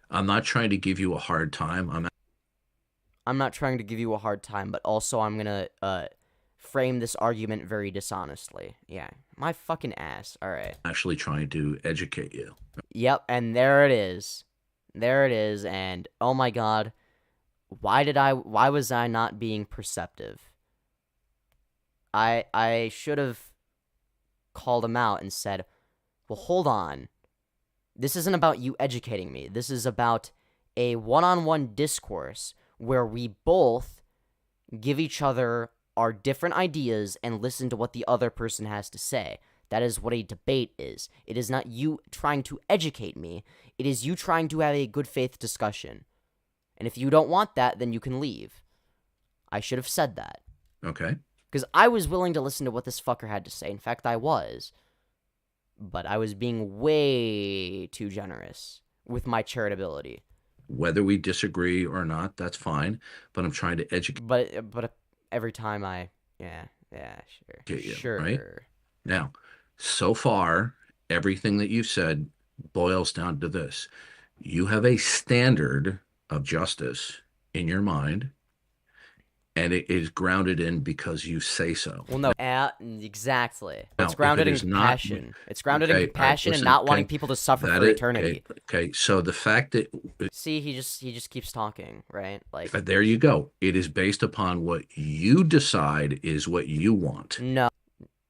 I'm not trying to give you a hard time. I'm not trying to give you a hard time, but also I'm gonna frame this argument very dishonestly. Yeah, my fucking ass. All right. Actually trying to educate you. Yep, and there it is. There it is, and oh my god, why was I not being perceptive? I should have called him out and said, well, hold on. This isn't about you educating me. This is about a one-on-one discourse where we both give each other our different ideas and listen to what the other person has to say. That is what a debate is. It is not you trying to educate me. It is you trying to have a good faith discussion. And if you don't want that, then you can leave. I should have said that. Okay. Because I was willing to listen to what this fucker had to say. In fact, I was. But I was being way too generous with my charitability. Whether we disagree or not, that's fine. But I'm trying to educate But every time yeah, sure. you, Sure. right? Now, so far, everything that you said boils down to this. You have a standard of justice in your mind, and it is grounded in because you say so. Well, no, exactly. Now, It's if grounded it in is not- compassion. It's grounded in Okay, all right, compassion and listen, not wanting okay, people to suffer that for is- eternity. Okay, so the fact that See, he just keeps talking, right? Like, there you go. It is based upon what you decide is what you want. no.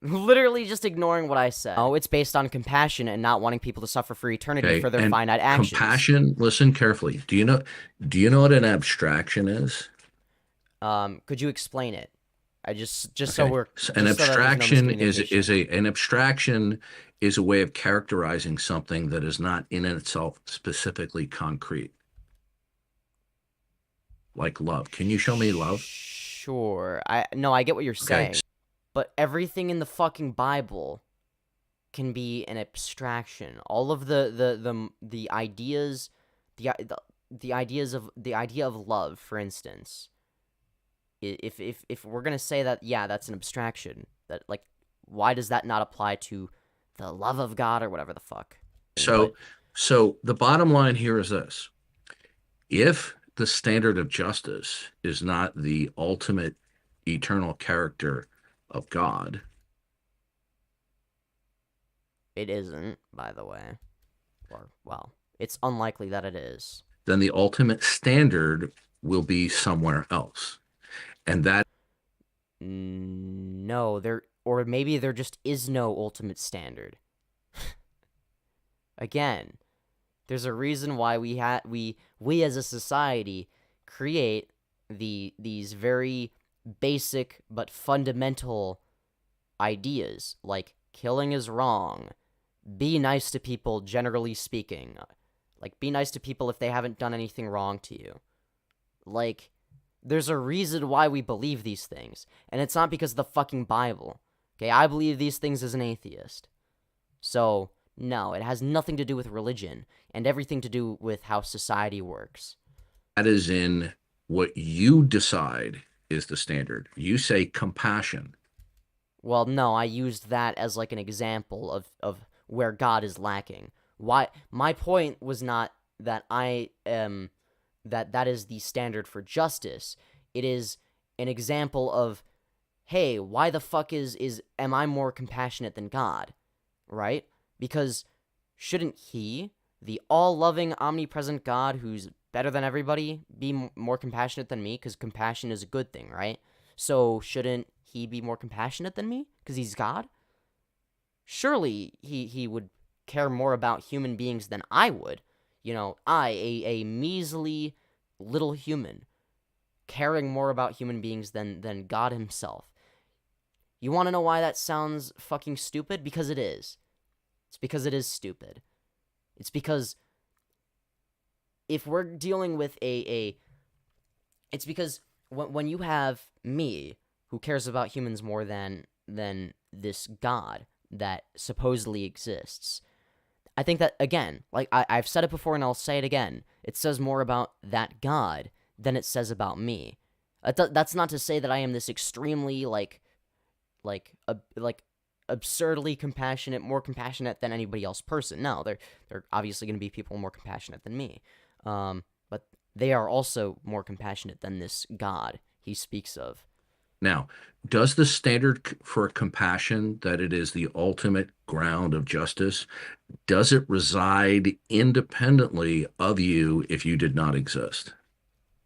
Literally just ignoring what I said. Oh, it's based on compassion and not wanting people to suffer for eternity Okay, for their and finite actions. compassion, listen carefully. Do you know what an abstraction is? Could you explain it? I just Okay. so we're An just so that there's no abstraction is miscommunication. an abstraction is a way of characterizing something that is not in itself specifically concrete. Like love. Can you show me love? Sure. I get what you're saying. Okay. But everything in the fucking Bible can be an abstraction. All of the ideas, the idea of love, for instance. If we're gonna say that, yeah, that's an abstraction. That, like, why does that not apply to the love of God or whatever the fuck? So the bottom line here is this: if the standard of justice is not the ultimate eternal character of God, It isn't, by the way. Or, well, it's unlikely that it is. then the ultimate standard will be somewhere else. And that No, or maybe there just is no ultimate standard. Again, there's a reason why we as a society create these very basic but fundamental ideas, like killing is wrong, be nice to people, generally speaking, like, be nice to people if they haven't done anything wrong to you. Like, there's a reason why we believe these things, and it's not because of the fucking Bible. Okay, I believe these things as an atheist. So, no, it has nothing to do with religion, and everything to do with how society works. that is in what you decide is the standard. You say compassion. Well, no, I used that as, like, an example of where God is lacking. Why? My point was not that I am... that is the standard for justice. It is an example of, hey, why the fuck am I more compassionate than God? Right? Because shouldn't he, the all-loving, omnipresent God who's better than everybody, be more compassionate than me? Because compassion is a good thing, right? So shouldn't he be more compassionate than me? Because he's God? Surely he would care more about human beings than I would. You know, a measly little human, caring more about human beings than God himself. You want to know why that sounds fucking stupid? Because it is. It's because it is stupid. It's because if we're dealing with it's because when you have me, who cares about humans more than this God that supposedly exists, I think that, again, like I've said it before and I'll say it again, it says more about that God than it says about me. That's not to say that I am this extremely, absurdly compassionate, more compassionate than anybody else person. No, there are obviously going to be people more compassionate than me. But they are also more compassionate than this God he speaks of. Now, does the standard for compassion, that it is the ultimate ground of justice, does it reside independently of you if you did not exist?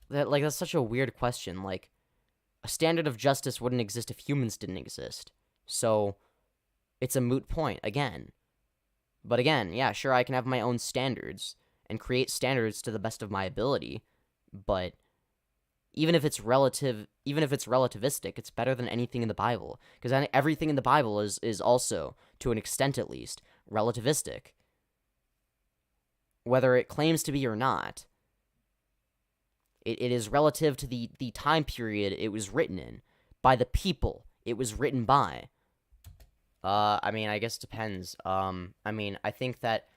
That's such a weird question. Like, a standard of justice wouldn't exist if humans didn't exist. So, it's a moot point, again. But again, yeah, sure, I can have my own standards and create standards to the best of my ability, but even if it's relativistic, it's better than anything in the Bible, because everything in the Bible is also, to an extent at least, relativistic. Whether it claims to be or not, it is relative to the time period it was written in, by the people it was written by. I mean, I guess it depends. I mean, I think that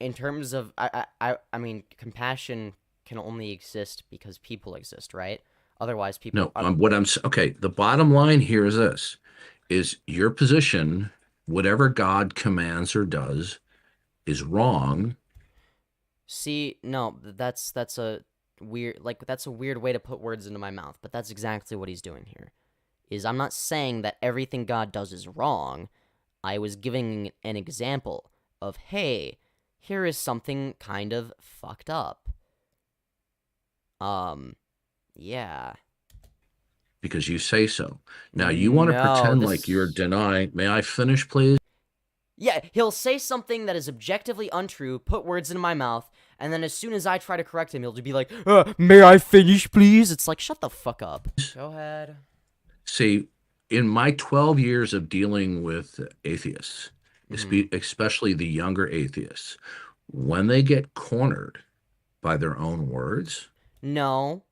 in terms of I mean, compassion can only exist because people exist, right? Otherwise, people. No, okay. The bottom line here is this: is your position, whatever God commands or does, is wrong. See, no, that's a weird that's a weird way to put words into my mouth, but that's exactly what he's doing here. Is I'm not saying that everything God does is wrong. I was giving an example of, hey, here is something kind of fucked up. Yeah. Because you say so. Now you want to No, pretend this- like you're denying. May I finish, please? Yeah, he'll say something that is objectively untrue, put words into my mouth, and then as soon as I try to correct him, he'll just be like, may I finish, please? It's like, shut the fuck up. Go ahead. See, in my 12 years of dealing with atheists, especially the younger atheists, when they get cornered by their own words, No,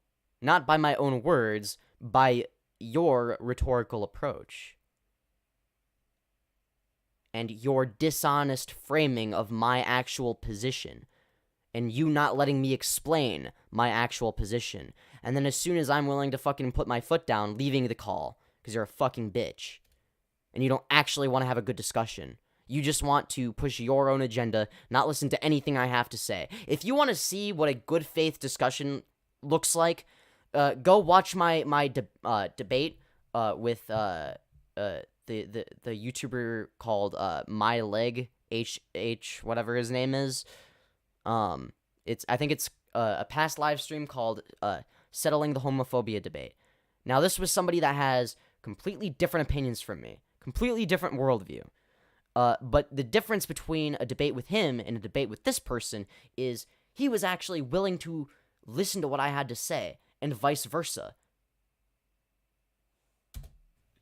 not by my own words, by your rhetorical approach. And your dishonest framing of my actual position. And you not letting me explain my actual position. And then as soon as I'm willing to fucking put my foot down, leaving the call. Because you're a fucking bitch. And you don't actually want to have a good discussion. You just want to push your own agenda, not listen to anything I have to say. If you want to see what a good faith discussion looks like, go watch my debate with the YouTuber called My Leg H whatever his name is. I think it's a past live stream called Settling the Homophobia Debate. Now this was somebody that has completely different opinions from me, completely different worldview. But the difference between a debate with him and a debate with this person is he was actually willing to listen to what I had to say, and vice versa.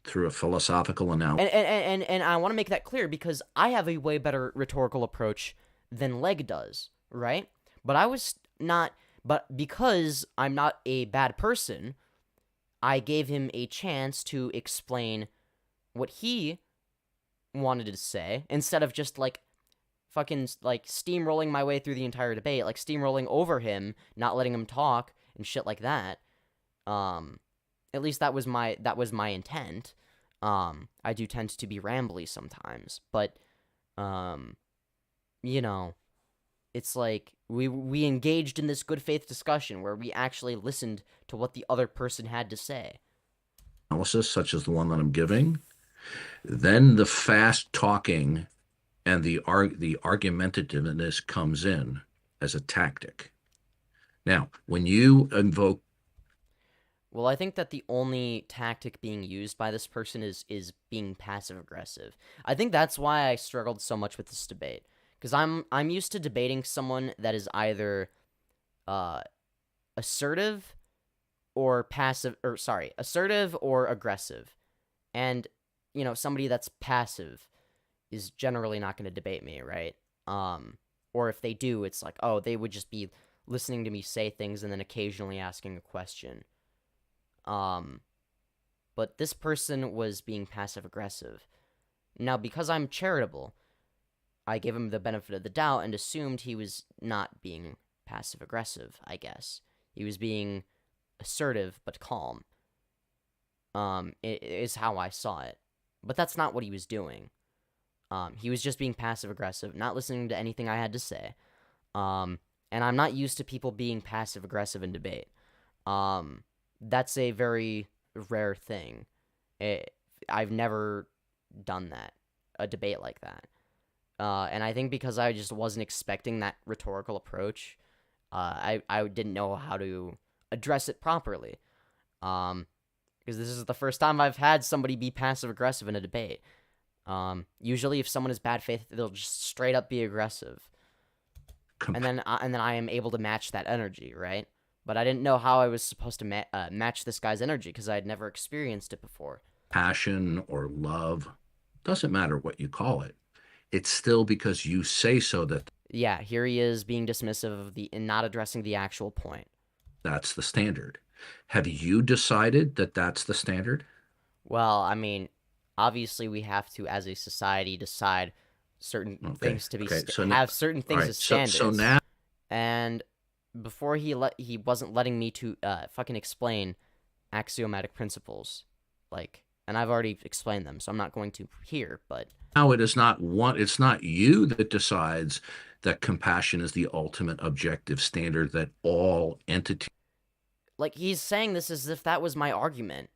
through a philosophical analysis. And I want to make that clear because I have a way better rhetorical approach than Leg does, right? But because I'm not a bad person, I gave him a chance to explain what he wanted to say instead of just fucking steamrolling my way through the entire debate, like steamrolling over him, not letting him talk and shit like that. At least that was my intent. I do tend to be rambly sometimes, but it's like we engaged in this good faith discussion where we actually listened to what the other person had to say. Analysis such as the one that I'm giving, then the fast talking and the argumentativeness comes in as a tactic. Now, when you invoke, well, I think that the only tactic being used by this person is being passive aggressive. I think that's why I struggled so much with this debate, because I'm used to debating someone that is either assertive or assertive or aggressive. And somebody that's passive is generally not going to debate me, right? Or if they do, it's like, oh, they would just be listening to me say things and then occasionally asking a question. But this person was being passive aggressive. Now, because I'm charitable, I gave him the benefit of the doubt and assumed he was not being passive aggressive, I guess. He was being assertive but calm. It is how I saw it. But that's not what he was doing. He was just being passive aggressive, not listening to anything I had to say. And I'm not used to people being passive aggressive in debate. That's a very rare thing. I've never done that, a debate like that. And I think because I just wasn't expecting that rhetorical approach, I didn't know how to address it properly. Because this is the first time I've had somebody be passive aggressive in a debate. Usually, if someone is bad faith, they'll just straight up be aggressive, and then I am able to match that energy, right? But I didn't know how I was supposed to match this guy's energy because I had never experienced it before. Passion or love, doesn't matter what you call it. It's still because you say so that. Yeah, here he is being dismissive of and not addressing the actual point. That's the standard. Have you decided that that's the standard? Well, I mean, obviously we have to, as a society, decide certain Okay, things to be okay, so now- have certain things Alright, as standards. so now And before he wasn't letting me to fucking explain axiomatic principles, like, and I've already explained them, so I'm not going to here. But it is not it's not you that decides that compassion is the ultimate objective standard that all entities. like, he's saying this as if that was my argument.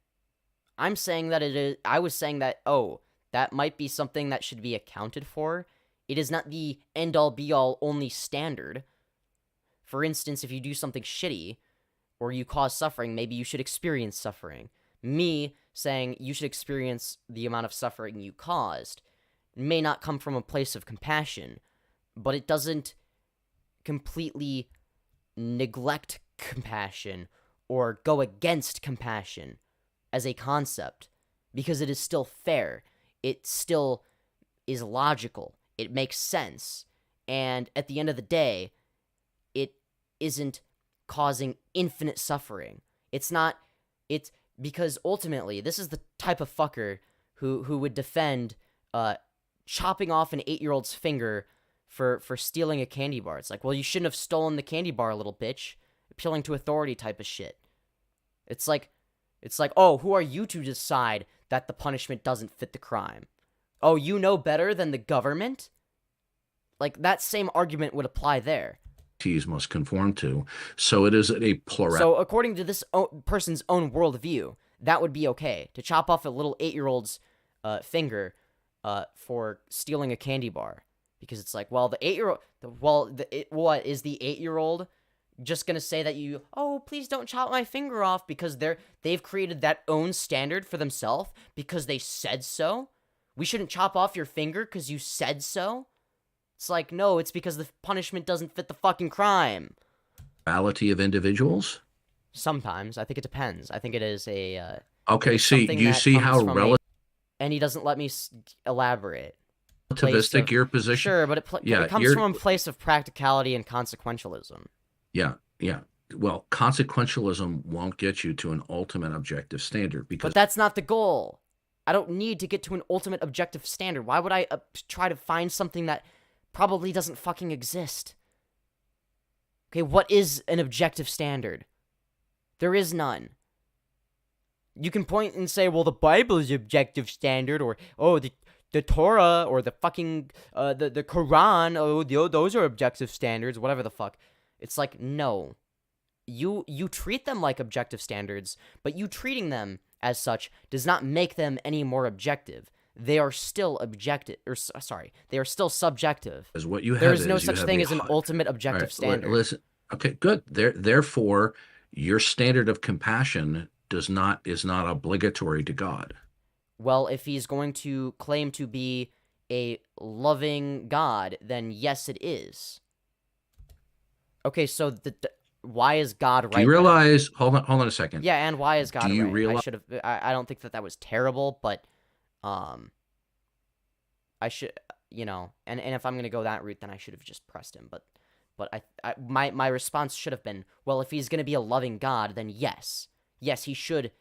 I'm saying that it is. I was saying that, oh, that might be something that should be accounted for. It is not the end all be all only standard. For instance, if you do something shitty or you cause suffering, maybe you should experience suffering. Me saying you should experience the amount of suffering you caused may not come from a place of compassion, but it doesn't completely neglect compassion or go against compassion as a concept, because it is still fair. It still is logical. It makes sense. And at the end of the day, it isn't causing infinite suffering. It's because ultimately, this is the type of fucker who would defend chopping off an 8-year-old's finger for stealing a candy bar. It's like, well, you shouldn't have stolen the candy bar, little bitch. Appealing to authority type of shit. It's like, oh, who are you to decide that the punishment doesn't fit the crime? Oh, you know better than the government? Like, that same argument would apply there. Must conform to. So it is a plural. So according to this person's own worldview, that would be okay. To chop off a little 8-year-old's finger for stealing a candy bar. Because it's like, well, the 8-year-old... what, is the 8-year-old just gonna say that oh, please don't chop my finger off because they've created that own standard for themselves because they said so? We shouldn't chop off your finger because you said so? It's like, no, it's because the punishment doesn't fit the fucking crime. Plurality of individuals? Sometimes. I think it depends. I think it is a... okay, see, something you that see how comes from and he doesn't let me elaborate. relativistic your position? Sure, but it comes from a place of practicality and consequentialism. Yeah. Well, consequentialism won't get you to an ultimate objective standard because... But that's not the goal. I don't need to get to an ultimate objective standard. Why would I try to find something that probably doesn't fucking exist? Okay, what is an objective standard? There is none. You can point and say, well, the Bible is objective standard, or, oh, the Torah, or the fucking, the Quran, oh, those are objective standards, whatever the fuck. It's like, no. You treat them like objective standards, but you treating them as such does not make them any more objective. They are still objective, they are still subjective. As what you have there is no you such have thing a as an ultimate objective Alright, standard. Listen, okay, good. Therefore, your standard of compassion is not obligatory to God. Well, if he's going to claim to be a loving God, then yes, it is. Okay, so why is God right? Do you realize? Hold on a second. Yeah, and why is God Do you right? realize? I don't think that was terrible, but I should, and if I'm gonna go that route, then I should have just pressed him. But my response should have been, well, if he's gonna be a loving God, then yes, he should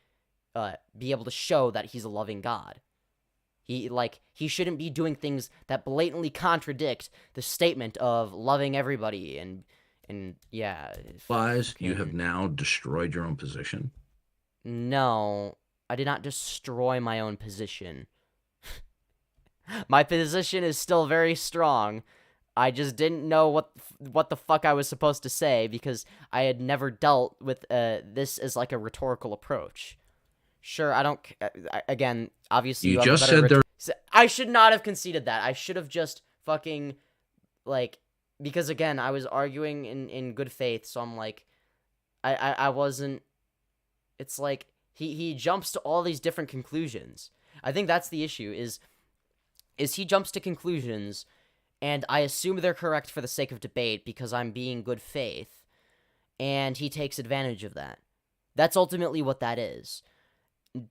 be able to show that he's a loving God. He shouldn't be doing things that blatantly contradict the statement of loving everybody and yeah. Lies, you have now destroyed your own position. No, I did not destroy my own position. My position is still very strong. I just didn't know what the fuck I was supposed to say because I had never dealt with this as like a rhetorical approach. Sure, I don't. Again, obviously, you just said there. I should not have conceded that. I should have just fucking because again, I was arguing in good faith. So I'm like, I wasn't. It's like he jumps to all these different conclusions. I think that's the issue. Is he jumps to conclusions, and I assume they're correct for the sake of debate because I'm being good faith, and he takes advantage of that. That's ultimately what that is.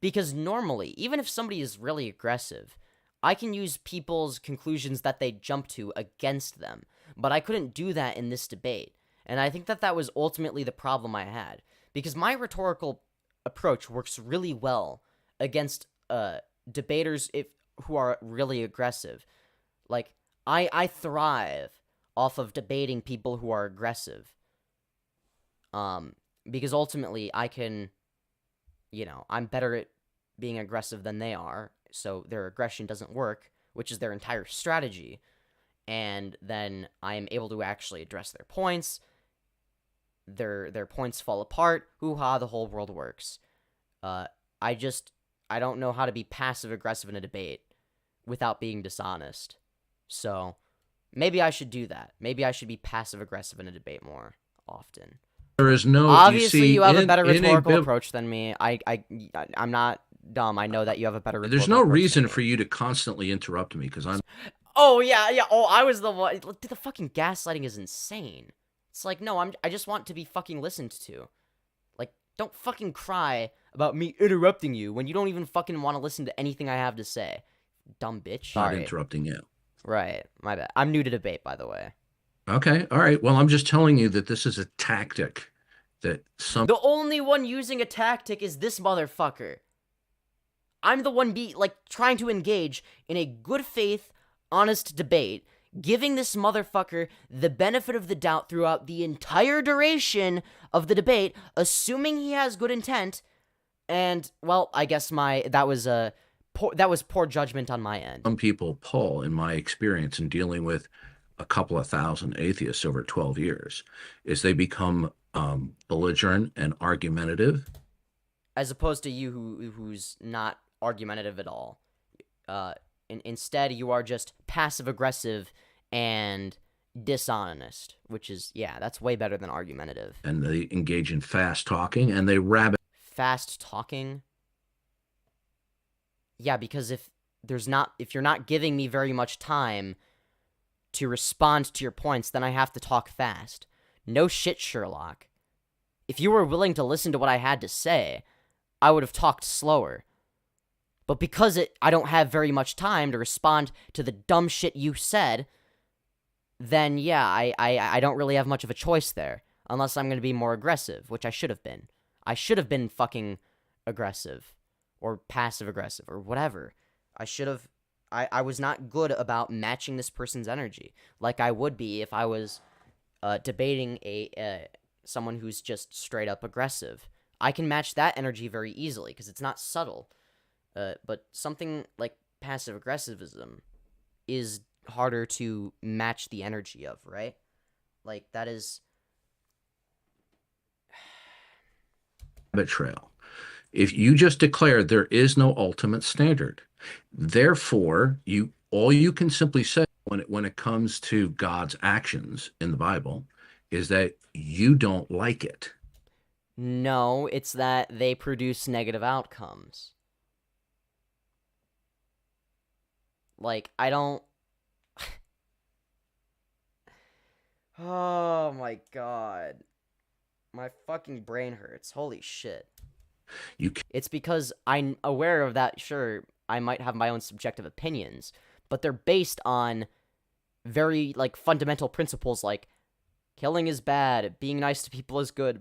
Because normally, even if somebody is really aggressive, I can use people's conclusions that they jump to against them, but I couldn't do that in this debate, and I think that was ultimately the problem I had, because my rhetorical approach works really well against debaters who are really aggressive. Like, I thrive off of debating people who are aggressive. Because ultimately I can, I'm better at being aggressive than they are, so their aggression doesn't work, which is their entire strategy. And then I am able to actually address their points. Their points fall apart. Hoo-ha, the whole world works. I don't know how to be passive-aggressive in a debate without being dishonest. So, maybe I should do that. Maybe I should be passive-aggressive in a debate more often. There is no. Obviously, you have a better in rhetorical approach than me. I'm not dumb. I know that you have a better rhetorical There's no approach reason than me. for you to constantly interrupt me because I'm. Oh, yeah. Oh, I was the one. The fucking gaslighting is insane. It's like, no, I just want to be fucking listened to. Like, don't fucking cry about me interrupting you when you don't even fucking want to listen to anything I have to say. Dumb bitch. Not Alright. interrupting you. Right. My bad. I'm new to debate, by the way. Okay. All right. Well, I'm just telling you that this is a tactic that some. The only one using a tactic is this motherfucker. I'm the one trying to engage in a good faith, honest debate, giving this motherfucker the benefit of the doubt throughout the entire duration of the debate, assuming he has good intent. And, well, I guess that was poor judgment on my end. Some people, Paul, in my experience in dealing with a couple of thousand atheists over 12 years, is they become belligerent and argumentative. As opposed to you who's not argumentative at all. Instead, you are just passive-aggressive and dishonest, which is, that's way better than argumentative. And they engage in fast talking, and they rabbit. Fast talking? Yeah, because if you're not giving me very much time to respond to your points, then I have to talk fast. No shit, Sherlock. If you were willing to listen to what I had to say, I would have talked slower. But because I don't have very much time to respond to the dumb shit you said, then yeah, I don't really have much of a choice there. Unless I'm going to be more aggressive, which I should have been. I should have been fucking aggressive. Or passive-aggressive, or whatever. I was not good about matching this person's energy. Like I would be if I was debating someone who's just straight-up aggressive. I can match that energy very easily, because it's not subtle. But something like passive-aggressivism is harder to match the energy of, right? Like, that is... trail. If you just declare there is no ultimate standard, therefore, all you can simply say when it comes to God's actions in the Bible is that you don't like it. No, it's that they produce negative outcomes. Like, I don't... Oh my god. My fucking brain hurts. Holy shit. It's because I'm aware of that, sure, I might have my own subjective opinions, but they're based on very, fundamental principles like killing is bad, being nice to people is good,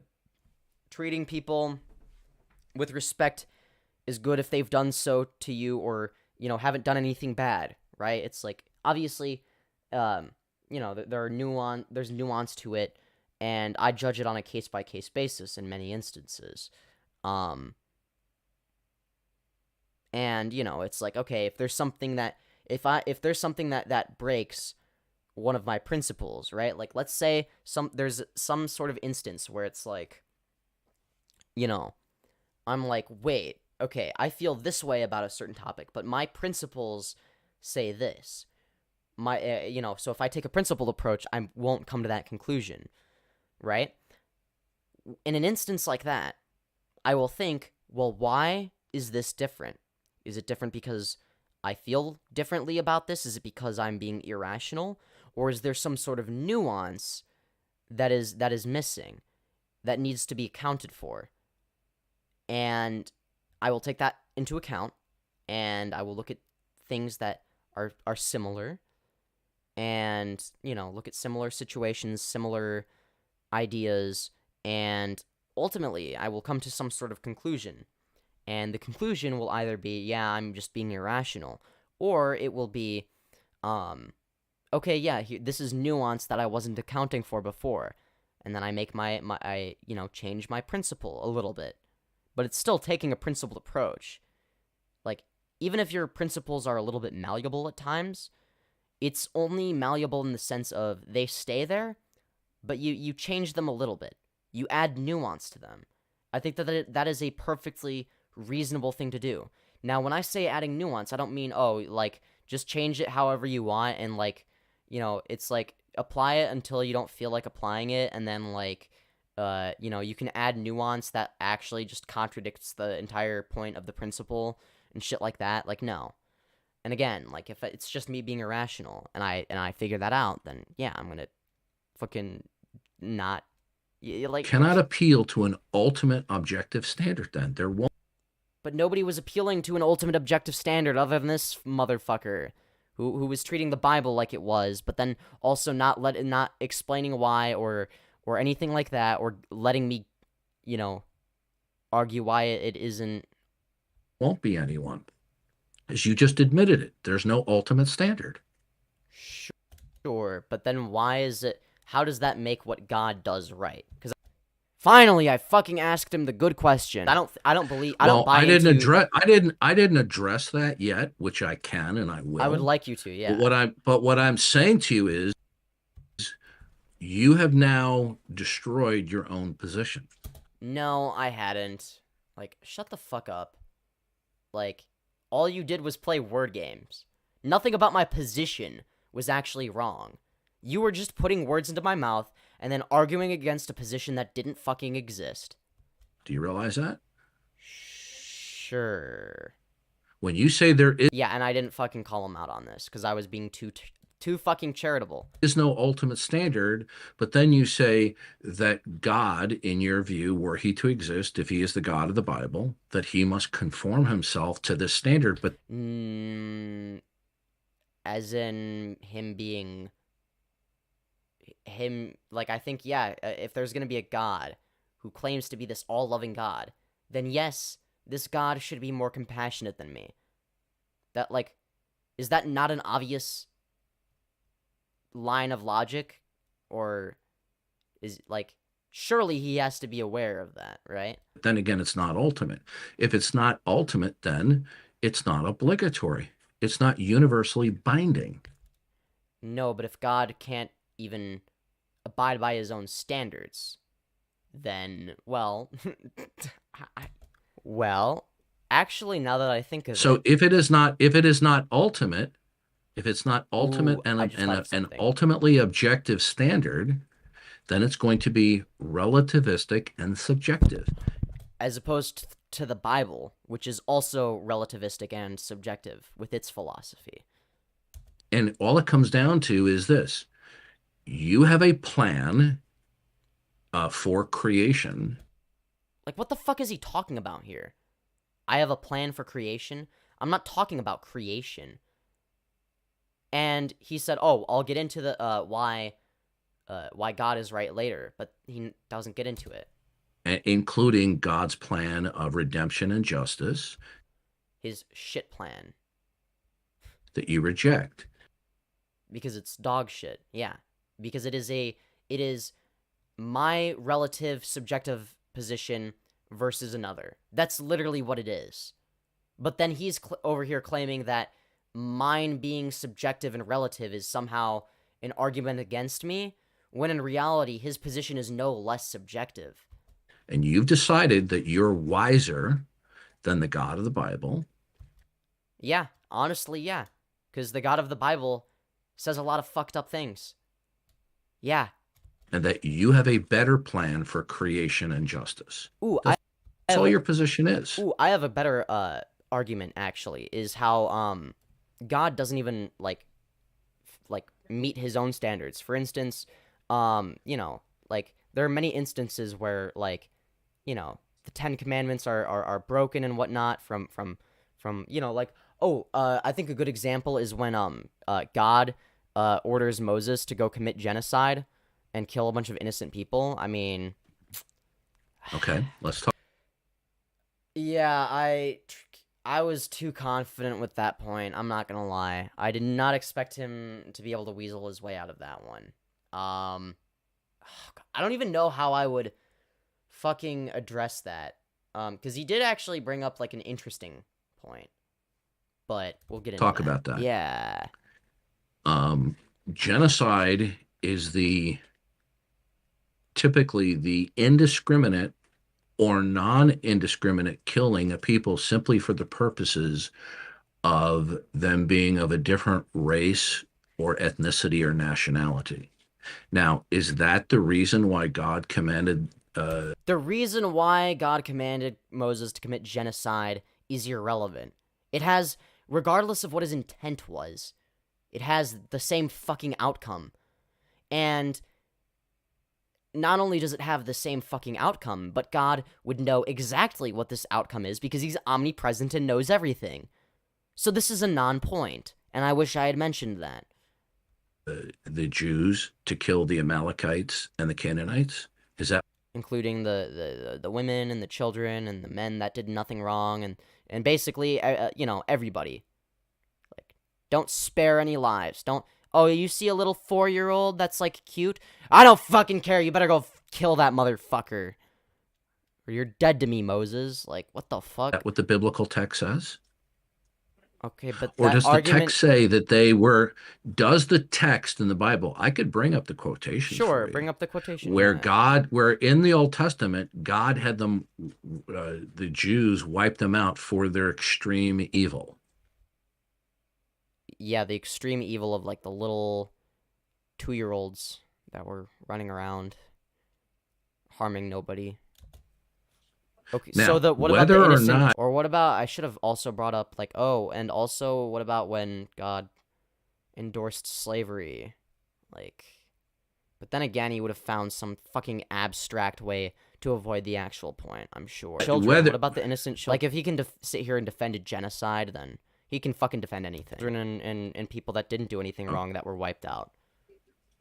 treating people with respect is good if they've done so to you or, haven't done anything bad, right? It's like, obviously, there's nuance to it, and I judge it on a case-by-case basis in many instances. And, it's like, okay, if there's something that, if there's something that breaks one of my principles, right? Like, let's say there's some sort of instance where it's like, I'm like, wait, okay, I feel this way about a certain topic, but my principles say this. So if I take a principled approach, I won't come to that conclusion, right? In an instance like that, I will think, well, why is this different? Is it different because I feel differently about this? Is it because I'm being irrational? Or is there some sort of nuance that is missing, that needs to be accounted for? And I will take that into account, and I will look at things that are similar, and, look at similar situations, similar ideas, and ultimately, I will come to some sort of conclusion. And the conclusion will either be, yeah, I'm just being irrational, or it will be, okay, yeah, this is nuance that I wasn't accounting for before, and then I make change my principle a little bit, but it's still taking a principled approach. Like, even if your principles are a little bit malleable at times, it's only malleable in the sense of they stay there, but you change them a little bit. You add nuance to them. I think that is a perfectly reasonable thing to do. Now, when I say adding nuance, I don't mean, just change it however you want, and, it's, apply it until you don't feel like applying it, and then, you can add nuance that actually just contradicts the entire point of the principle and shit like that. No. And again, if it's just me being irrational, and I figure that out, then, yeah, I'm gonna fucking not, Cannot appeal to an ultimate objective standard, then. There won't. But nobody was appealing to an ultimate objective standard other than this motherfucker who was treating the Bible like it was, but then also not explaining why or anything like that, or letting me, argue why it isn't. Won't be anyone. As you just admitted it, there's no ultimate standard. Sure, but then why is it, how does that make what God does right? Because finally, I fucking asked him the good question. I don't buy didn't into... I didn't address that yet, which I can and I will. I would like you to, yeah. But what I'm saying to you is you have now destroyed your own position. No, I hadn't. Shut the fuck up. All you did was play word games. Nothing about my position was actually wrong. You were just putting words into my mouth and then arguing against a position that didn't fucking exist. Do you realize that? Sure. When you say there is... Yeah, and I didn't fucking call him out on this because I was being too fucking charitable. Is no ultimate standard, but then you say that God, in your view, were he to exist, if he is the God of the Bible, that he must conform himself to this standard, but... As in him being... him, I think, yeah, if there's gonna be a God who claims to be this all-loving God, then yes, this God should be more compassionate than me. That, is that not an obvious line of logic? Or is, surely he has to be aware of that, right? Then again, it's not ultimate. If it's not ultimate, then it's not obligatory. It's not universally binding. No, but if God can't even abide by his own standards, then, well, actually, now that I think of it... So if it is not ultimate, if it's not ultimate and an ultimately objective standard, then it's going to be relativistic and subjective. As opposed to the Bible, which is also relativistic and subjective with its philosophy. And all it comes down to is this. You have a plan for creation. What the fuck is he talking about here? I have a plan for creation? I'm not talking about creation. And he said, oh, I'll get into the why God is right later, but he doesn't get into it. Including God's plan of redemption and justice. His shit plan. That you reject. Because it's dog shit, yeah. Because it is my relative subjective position versus another. That's literally what it is. But then he's over here claiming that mine being subjective and relative is somehow an argument against me, when in reality his position is no less subjective. And you've decided that you're wiser than the God of the Bible. Yeah, honestly, yeah. Because the God of the Bible says a lot of fucked up things. Yeah. And that you have a better plan for creation and justice. Ooh, that's all your position is. Ooh, I have a better argument, actually, is how God doesn't even, meet his own standards. For instance, there are many instances where, the Ten Commandments are broken and whatnot from I think a good example is when God orders Moses to go commit genocide and kill a bunch of innocent people. I mean... Okay, let's talk. Yeah, I I was too confident with that point. I'm not gonna lie. I did not expect him to be able to weasel his way out of that one. I don't even know how I would fucking address that. Because he did actually bring up like an interesting point, but we'll get into Talk that. about that. Yeah. Genocide is typically the indiscriminate or non-indiscriminate killing of people simply for the purposes of them being of a different race or ethnicity or nationality. Now, is that the reason why God commanded? The reason why God commanded Moses to commit genocide is irrelevant. It has, regardless of what his intent was, it has the same fucking outcome. And not only does it have the same fucking outcome, but God would know exactly what this outcome is because he's omnipresent and knows everything. So this is a non-point, and I wish I had mentioned that. The Jews to kill the Amalekites and the Canaanites? Is that including the women and the children and the men that did nothing wrong and basically everybody. Like, don't spare any lives. Don't. Oh, you see a little 4-year-old that's like cute? I don't fucking care. You better go kill that motherfucker, or you're dead to me, Moses. Like, what the fuck? what the biblical text says? Okay, but Or that does the argument... text say that they were? Does the text in the Bible? I could bring up the quotation. Sure, bring up the quotation. Where yeah. where in the Old Testament, God had them, the Jews, wipe them out for their extreme evil. Yeah, the extreme evil of like the little 2-year-olds that were running around, harming nobody. Okay, now, so what about whether the or innocent, not, or what about, I should have also brought up, like, oh, and also, what about when God endorsed slavery? Like, but then again, he would have found some fucking abstract way to avoid the actual point, I'm sure. Children, what about the innocent children? Like, if he can sit here and defend a genocide, then he can fucking defend anything. Children and people that didn't do anything wrong that were wiped out.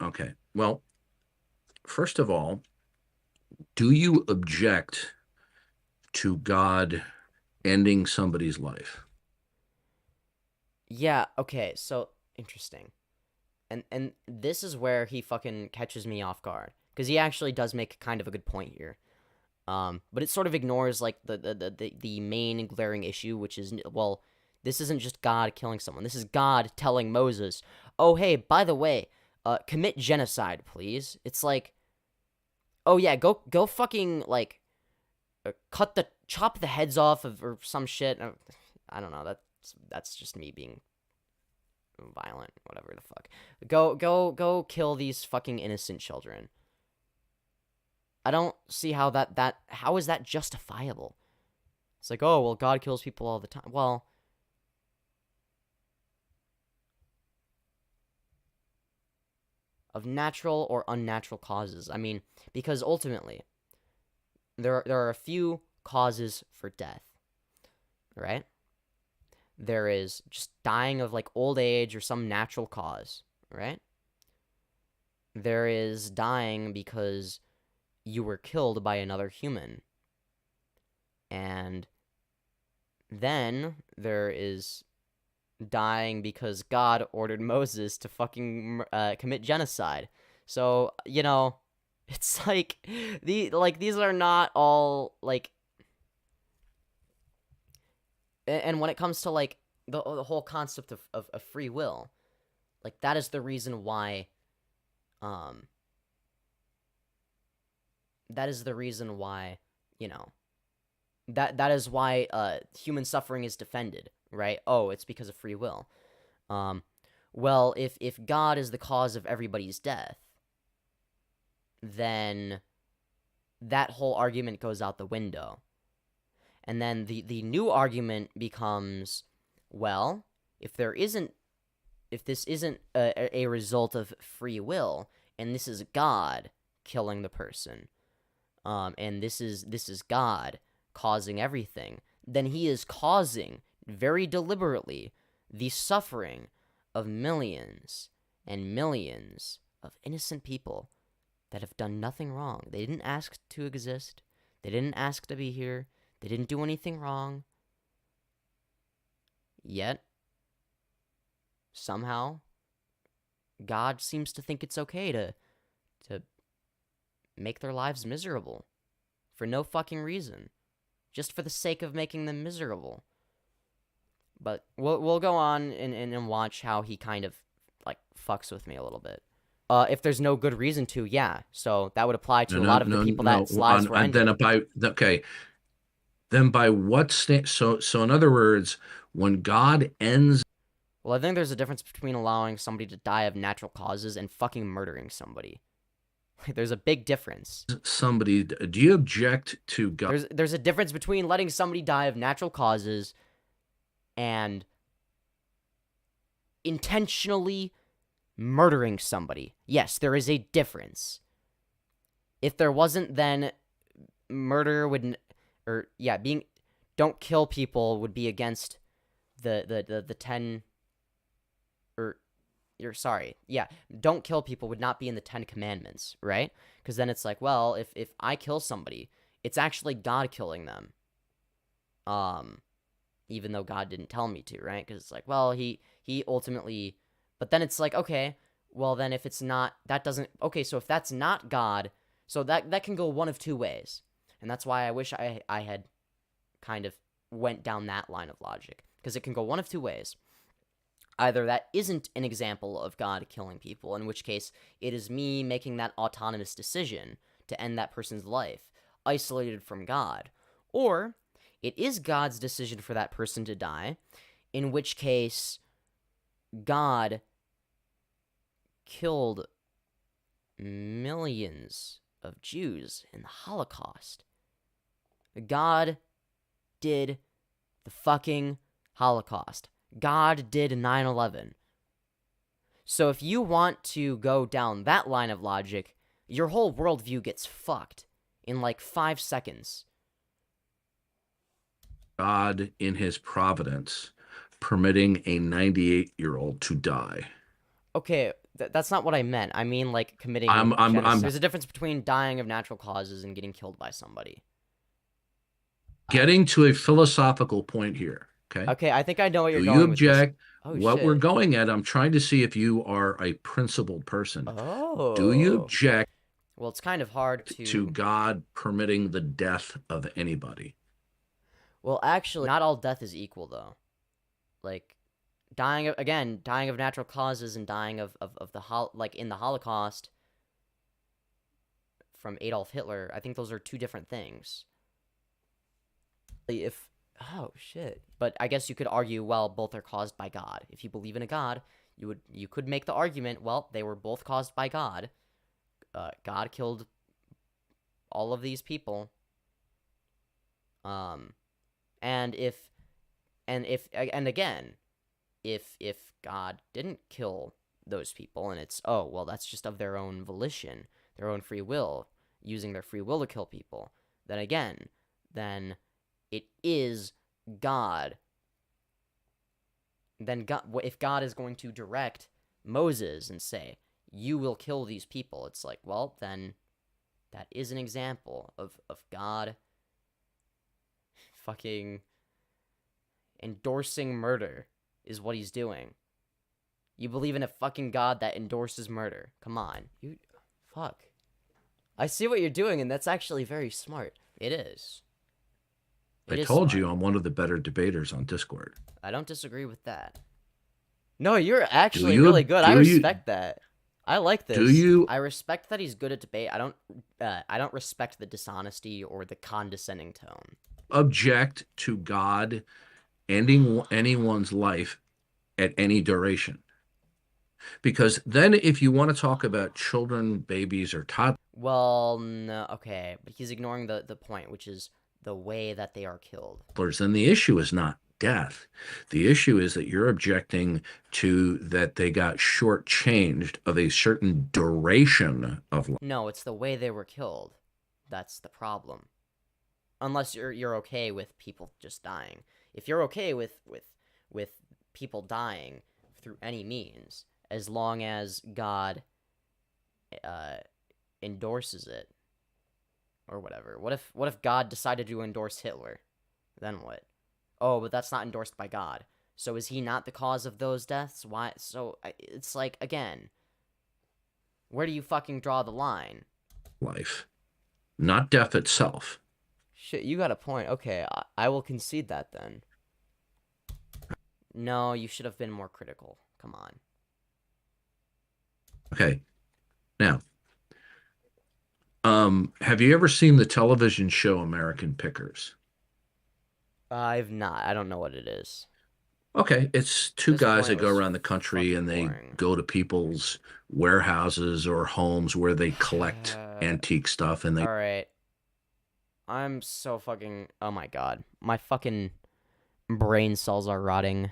Okay, well, first of all, do you object to God ending somebody's life? Yeah, okay, so interesting. And this is where he fucking catches me off guard, because he actually does make kind of a good point here. But it sort of ignores like the main glaring issue, which is, well, this isn't just God killing someone. This is God telling Moses, "Oh, hey, by the way, commit genocide, please." It's like, oh yeah, go fucking like chop the heads off of or some shit. I don't know. That's just me being violent, whatever the fuck. Go kill these fucking innocent children. I don't see how how is that justifiable? It's like, oh, well, God kills people all the time. Well, of natural or unnatural causes. I mean, because ultimately there are a few causes for death, right? There is just dying of like old age or some natural cause, right? There is dying because you were killed by another human. And then there is dying because God ordered Moses to fucking commit genocide. So, it's like these are not all like, and when it comes to like the whole concept of free will, like that is the reason why that is why human suffering is defended, right? Oh, it's because of free will. Well, if God is the cause of everybody's death, then that whole argument goes out the window. And then the new argument becomes, well, if this isn't a result of free will, and this is God killing the person, and this is God causing everything, then he is causing very deliberately the suffering of millions and millions of innocent people that have done nothing wrong. They didn't ask to exist. They didn't ask to be here. They didn't do anything wrong. Yet, somehow, God seems to think it's okay to make their lives miserable for no fucking reason, just for the sake of making them miserable. But we'll go on and watch how he kind of like fucks with me a little bit. If there's no good reason to, yeah. So that would apply to a lot of the people that lives were ended. Then by what so in other words, when God ends. Well, I think there's a difference between allowing somebody to die of natural causes and fucking murdering somebody. There's a big difference. Somebody, do you object to God? There's a difference between letting somebody die of natural causes and intentionally murdering somebody. Yes, there is a difference. If there wasn't, then murder would, don't kill people would be against the 10, don't kill people would not be in the 10 commandments, right? Because then it's like, well, if I kill somebody, it's actually God killing them. Even though God didn't tell me to, right? Because it's like, well, he ultimately, but then it's like, okay, well then if it's not, that doesn't, okay, so if that's not God, so that can go one of two ways. And that's why I wish I had kind of went down that line of logic. Because it can go one of two ways. Either that isn't an example of God killing people, in which case it is me making that autonomous decision to end that person's life, isolated from God. Or it is God's decision for that person to die, in which case God killed millions of Jews in the Holocaust. God did the fucking Holocaust. God did 9/11. So if you want to go down that line of logic, your whole worldview gets fucked in like 5 seconds. God, in his providence, permitting a 98-year-old to die. Okay, that's not what I meant. I mean, like, committing genocide. There's a difference between dying of natural causes and getting killed by somebody. Getting to a philosophical point here. Okay, I think I know what you're Do going you with this. object? Oh, What shit. we're going at, I'm trying to see if you are a principled person. Oh. Do you object Well, it's kind of hard to God permitting the death of anybody? Well, actually, not all death is equal, though. Like, dying of natural causes and dying of in the Holocaust from Adolf Hitler, I think those are two different things. Oh shit. But I guess you could argue, well, both are caused by God. If you believe in a God, you could make the argument, well, they were both caused by God. God killed all of these people. And if God didn't kill those people, and it's, oh, well, that's just of their own volition, their own free will, using their free will to kill people, then it is God. Then God, if God is going to direct Moses and say, you will kill these people, it's like, well, then that is an example of God fucking endorsing murder is what he's doing. You believe in a fucking God that endorses murder. Come on. Fuck. I see what you're doing, and that's actually very smart. It is. I told you I'm one of the better debaters on Discord. I don't disagree with that. No, you're actually really good. I respect that. I like this. I respect that he's good at debate. I don't respect the dishonesty or the condescending tone. Object to God ending anyone's life at any duration. Because then if you want to talk about children, babies, or toddlers... Well, no, okay, but he's ignoring the point, which is the way that they are killed. Then the issue is not death. The issue is that you're objecting to that they got shortchanged of a certain duration of life. No, it's the way they were killed. That's the problem. Unless you're okay with people just dying. If you're okay with people dying through any means, as long as God endorses it or whatever. What if God decided to endorse Hitler? Then what? Oh, but that's not endorsed by God. So is he not the cause of those deaths? Why? So it's like, again, where do you fucking draw the line? Life, not death itself. Shit, you got a point. Okay, I will concede that then. No, you should have been more critical. Come on. Okay. Now, have you ever seen the television show American Pickers? I've not. I don't know what it is. Okay, it's two This guys point that go was around the country and they boring. go to people's warehouses or homes where they collect antique stuff and they All right. I'm so fucking... Oh my god. My fucking brain cells are rotting.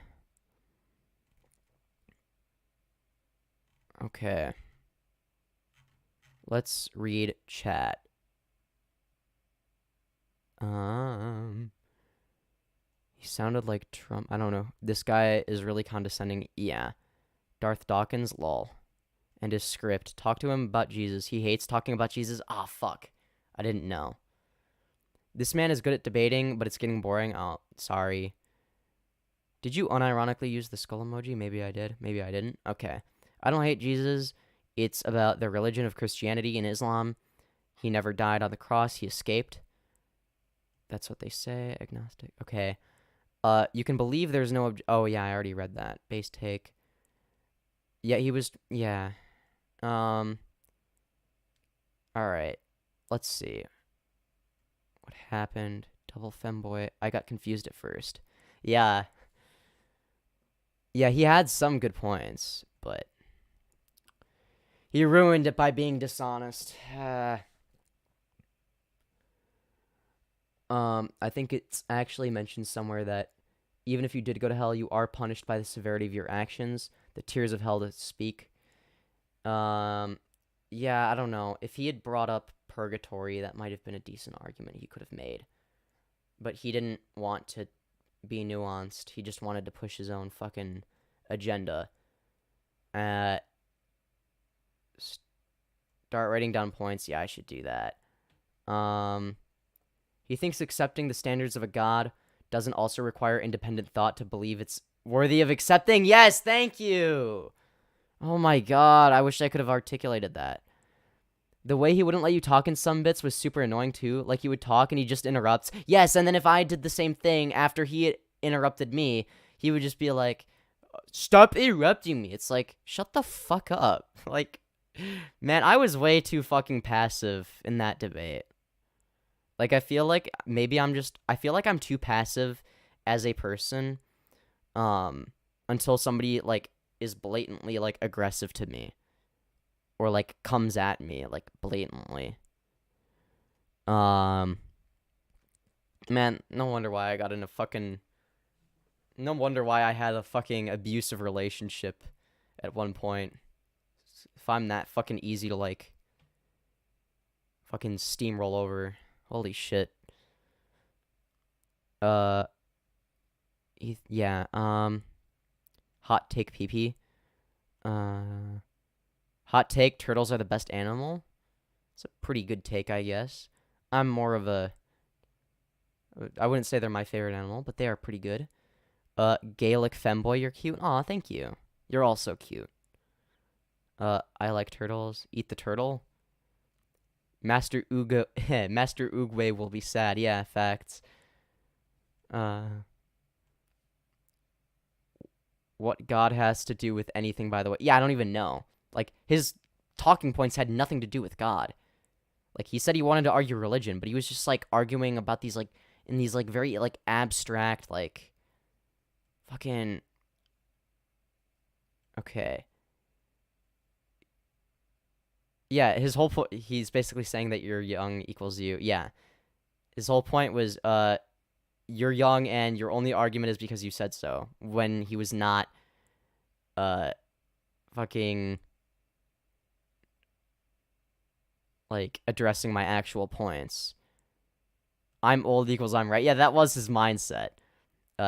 Okay. Let's read chat. He sounded like Trump. I don't know. This guy is really condescending. Yeah. Darth Dawkins, lol. And his script. Talk to him about Jesus. He hates talking about Jesus. Ah, fuck. I didn't know. This man is good at debating, but it's getting boring. Oh, sorry. Did you unironically use the skull emoji? Maybe I did. Maybe I didn't. Okay. I don't hate Jesus. It's about the religion of Christianity and Islam. He never died on the cross. He escaped. That's what they say. Agnostic. Okay. You can believe there's no... Oh, yeah, I already read that. Base take. Yeah, he was... Yeah. Alright. Let's see. What happened? Double femboy. I got confused at first. Yeah. Yeah, he had some good points, but... He ruined it by being dishonest. I think it's actually mentioned somewhere that even if you did go to hell, you are punished by the severity of your actions. The tears of hell to speak. Yeah, I don't know. If he had brought up purgatory, that might have been a decent argument he could have made. But he didn't want to be nuanced. He just wanted to push his own fucking agenda. Start writing down points. Yeah, I should do that. He thinks accepting the standards of a god doesn't also require independent thought to believe it's worthy of accepting. Yes, thank you. Oh my god, I wish I could have articulated that. The way he wouldn't let you talk in some bits was super annoying too. Like, he would talk and he just interrupts. Yes, and then if I did the same thing after he had interrupted me, he would just be like, stop interrupting me. It's like, shut the fuck up. Like, man, I was way too fucking passive in that debate. Like, I feel like maybe I feel like I'm too passive as a person, until somebody, like, is blatantly, like, aggressive to me. Or, like, comes at me, like, blatantly. Man, no wonder why I got in a fucking... No wonder why I had a fucking abusive relationship at one point. If I'm that fucking easy to, like, fucking steamroll over. Holy shit. Yeah, hot take PP. Hot take, turtles are the best animal. It's a pretty good take, I guess. I'm more of a... I wouldn't say they're my favorite animal, but they are pretty good. Gaelic femboy, you're cute. Aw, thank you. You're also cute. I like turtles. Eat the turtle. Master Oogway will be sad. Yeah, facts. What God has to do with anything, by the way. Yeah, I don't even know. Like, his talking points had nothing to do with God. Like, he said he wanted to argue religion, but he was just, like, arguing about these, like, in these, like, very, like, abstract, like, fucking... Okay. Yeah, his whole point, he's basically saying that you're young equals you. Yeah. His whole point was, you're young and your only argument is because you said so. When he was not, fucking, like, addressing my actual points. I'm old equals I'm right. Yeah, that was his mindset.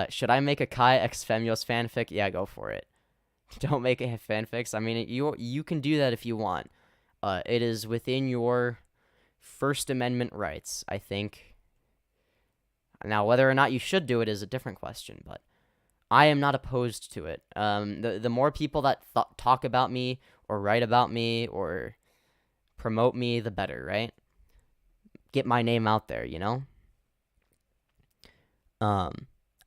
Should I make a Kai x Femyoz fanfic? Yeah, go for it. Don't make it fanfics. I mean, you can do that if you want. It is within your First Amendment rights, I think. Now, whether or not you should do it is a different question, but I am not opposed to it. The more people that talk about me or write about me or promote me, the better, right? Get my name out there, you know? I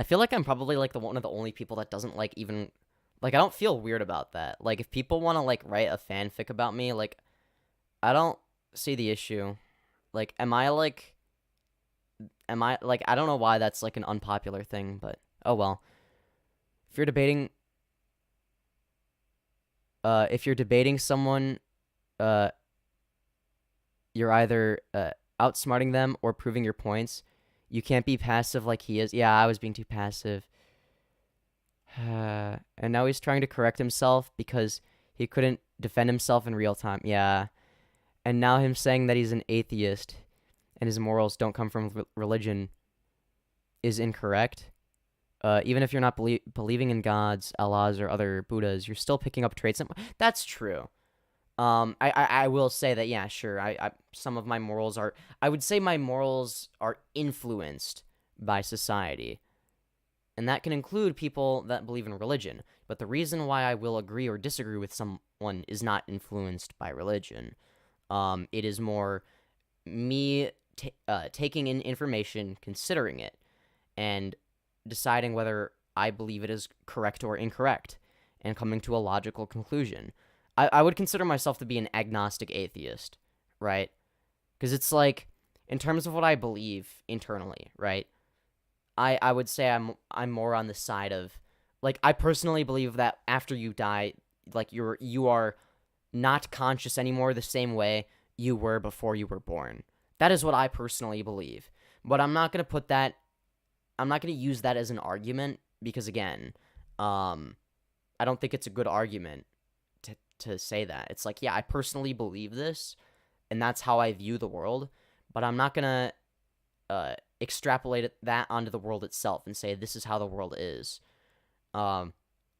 feel like I'm probably like one of the only people that doesn't like even like I don't feel weird about that. Like if people want to like write a fanfic about me, like I don't see the issue. Like am I like I don't know why that's like an unpopular thing, but oh well. If you're debating someone, you're either outsmarting them or proving your points. You can't be passive like he is. Yeah, I was being too passive. And now he's trying to correct himself because he couldn't defend himself in real time. Yeah. And now him saying that he's an atheist and his morals don't come from religion is incorrect. Even if you're not believing in gods, Allahs, or other Buddhas, you're still picking up traits. That's true. I will say that, yeah, sure. Some of my morals are, I would say my morals are influenced by society. And that can include people that believe in religion. But the reason why I will agree or disagree with someone is not influenced by religion. It is more me taking in information, considering it, and deciding whether I believe it is correct or incorrect, and coming to a logical conclusion. I would consider myself to be an agnostic atheist, right? Because it's like, in terms of what I believe internally, right? I would say I'm more on the side of, like, I personally believe that after you die, like, you are not conscious anymore the same way you were before you were born. That is what I personally believe. But I'm not going to use that as an argument because, again, I don't think it's a good argument to say that. It's like, yeah, I personally believe this, and that's how I view the world, but I'm not going to extrapolate that onto the world itself and say this is how the world is. When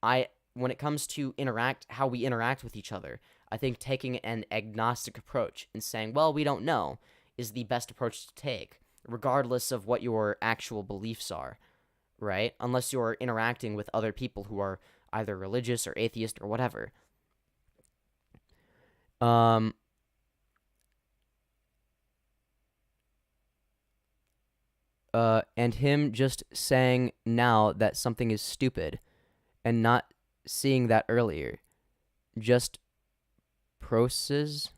it comes to how we interact with each other, I think taking an agnostic approach and saying, well, we don't know, is the best approach to take, regardless of what your actual beliefs are, right? Unless you're interacting with other people who are either religious or atheist or whatever. And him just saying now that something is stupid and not seeing that earlier just proves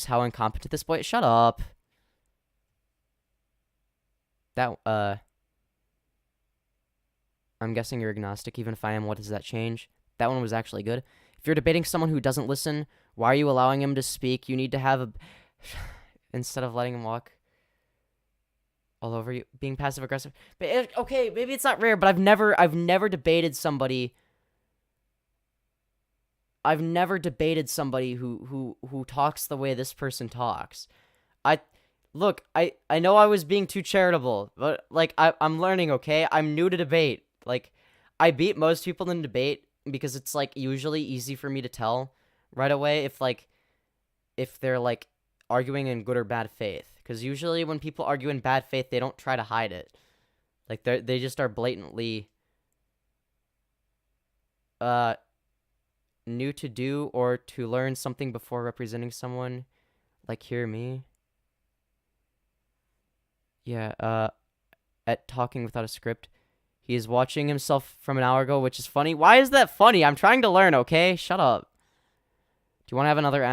how incompetent this boy is. Shut up. That, I'm guessing you're agnostic. Even if I am, what does that change? That one was actually good. If you're debating someone who doesn't listen, why are you allowing him to speak? You need to have instead of letting him walk all over you, being passive aggressive. But okay, maybe it's not rare, but I've never debated somebody. I've never debated somebody who talks the way this person talks. I know I was being too charitable, but like I'm learning, okay? I'm new to debate. Like I beat most people in debate because it's like usually easy for me to tell right away if they're like arguing in good or bad faith. Because usually when people argue in bad faith, they don't try to hide it. Like they just are blatantly new to do or to learn something before representing someone. Like hear me. Yeah, at talking without a script. He is watching himself from an hour ago, which is funny. Why is that funny? I'm trying to learn, okay? Shut up. Do you want to have another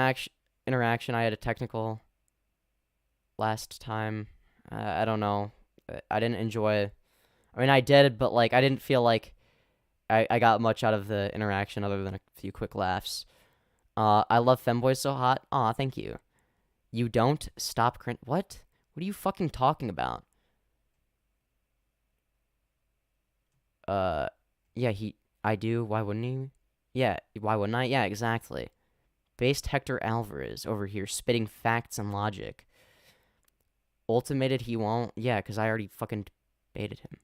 interaction? I had a technical last time. I don't know. I didn't enjoy. I mean, I did, but like I didn't feel like I got much out of the interaction other than a few quick laughs. I love Femboys so hot. Aw, thank you. You don't stop cringe. What? What are you fucking talking about? Yeah, I do. Why wouldn't he? Yeah, why wouldn't I? Yeah, exactly. Based Hector Alvarez over here spitting facts and logic. Ultimated he won't? Yeah, because I already fucking baited him.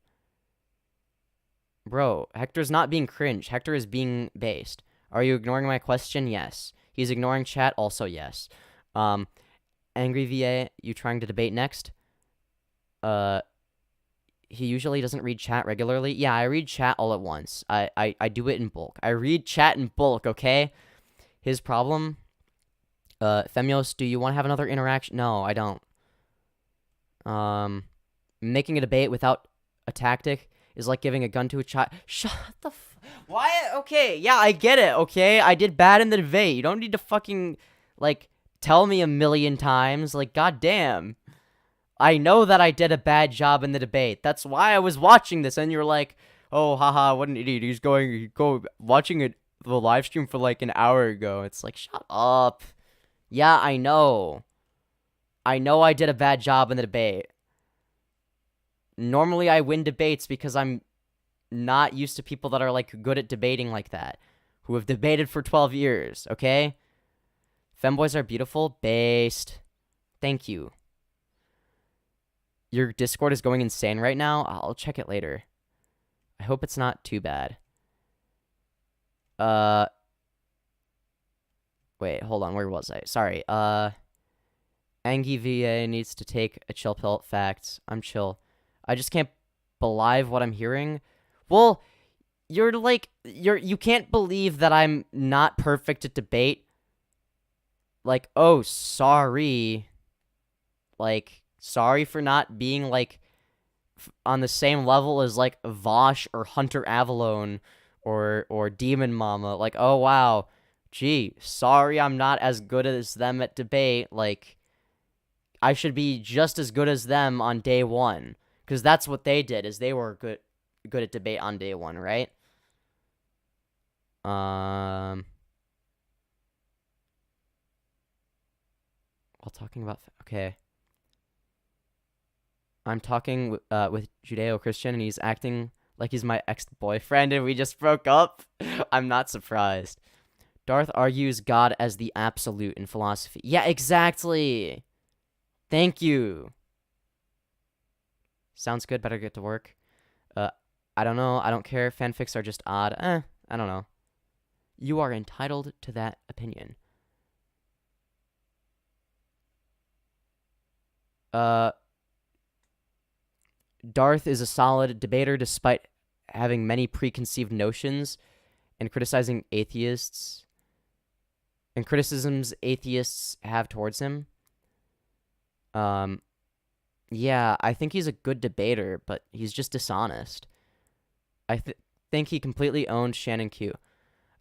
Bro, Hector's not being cringe. Hector is being based. Are you ignoring my question? Yes. He's ignoring chat? Also yes. Angry VA, you trying to debate next? he usually doesn't read chat regularly. Yeah, I read chat all at once. I do it in bulk. I read chat in bulk, okay? His problem, Femyoz, do you want to have another interaction? No, I don't. Making a debate without a tactic is like giving a gun to a child. Shut the why? Okay, yeah, I get it, okay? I did bad in the debate. You don't need to fucking, like, tell me a million times. Like, goddamn. I know that I did a bad job in the debate. That's why I was watching this, and you're like, oh, haha, what an idiot. He's watching the live stream for like an hour ago. It's like, shut up. Yeah, I know. I know I did a bad job in the debate. Normally I win debates because I'm not used to people that are like good at debating like that, who have debated for 12 years, okay? Femboys are beautiful. Based. Thank you. Your Discord is going insane right now. I'll check it later. I hope it's not too bad. Wait, hold on. Where was I? Sorry. Angie VA needs to take a chill pill. Facts. I'm chill. I just can't believe what I'm hearing. Well, you can't believe that I'm not perfect at debate. Like, oh, sorry. Like, sorry for not being, like, on the same level as, like, Vosh or Hunter Avalone or Demon Mama. Like, oh, wow. Gee, sorry I'm not as good as them at debate. Like, I should be just as good as them on day one. Because that's what they did, is they were good at debate on day one, right? While talking about... Okay. I'm talking with Judeo-Christian, and he's acting like he's my ex-boyfriend, and we just broke up. I'm not surprised. Darth argues God as the absolute in philosophy. Yeah, exactly. Thank you. Sounds good. Better get to work. I don't know. I don't care. Fanfics are just odd. I don't know. You are entitled to that opinion. Darth is a solid debater despite having many preconceived notions and criticizing atheists and criticisms atheists have towards him. Yeah, I think he's a good debater, but he's just dishonest. I think he completely owned Shannon Q.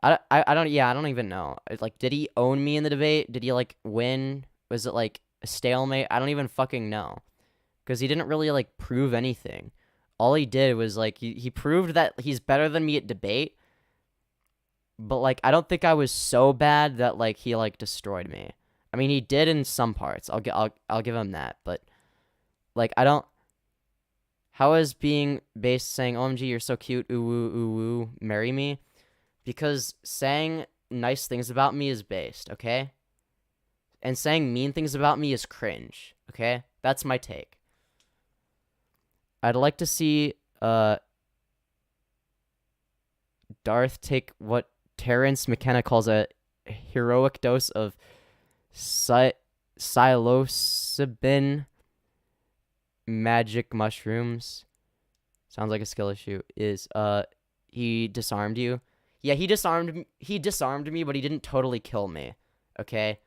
I don't even know. Like, did he own me in the debate? Did he, like, win? Was it, like, a stalemate? I don't even fucking know. Because he didn't really, like, prove anything. All he did was, like, he proved that he's better than me at debate. But, like, I don't think I was so bad that, like, he, like, destroyed me. I mean, he did in some parts. I'll give him that. But, like, I don't... How is being based saying, OMG, you're so cute, ooh, ooh, ooh, ooh, marry me? Because saying nice things about me is based, okay? And saying mean things about me is cringe, okay? That's my take. I'd like to see Darth take what Terrence McKenna calls a heroic dose of psilocybin magic mushrooms. Sounds like a skill issue. Is he disarmed you? Yeah, he disarmed me, but he didn't totally kill me. Okay?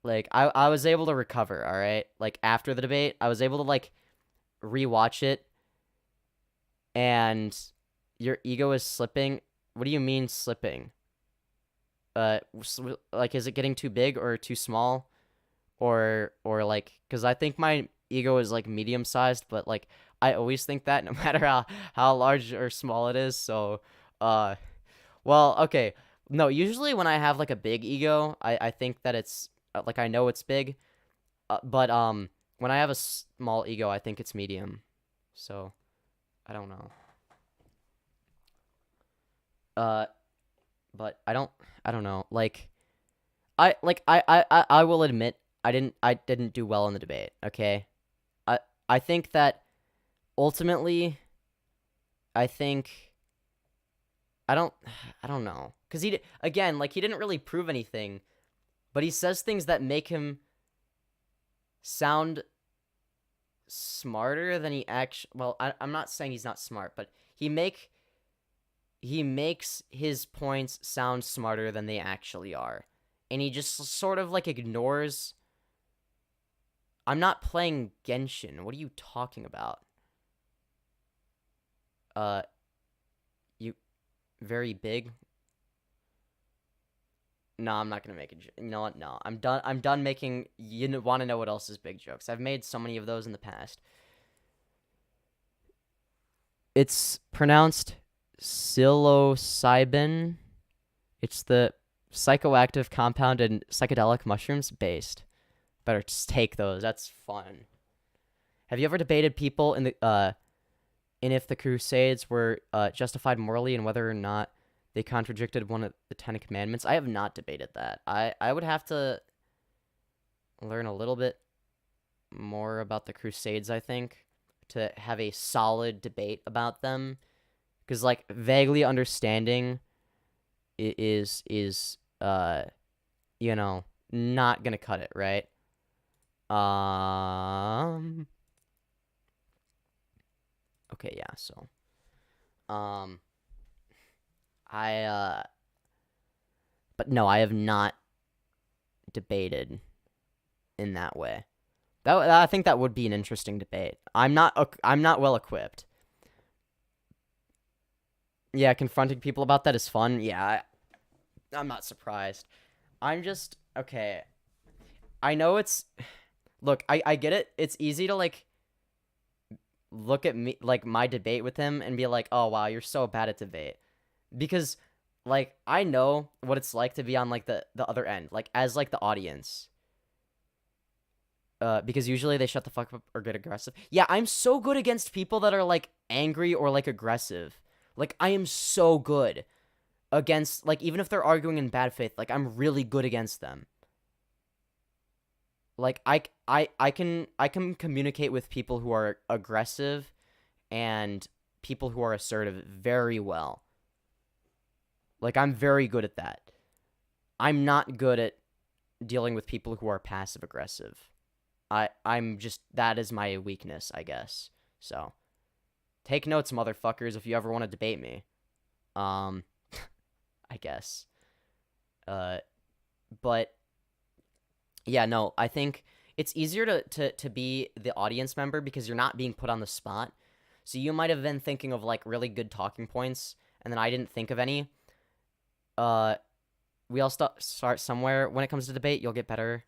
Like, I was able to recover, alright? Like, after the debate, I was able to, like, rewatch it, and your ego is slipping. What do you mean slipping? Like, is it getting too big or too small? Or like, because I think my ego is, like, medium-sized, but, like, I always think that no matter how large or small it is, so, well, okay. No, usually when I have, like, a big ego, I think that it's, like, I know it's big, but, when I have a small ego, I think it's medium, so, I don't know. But I don't know, like, I will admit, I didn't do well in the debate, okay? I think that, ultimately, I don't know, because he didn't really prove anything, but he says things that make him sound smarter than he actually. Well, I'm not saying he's not smart, but he makes his points sound smarter than they actually are, and he just sort of like ignores. I'm not playing Genshin. What are you talking about? You very big. No, I'm not gonna make it. You know what? No, I'm done. I'm done making. You want to know what else is big jokes? I've made so many of those in the past. It's pronounced psilocybin. It's the psychoactive compound in psychedelic mushrooms based. Better just take those. That's fun. Have you ever debated people in if the Crusades were justified morally and whether or not they contradicted one of the Ten Commandments? I have not debated that. I would have to learn a little bit more about the Crusades, I think, to have a solid debate about them. Because, like, vaguely understanding is you know, not gonna cut it, right? Okay, yeah, so but no, I have not debated in that way. I think that would be an interesting debate. I'm not well equipped. Yeah, confronting people about that is fun. Yeah, I'm not surprised. I'm just okay. I know it's look, I get it. It's easy to like look at me like my debate with him and be like, "Oh wow, you're so bad at debate." Because like I know what it's like to be on like the other end, like as like the audience. Because usually they shut the fuck up or get aggressive. Yeah, I'm so good against people that are like angry or like aggressive. Like I am so good against like even if they're arguing in bad faith, like I'm really good against them. Like I can communicate with people who are aggressive and people who are assertive very well. Like I'm very good at that. I'm not good at dealing with people who are passive aggressive. I'm just that is my weakness, I guess. So take notes, motherfuckers, if you ever want to debate me. I guess. But yeah, no, I think it's easier to be the audience member because you're not being put on the spot. So you might have been thinking of like really good talking points, and then I didn't think of any. We all start somewhere. When it comes to debate, you'll get better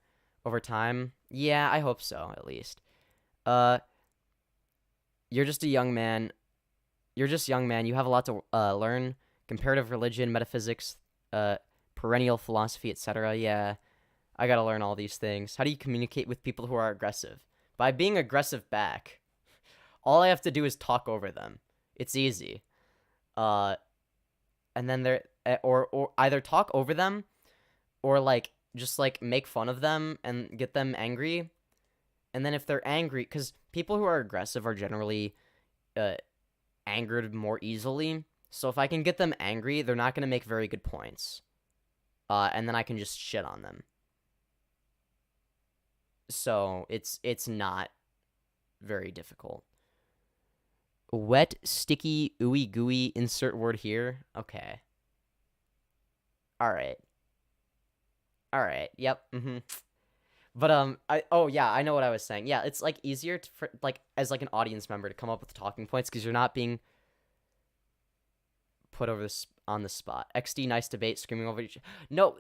over time. Yeah, I hope so, at least. You're just a young man. You're just young man. You have a lot to learn. Comparative religion, metaphysics, perennial philosophy, etc. Yeah, I gotta learn all these things. How do you communicate with people who are aggressive? By being aggressive back. All I have to do is talk over them. It's easy. And then they're or either talk over them, or like just like make fun of them and get them angry. And then if they're angry, because people who are aggressive are generally angered more easily. So if I can get them angry, they're not gonna make very good points. And then I can just shit on them. So it's not very difficult. Wet, sticky, ooey gooey, insert word here. Okay. Alright. Yep. But I know what I was saying. Yeah, it's like easier for like as like an audience member to come up with talking points because you're not being put over this on the spot. XD, nice debate, screaming over each. No,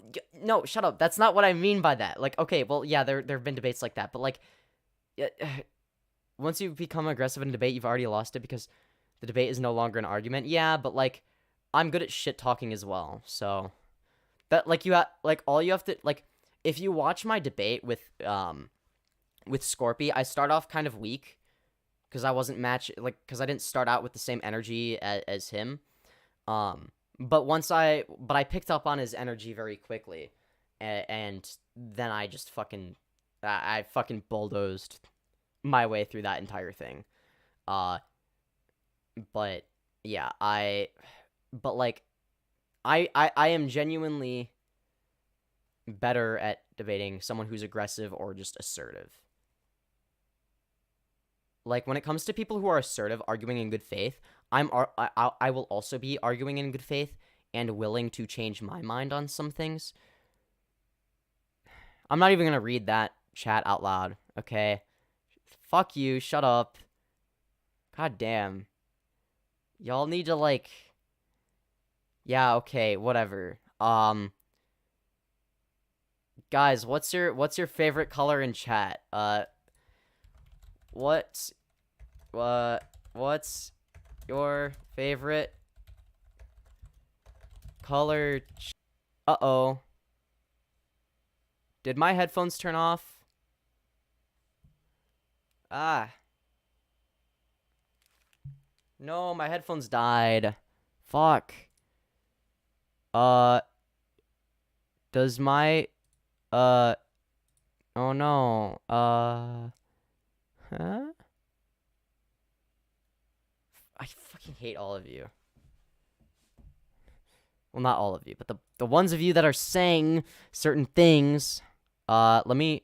shut up. That's not what I mean by that. Like, okay, well, yeah, there have been debates like that, but like, once you become aggressive in a debate, you've already lost it because the debate is no longer an argument. Yeah, but like, I'm good at shit talking as well. So that like all you have to like. If you watch my debate with Scorpy, I start off kind of weak because I wasn't because I didn't start out with the same energy as him. But I picked up on his energy very quickly, and then I just fucking bulldozed my way through that entire thing. But yeah, I am genuinely better at debating someone who's aggressive or just assertive. like when it comes to people who are assertive, arguing in good faith, I will also be arguing in good faith and willing to change my mind on some things. I'm not even gonna read that chat out loud, okay? Fuck you, shut up. God damn. Y'all need to, like... Yeah, okay, whatever. Guys, what's your favorite color in chat? What's your favorite color? Uh-oh. Did my headphones turn off? Ah. No, my headphones died. Fuck. Does my, oh no, huh? I fucking hate all of you. Well, not all of you, but the ones of you that are saying certain things. Let me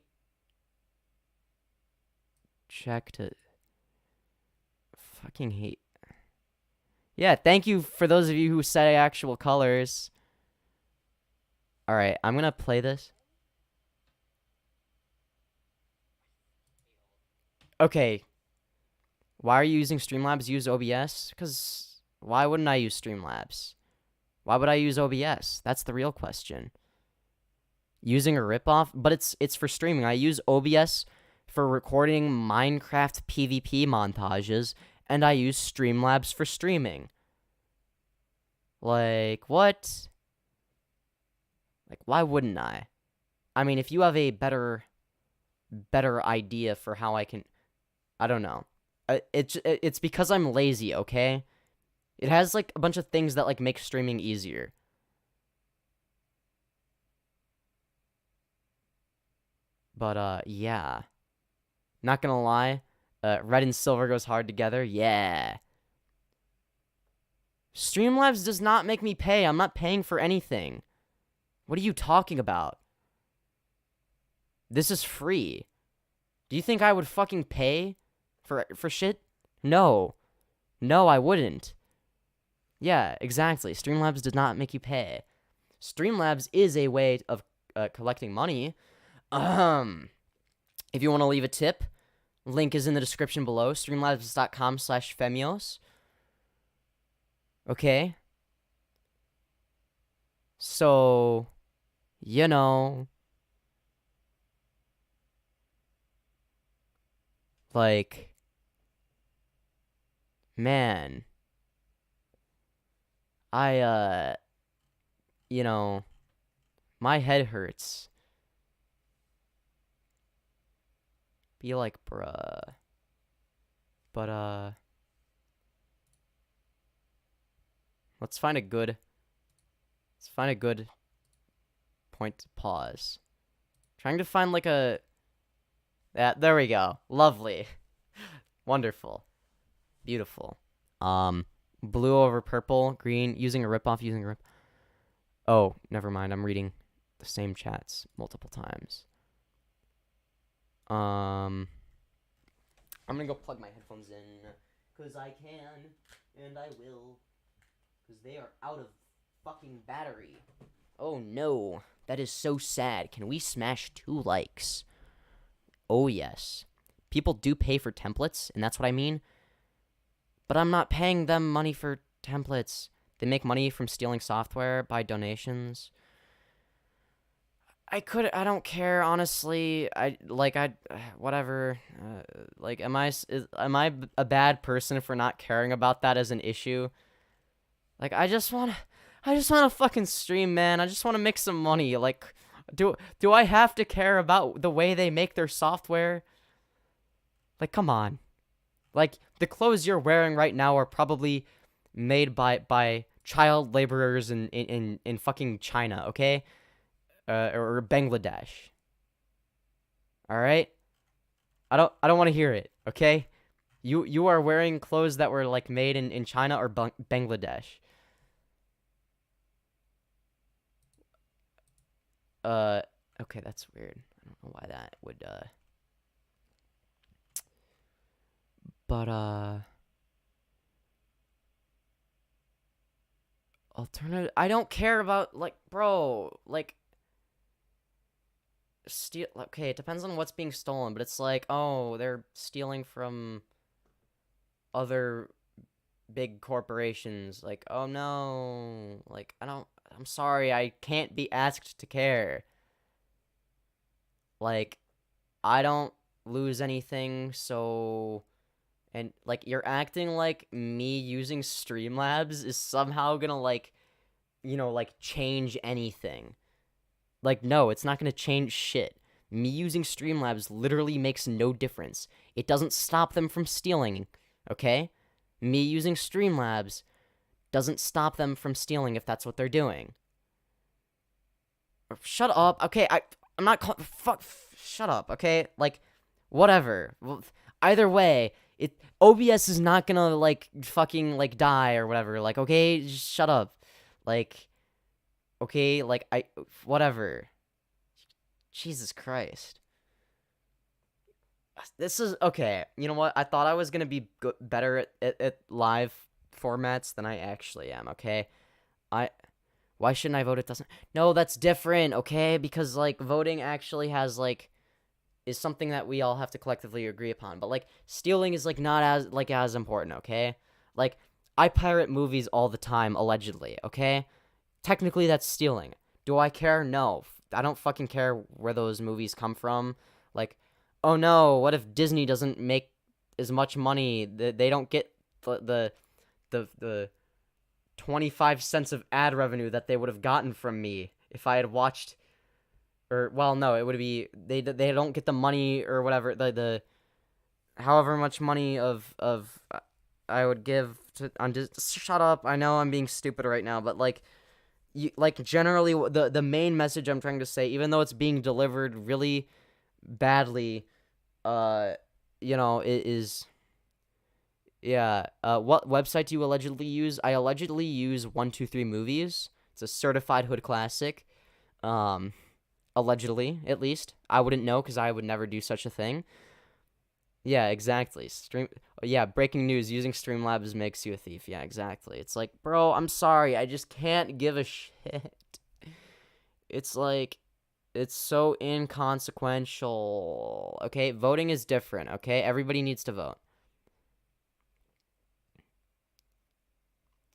check to fucking hate. Yeah, thank you for those of you who say actual colors. Alright, I'm gonna play this. Okay. Why are you using Streamlabs? Use OBS? Because why wouldn't I use Streamlabs? Why would I use OBS? That's the real question. Using a ripoff? But it's for streaming. I use OBS for recording Minecraft PvP montages, and I use Streamlabs for streaming. Like, what? Like, why wouldn't I? I mean, if you have a better idea for how I can... I don't know. It's because I'm lazy, okay? It has, like, a bunch of things that, like, make streaming easier. But, yeah. Not gonna lie. Red and silver goes hard together. Yeah. Streamlabs does not make me pay. I'm not paying for anything. What are you talking about? This is free. Do you think I would fucking pay for shit? No. No, I wouldn't. Yeah, exactly. Streamlabs does not make you pay. Streamlabs is a way of collecting money. If you want to leave a tip, link is in the description below. Streamlabs.com/Femyoz. Okay. So, you know, like, man, you know, my head hurts. Be like, bruh. But, let's find a good point to pause. Trying to find like a... Yeah, there we go. Lovely. Wonderful. Beautiful. Blue over purple, green, using a ripoff, using a rip... Oh, never mind. I'm reading the same chats multiple times. I'm gonna go plug my headphones in, because I can, and I will, because they are out of fucking battery. Oh no, that is so sad. Can we smash 2 likes? Oh yes. People do pay for templates, and that's what I mean. But I'm not paying them money for templates. They make money from stealing software by donations. I don't care, honestly. Whatever. Like, am I a bad person for not caring about that as an issue? Like, I just wanna fucking stream, man. I just wanna make some money. Like, do I have to care about the way they make their software? Like, come on. Like, the clothes you're wearing right now are probably made by child laborers in fucking China, okay? Or Bangladesh. All right? I don't want to hear it, okay? You are wearing clothes that were like made in China or Bangladesh. Okay, that's weird. I don't know why that would But alternative. I don't care about like, bro. Like, steal. Okay, it depends on what's being stolen, but it's like, oh, they're stealing from other big corporations. Like, oh no. Like, I'm sorry, I can't be asked to care. Like, I don't lose anything, so. And, like, you're acting like me using Streamlabs is somehow gonna, like, you know, like, change anything. Like, no, it's not gonna change shit. Me using Streamlabs literally makes no difference. It doesn't stop them from stealing, okay? Me using Streamlabs doesn't stop them from stealing if that's what they're doing. Shut up, okay? I'm not fuck. Shut up, okay? Like, whatever. Well, either way, OBS is not gonna, like, fucking, like, die or whatever. Like, okay, just shut up. Like, okay, like, whatever. Jesus Christ. This is, okay, you know what? I thought I was gonna be better at live formats than I actually am, okay? Why shouldn't I vote? It doesn't. No, that's different, okay? Because, like, voting actually has, like, is something that we all have to collectively agree upon. But, like, stealing is, like, not as important, okay? Like, I pirate movies all the time, allegedly, okay? Technically, that's stealing. Do I care? No. I don't fucking care where those movies come from. Like, oh no, what if Disney doesn't make as much money? They don't get the 25 cents of ad revenue that they would have gotten from me if I had watched. Or, well, no, it would be, they don't get the money or whatever, the however much money of I would give to, I'm just, shut up, I know I'm being stupid right now, but, like, generally, the main message I'm trying to say, even though it's being delivered really badly, you know, what website do you allegedly use? I allegedly use 123 Movies. It's a certified hood classic. Allegedly, at least. I wouldn't know because I would never do such a thing. Yeah, exactly. Breaking news. Using Streamlabs makes you a thief. Yeah, exactly. It's like, bro, I'm sorry. I just can't give a shit. It's like, it's so inconsequential. Okay, voting is different, okay? Everybody needs to vote.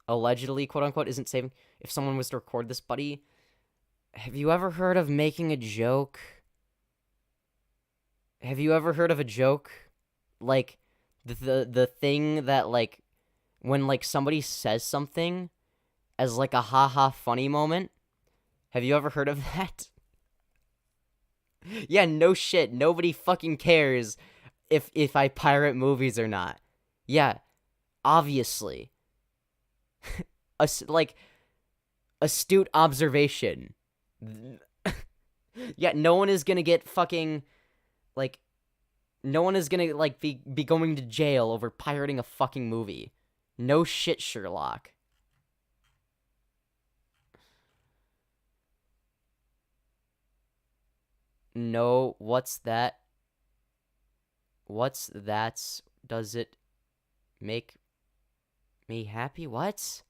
Allegedly, quote-unquote, isn't saving. If someone was to record this, buddy, have you ever heard of making a joke? Have you ever heard of a joke? Like, the thing that, like, when, like, somebody says something as, like, a haha funny moment? Have you ever heard of that? Yeah, no shit. Nobody fucking cares if I pirate movies or not. Yeah, obviously. Like, astute observation. Yeah, no one is gonna get fucking, like, no one is gonna, like, be going to jail over pirating a fucking movie. No shit, Sherlock. No, what's that? What's that? Does it make me happy? What?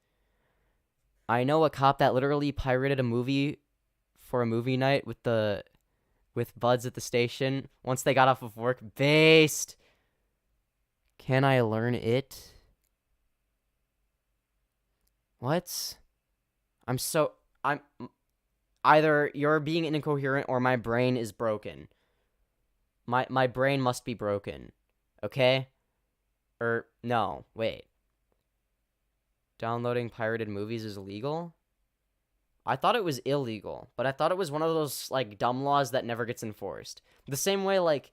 I know a cop that literally pirated a movie for a movie night with buds at the station once they got off of work. Based. Can I learn it? What? I'm either you're being incoherent or my brain is broken. My brain must be broken. Okay? Or no, wait. Downloading pirated movies is illegal? I thought it was illegal, but I thought it was one of those, like, dumb laws that never gets enforced. The same way, like,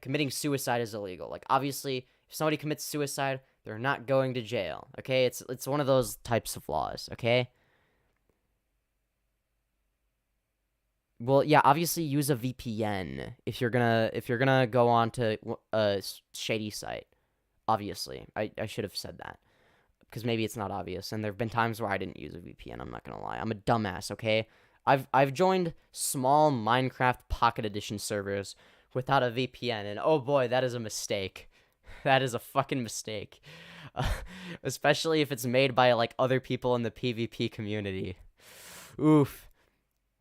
committing suicide is illegal. Like, obviously, if somebody commits suicide, they're not going to jail, okay? It's one of those types of laws, okay? Well, yeah, obviously use a VPN if you're gonna go on to a shady site. Obviously, I should have said that because maybe it's not obvious, and there have been times where I didn't use a VPN. I'm not gonna lie, I'm a dumbass. Okay, I've joined small Minecraft Pocket Edition servers without a VPN, and oh boy, that is a mistake. That is a fucking mistake. Especially if it's made by like other people in the PvP community. Oof.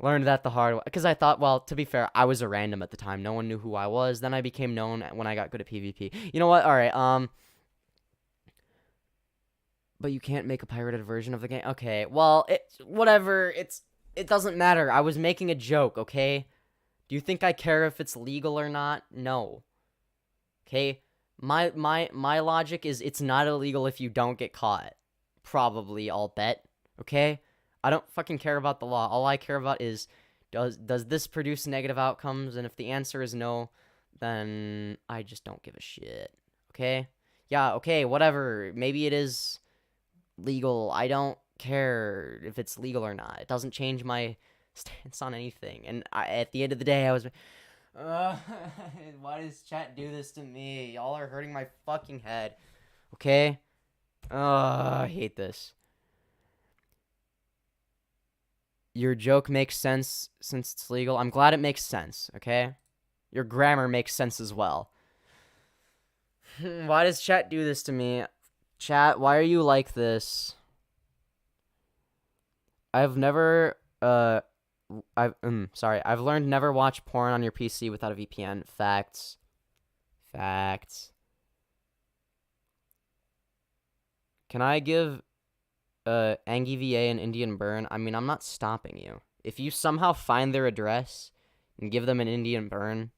Learned that the hard way. Because I thought, well, to be fair, I was a random at the time. No one knew who I was. Then I became known when I got good at PvP. You know what? All right. But you can't make a pirated version of the game. Okay. Well, whatever. It doesn't matter. I was making a joke. Okay. Do you think I care if it's legal or not? No. Okay. My logic is it's not illegal if you don't get caught. Probably, I'll bet. Okay? I don't fucking care about the law. All I care about is does this produce negative outcomes? And if the answer is no, then I just don't give a shit. Okay? Yeah, okay, whatever. Maybe it is legal. I don't care if it's legal or not. It doesn't change my stance on anything. And at the end of the day, I was... why does chat do this to me? Y'all are hurting my fucking head. Okay? I hate this. Your joke makes sense since it's legal. I'm glad it makes sense, okay? Your grammar makes sense as well. Why does chat do this to me? Chat, why are you like this? I've learned never watch porn on your PC without a VPN. Facts. Can I give Angie VA an Indian burn? I mean, I'm not stopping you. If you somehow find their address and give them an Indian burn,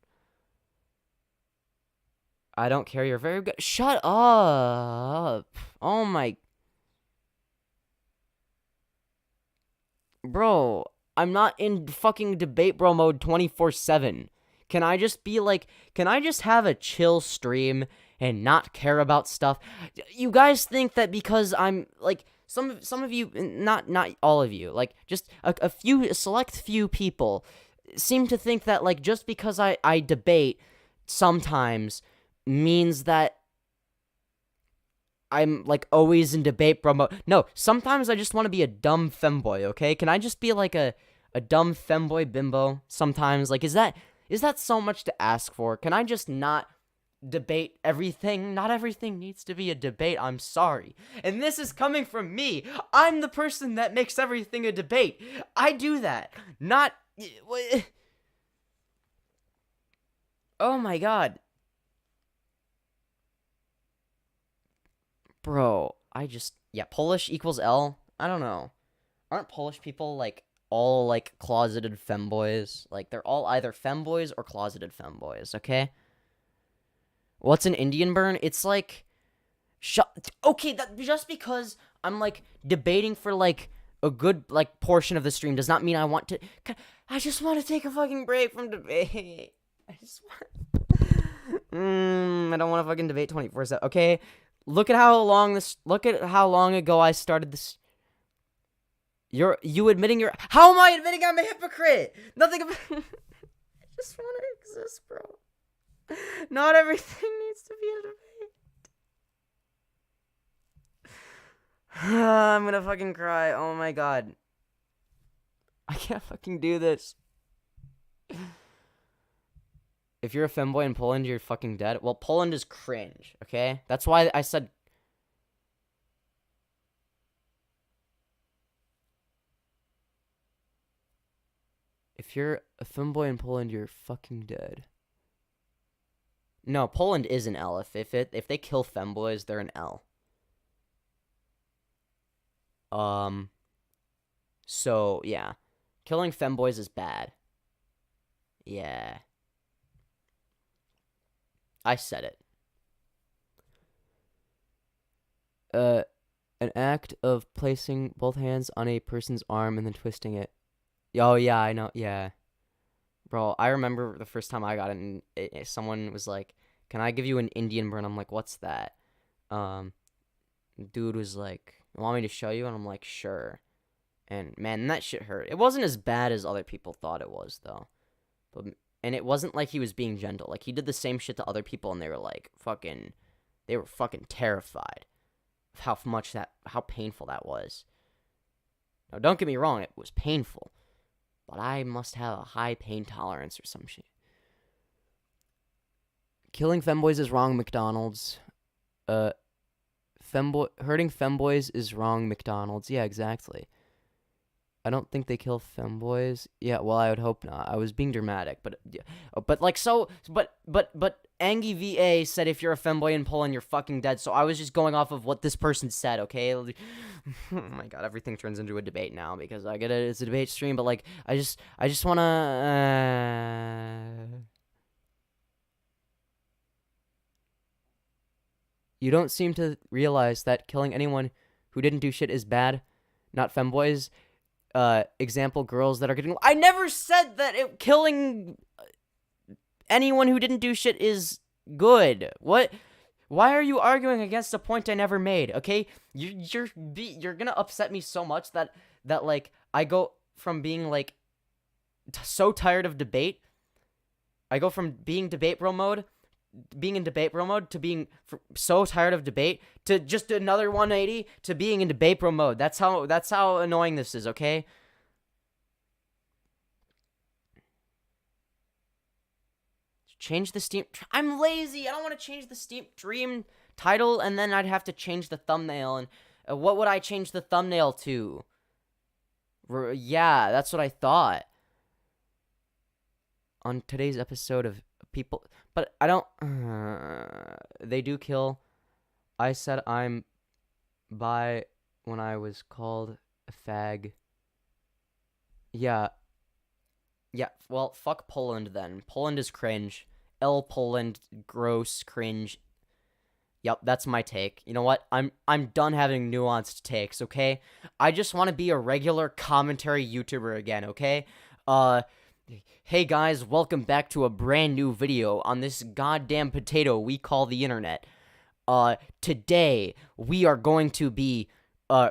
I don't care. You're very good. Shut up. Oh my. Bro, I'm not in fucking debate bro mode 24/7. Can I just have a chill stream and not care about stuff? You guys think that because I'm like some of you, not all of you, like just a select few people seem to think that like just because I debate sometimes means that I'm like always in debate bro mode. No, sometimes I just want to be a dumb femboy, okay? Can I just be like a dumb femboy bimbo sometimes? Like, is that so much to ask for? Can I just not debate everything? Not everything needs to be a debate. I'm sorry. And this is coming from me. I'm the person that makes everything a debate. I do that. Not... Oh my god. Bro, yeah, Polish equals L? I don't know. Aren't Polish people, like, all, like, closeted femboys? Like, they're all either femboys or closeted femboys, okay? What's an Indian burn? It's, like... Okay, just because I'm, like, debating for, like, a good, like, portion of the stream does not mean I want to... I just want to take a fucking break from debate. I just want... I don't want to fucking debate 24/7, okay? Look at how long ago I started this. You admitting you're... How am I admitting I'm a hypocrite? Nothing about... I just want to exist, bro. Not everything needs to be a debate. I'm gonna fucking cry. Oh my god. I can't fucking do this. If you're a femboy in Poland, you're fucking dead. Well, Poland is cringe, okay? That's why I said... If you're a femboy in Poland, you're fucking dead. No, Poland is an L. If they kill femboys, they're an L. So, yeah. Killing femboys is bad. Yeah. I said it. An act of placing both hands on a person's arm and then twisting it. Oh, yeah, I know, yeah. Bro, I remember the first time I got it, and someone was like, can I give you an Indian burn? I'm like, what's that? Dude was like, you want me to show you? And I'm like, sure. And, man, that shit hurt. It wasn't as bad as other people thought it was, though. And it wasn't like he was being gentle. Like, he did the same shit to other people, and they were like, they were fucking terrified of how painful that was. Now, don't get me wrong, it was painful. but I must have a high pain tolerance or some shit. Killing femboys is wrong, McDonald's. Hurting femboys is wrong, McDonald's. Yeah, exactly. I don't think they kill femboys. Yeah, well, I would hope not. I was being dramatic, but Angie VA said if you're a femboy in Poland, you're fucking dead. So I was just going off of what this person said, okay? Oh my god, everything turns into a debate now because I get it. It's a debate stream, but like I just want to You don't seem to realize that killing anyone who didn't do shit is bad, not femboys. Example, girls that are getting... I never said that killing anyone who didn't do shit is good. What? Why are you arguing against a point I never made, okay? You're gonna upset me so much that like, I go from being, like, so tired of debate. I go from being in debate bro mode to being so tired of debate to just another 180 to being in debate bro mode. That's how annoying this is, okay? Change the Steam... I'm lazy. I don't want to change the Steam stream title, and then I'd have to change the thumbnail. And what would I change the thumbnail to? Yeah, that's what I thought. On today's episode of people... But I don't... they do kill. I said I'm bi when I was called a fag. Yeah. Yeah, well, fuck Poland then. Poland is cringe. Poland, gross, cringe. Yep, that's my take. You know what? I'm done having nuanced takes, okay? I just want to be a regular commentary YouTuber again, okay? Hey guys, welcome back to a brand new video on this goddamn potato we call the internet. Today, we are going to be,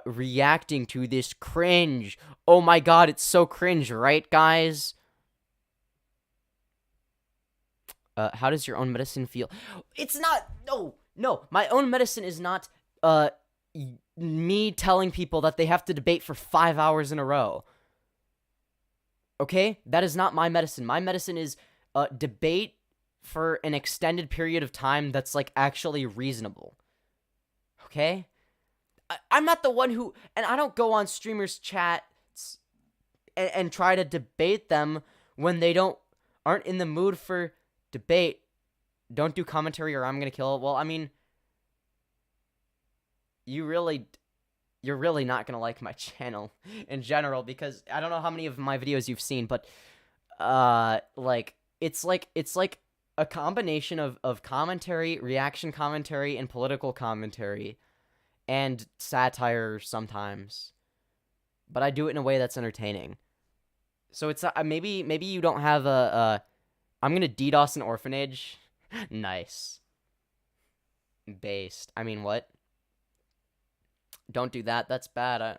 reacting to this cringe. Oh my god, it's so cringe, right, guys? How does your own medicine feel? It's not, no, my own medicine is not, me telling people that they have to debate for 5 hours in a row. Okay? That is not my medicine. My medicine is, debate for an extended period of time that's, like, actually reasonable. Okay? I'm not the one who, and I don't go on streamers' chats and try to debate them when they aren't in the mood for debate. Don't do commentary or I'm gonna kill it. Well, I mean, you're really not gonna like my channel in general because I don't know how many of my videos you've seen, but like it's like a combination of commentary, reaction commentary, and political commentary, and satire sometimes. But I do it in a way that's entertaining. So it's maybe you don't have I'm gonna DDoS an orphanage. Nice. Based. I mean, what? Don't do that. That's bad.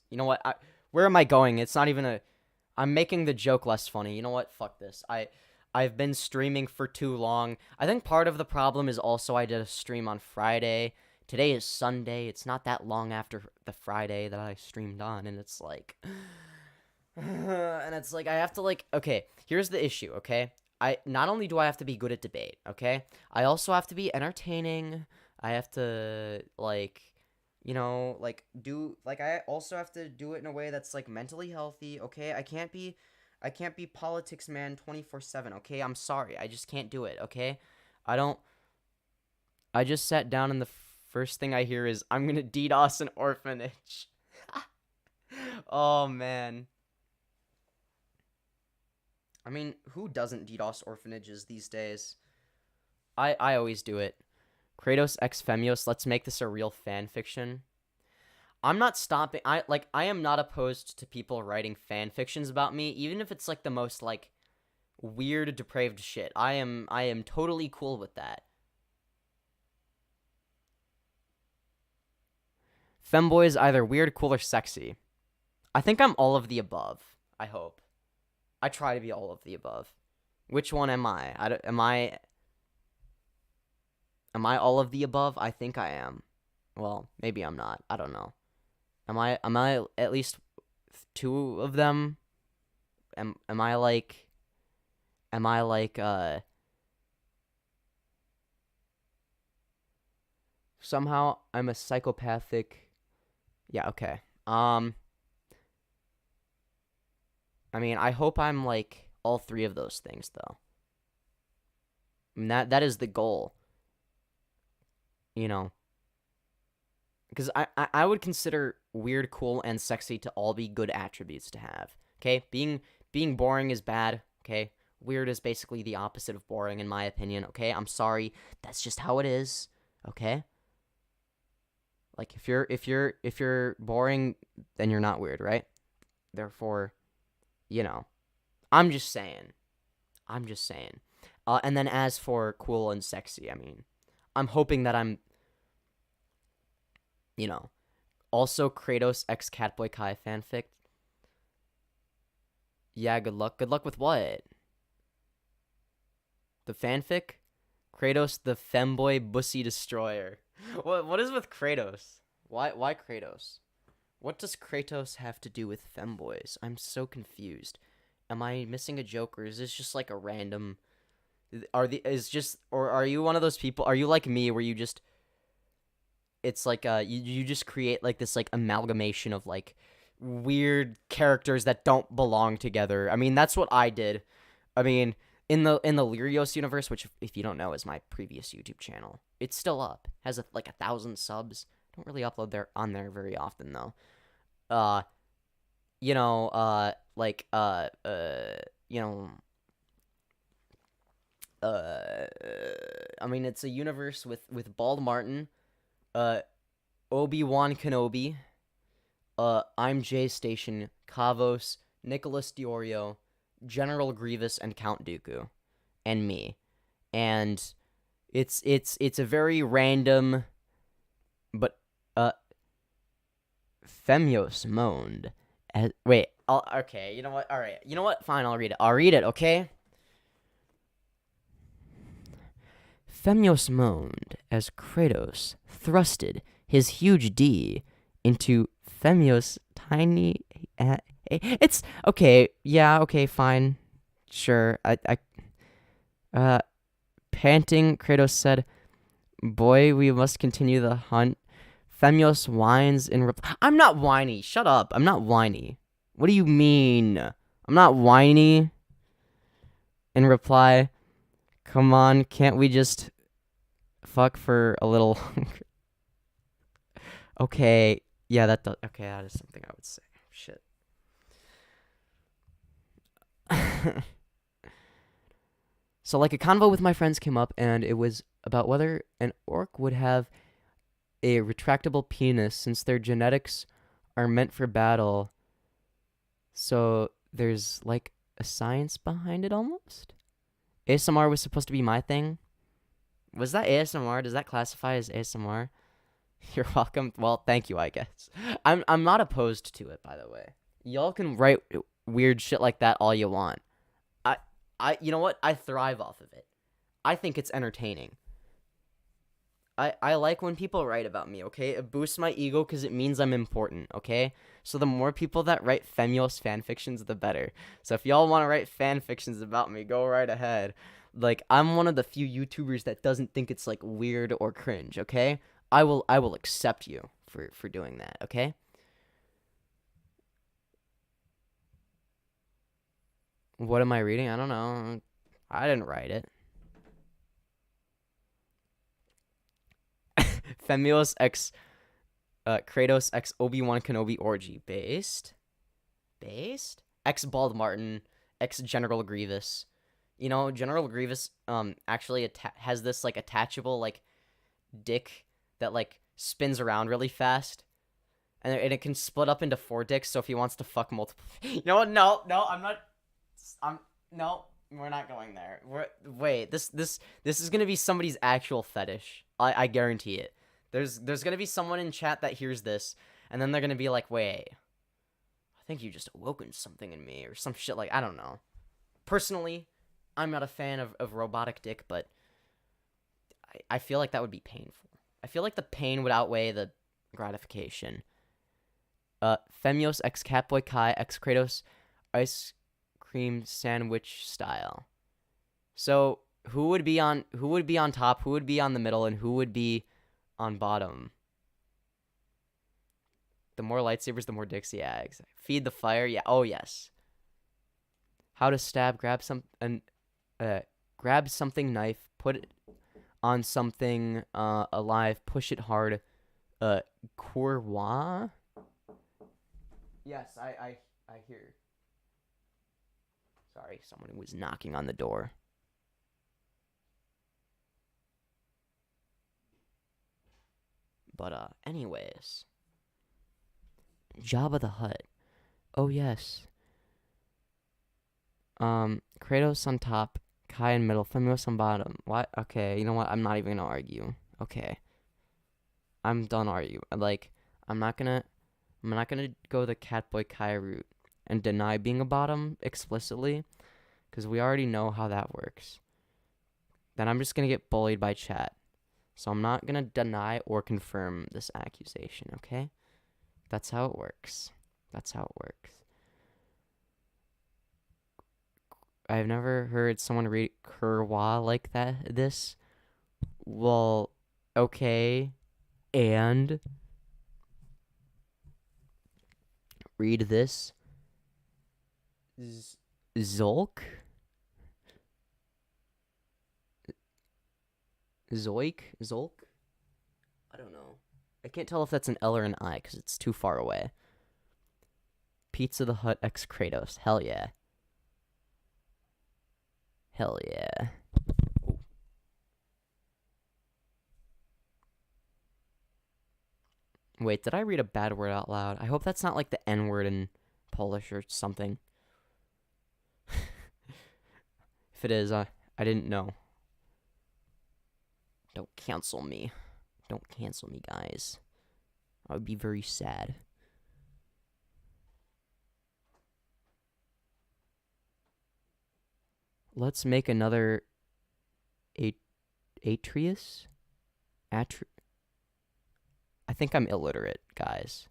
You know what? Where am I going? It's not even I'm making the joke less funny. You know what? Fuck this. I've been streaming for too long. I think part of the problem is also I did a stream on Friday. Today is Sunday. It's not that long after the Friday that I streamed on, and it's like... and it's like, I have to, like... Okay, here's the issue, okay? Not only do I have to be good at debate, okay? I also have to be entertaining. I have to, like... You know, like, I also have to do it in a way that's, like, mentally healthy, okay? I can't be politics man 24/7, okay? I'm sorry. I just can't do it, okay? I just sat down and the first thing I hear is, I'm gonna DDoS an orphanage. Oh, man. I mean, who doesn't DDoS orphanages these days? I always do it. Kratos x Femyoz, let's make this a real fan fiction. I'm not stopping. I am not opposed to people writing fan fictions about me, even if it's like the most like weird, depraved shit. I am totally cool with that. Femboy is either weird, cool, or sexy. I think I'm all of the above. I hope. I try to be all of the above. Which one am I? Am I all of the above? I think I am. Well, maybe I'm not. I don't know. Am I at least two of them? am I like somehow I'm a psychopathic. Yeah, okay. I mean, I hope I'm like all three of those things though. And that is the goal. You know, because I would consider weird, cool, and sexy to all be good attributes to have. Okay, being boring is bad. Okay, weird is basically the opposite of boring in my opinion. Okay, I'm sorry, that's just how it is. Okay, like if you're boring, then you're not weird, right? Therefore, you know, I'm just saying. And then as for cool and sexy, I mean, I'm hoping that I'm, you know, also Kratos x Catboy Kai fanfic. Yeah, good luck. Good luck with what? The fanfic? Kratos the femboy bussy destroyer. What is with Kratos? Why Kratos? What does Kratos have to do with femboys? I'm so confused. Am I missing a joke, or is this just like a random? Or are you one of those people? Are you like me, where you just? It's like you just create like this like amalgamation of like weird characters that don't belong together. I mean, that's what I did. I mean, in the Lyrios universe, which if you don't know is my previous YouTube channel, it's still up. Has like 1,000 subs. Don't really upload on there very often though. You know, you know, I mean, it's a universe with Bald Martin, Obi-Wan Kenobi, I'm Jay Station, Kavos, Nicholas Diorio, General Grievous, and Count Dooku, and me. And it's a very random, but Femyoz moaned. Wait, okay, you know what? All right, you know what? Fine, I'll read it. Okay. Femyoz moaned as Kratos thrusted his huge D into Femyoz's tiny. It's okay. Yeah. Okay. Fine. Sure. Panting, Kratos said, "Boy, we must continue the hunt." Femyoz whines in reply. I'm not whiny. Shut up. I'm not whiny. What do you mean? I'm not whiny. In reply, come on, can't we just fuck for a little longer? Okay, yeah, okay, that is something I would say. Shit. So, like, a convo with my friends came up, and it was about whether an orc would have a retractable penis since their genetics are meant for battle. So, there's, like, a science behind it almost? ASMR was supposed to be my thing. Was that ASMR? Does that classify as ASMR? You're welcome. Well, thank you, I guess. I'm not opposed to it, by the way. Y'all can write weird shit like that all you want. You know what? I thrive off of it. I think it's entertaining. I like when people write about me, okay? It boosts my ego because it means I'm important, okay? So the more people that write Femyoz fanfictions, the better. So if y'all want to write fanfictions about me, go right ahead. Like, I'm one of the few YouTubers that doesn't think it's, like, weird or cringe, okay? I will accept you for doing that, okay? What am I reading? I don't know. I didn't write it. Femyoz x Kratos x Obi-Wan Kenobi orgy based x Bald Martin x General Grievous. You know, General Grievous actually has this like attachable like dick that like spins around really fast, and it can split up into 4 dicks. So if he wants to fuck multiple, you know what? No, no, we're not going there. Wait, this is gonna be somebody's actual fetish. I guarantee it. There's gonna be someone in chat that hears this, and then they're gonna be like, wait, I think you just awoken something in me, or some shit like, I don't know. Personally, I'm not a fan of robotic dick, but I feel like that would be painful. I feel like the pain would outweigh the gratification. Femyoz x Catboy Kai x Kratos ice cream sandwich style. So who would be on top, who would be on the middle, and who would be on bottom? The more lightsabers, the more Dixie eggs. Feed the fire. Yeah. Oh yes. How to stab? Grab something. Knife. Put it on something alive. Push it hard. Courroix. Yes, I hear. Sorry, someone was knocking on the door. But anyways. Jabba the Hutt. Oh yes. Kratos on top, Kai in middle, Femyoz on bottom. What? Okay, you know what? I'm not even gonna argue. Okay. I'm done arguing. Like, I'm not gonna go the Catboy Kai route and deny being a bottom explicitly, because we already know how that works. Then I'm just gonna get bullied by chat. So I'm not gonna deny or confirm this accusation, okay? That's how it works. That's how it works. I've never heard someone read Courroix like that. This. Well, okay. And read this. Zolk? Zolk? I don't know. I can't tell if that's an L or an I because it's too far away. Pizza the Hut x Kratos. Hell yeah. Hell yeah. Ooh. Wait, did I read a bad word out loud? I hope that's not like the N word in Polish or something. If it is, I didn't know. Don't cancel me. Don't cancel me, guys. I would be very sad. Let's make another Atreus? I think I'm illiterate, guys.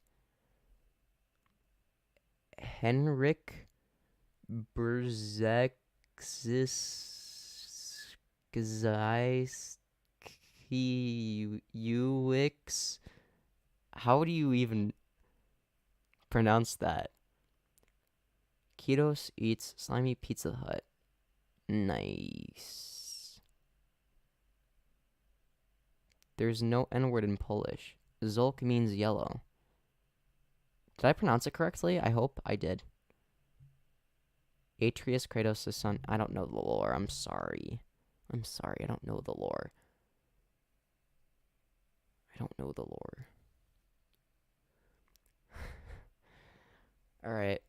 Henrik Berzexis Uix. How do you even pronounce that? Ketos eats slimy Pizza Hut. Nice. There's no N-word in Polish. Zolk means yellow. Did I pronounce it correctly? I hope I did. Atreus, Kratos' son. I don't know the lore. I'm sorry. I don't know the lore. I don't know the lore. Alright.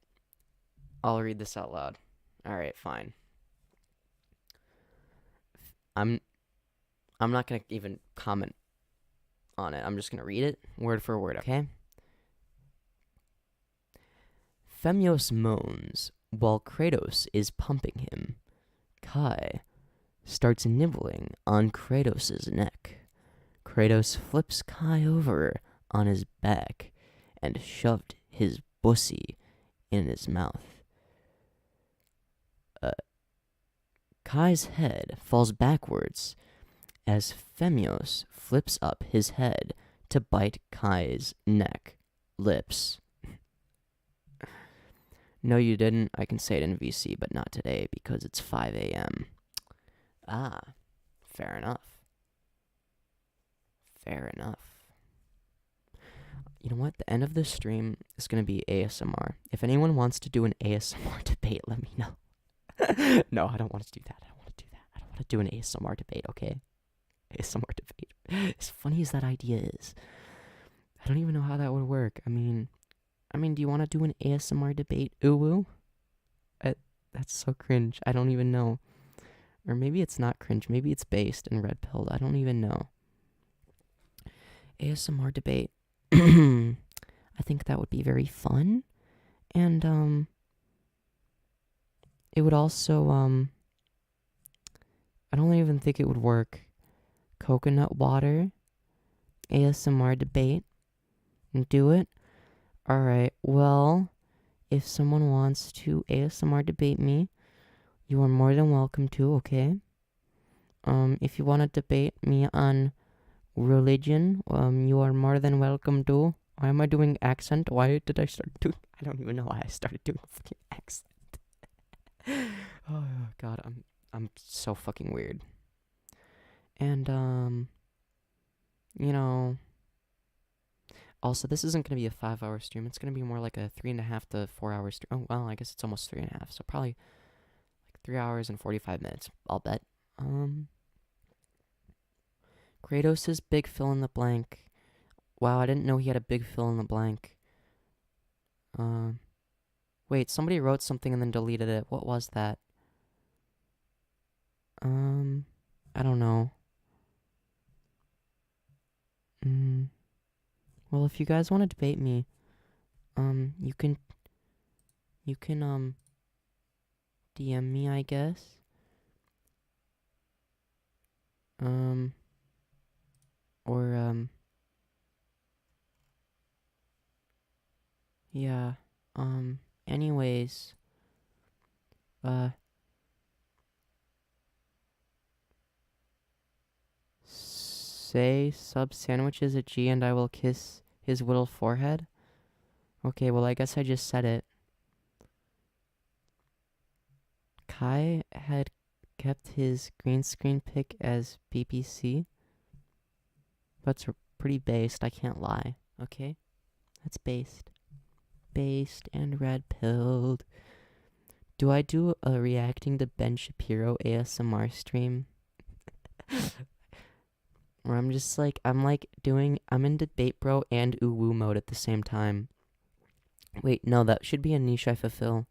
I'll read this out loud. Alright, fine. I'm not gonna even comment on it. I'm just gonna read it word for word, okay? Femyoz moans while Kratos is pumping him. Kai starts nibbling on Kratos' neck. Kratos flips Kai over on his back and shoved his bussy in his mouth. Kai's head falls backwards as Femyoz flips up his head to bite Kai's neck. Lips. No, you didn't. I can say it in VC, but not today because it's 5 a.m. Ah, fair enough. Fair enough. You know what? The end of this stream is going to be ASMR. If anyone wants to do an ASMR debate, let me know. No, I don't want to do that. I don't want to do an ASMR debate, okay? ASMR debate. As funny as that idea is, I don't even know how that would work. I mean, do you want to do an ASMR debate? Ooh, that's so cringe. I don't even know. Or maybe it's not cringe. Maybe it's based in red pilled. I don't even know. ASMR debate. I think that would be very fun. And, it would also, I don't even think it would work. Coconut water. ASMR debate. Do it. Alright, well, if someone wants to ASMR debate me, you are more than welcome to, okay? If you want to debate me on religion, you are more than welcome to. Why am I doing accent? Why did I start doing... I don't even know why I started doing fucking accent. Oh, God, I'm so fucking weird. And, you know... Also, this isn't going to be a 5-hour stream. It's going to be more like a 3.5 to 4 hour stream. Oh, well, I guess it's almost 3.5. So probably like 3 hours and 45 minutes, I'll bet. Kratos' big fill in the blank. Wow, I didn't know he had a big fill in the blank. Wait, somebody wrote something and then deleted it. What was that? I don't know. Well, if you guys want to debate me, you can DM me, I guess. Yeah, anyways, say sub sandwiches a G and I will kiss his little forehead. Okay, well, I guess I just said it. Kai had kept his green screen pic as BBC. That's pretty based, I can't lie. Okay? That's based. Based and red-pilled. Do I do a reacting to Ben Shapiro ASMR stream? Where I'm just like, I'm in debate bro and uwu mode at the same time. Wait, no, that should be a niche I fulfill.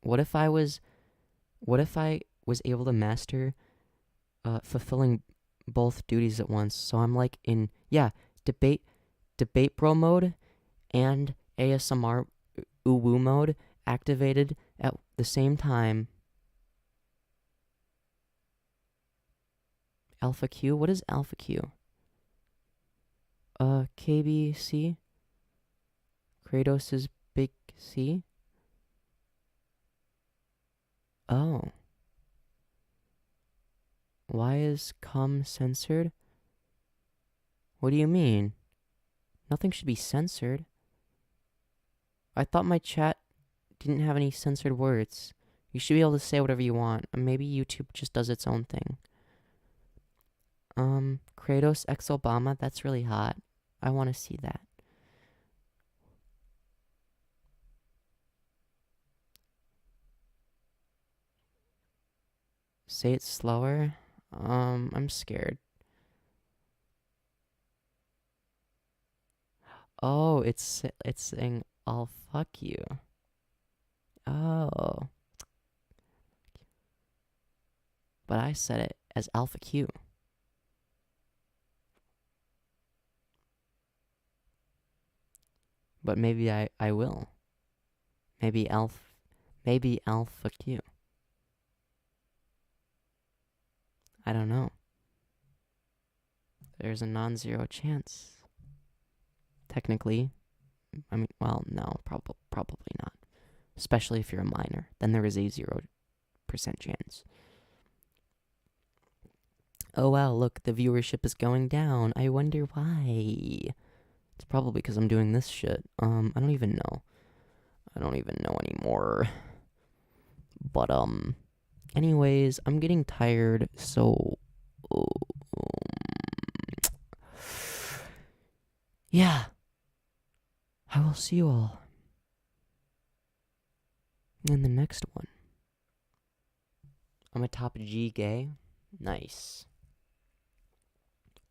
What if I was able to master fulfilling both duties at once? So I'm like in, debate bro mode and ASMR uwu mode activated at the same time. Alpha Q? What is Alpha Q? KBC? Kratos' big C? Oh. Why is cum censored? What do you mean? Nothing should be censored. I thought my chat didn't have any censored words. You should be able to say whatever you want. Maybe YouTube just does its own thing. Kratos x Obama, that's really hot. I want to see that. Say it slower. I'm scared. Oh, it's saying I'll fuck you. Oh. But I said it as Alpha Q. But maybe I will. Maybe Alpha Q. I don't know. There's a non-zero chance. Technically. I mean, well, no, probably not. Especially if you're a minor. Then there is a 0% chance. Oh wow, look, the viewership is going down. I wonder why. It's probably because I'm doing this shit. I don't even know. I don't even know anymore. But, anyways, I'm getting tired, so... yeah. I will see you all in the next one. I'm a top G gay. Nice.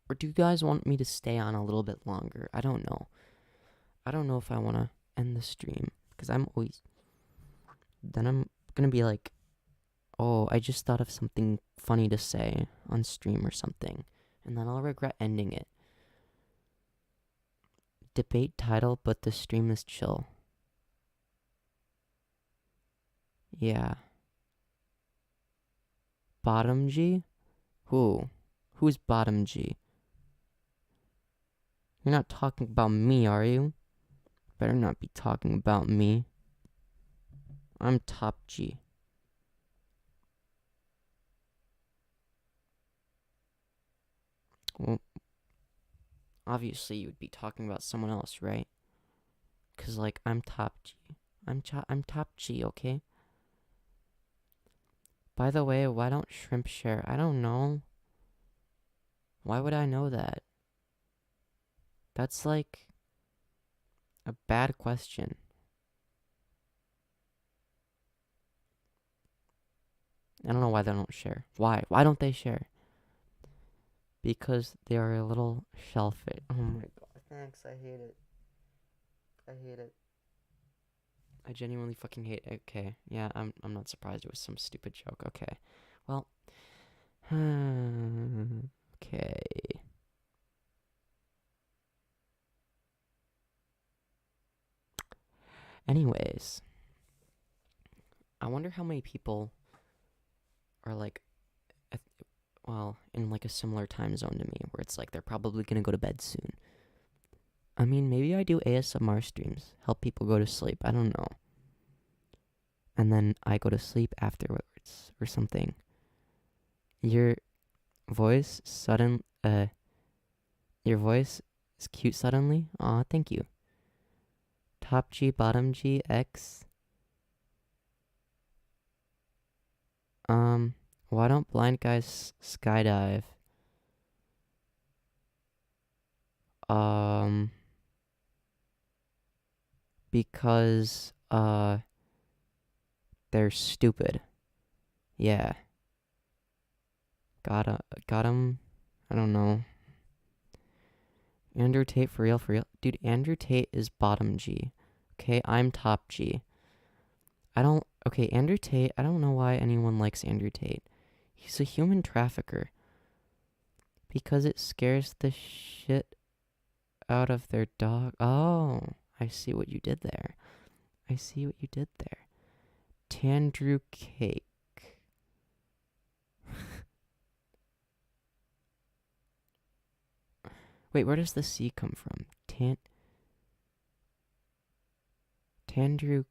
Or do you guys want me to stay on a little bit longer? I don't know. I don't know if I want to end the stream. Because I'm always... Then I'm going to be like, oh, I just thought of something funny to say on stream or something. And then I'll regret ending it. Debate title, but the stream is chill. Yeah. Bottom G? Who? Who's bottom G? You're not talking about me, are you? better not be talking about me. I'm top G. Well, obviously you would be talking about someone else, right? Cause like I'm top G. I'm top G, okay? By the way, why don't shrimp share? I don't know. Why would I know that? That's like a bad question. I don't know why they don't share. Why? Why don't they share? Because they are a little shellfish. Oh my god. Thanks, I hate it. I hate it. I genuinely fucking hate it. Okay. Yeah, I'm not surprised it was some stupid joke. Okay. Well. Okay. Anyways. I wonder how many people are like in like a similar time zone to me, where it's like they're probably gonna go to bed soon. I mean, maybe I do ASMR streams, help people go to sleep. I don't know. And then I go to sleep afterwards or something. Your voice your voice is cute suddenly. Aw, thank you. Top G, bottom G, X. Why don't blind guys skydive? Because, they're stupid. Yeah. Got him. I don't know. Andrew Tate, for real? Dude, Andrew Tate is bottom G. Okay, I'm top G. Okay, Andrew Tate, I don't know why anyone likes Andrew Tate. He's a human trafficker. Because it scares the shit out of their dog. Oh, I see what you did there. Tandrew Cake. Wait, where does the C come from? Tandrew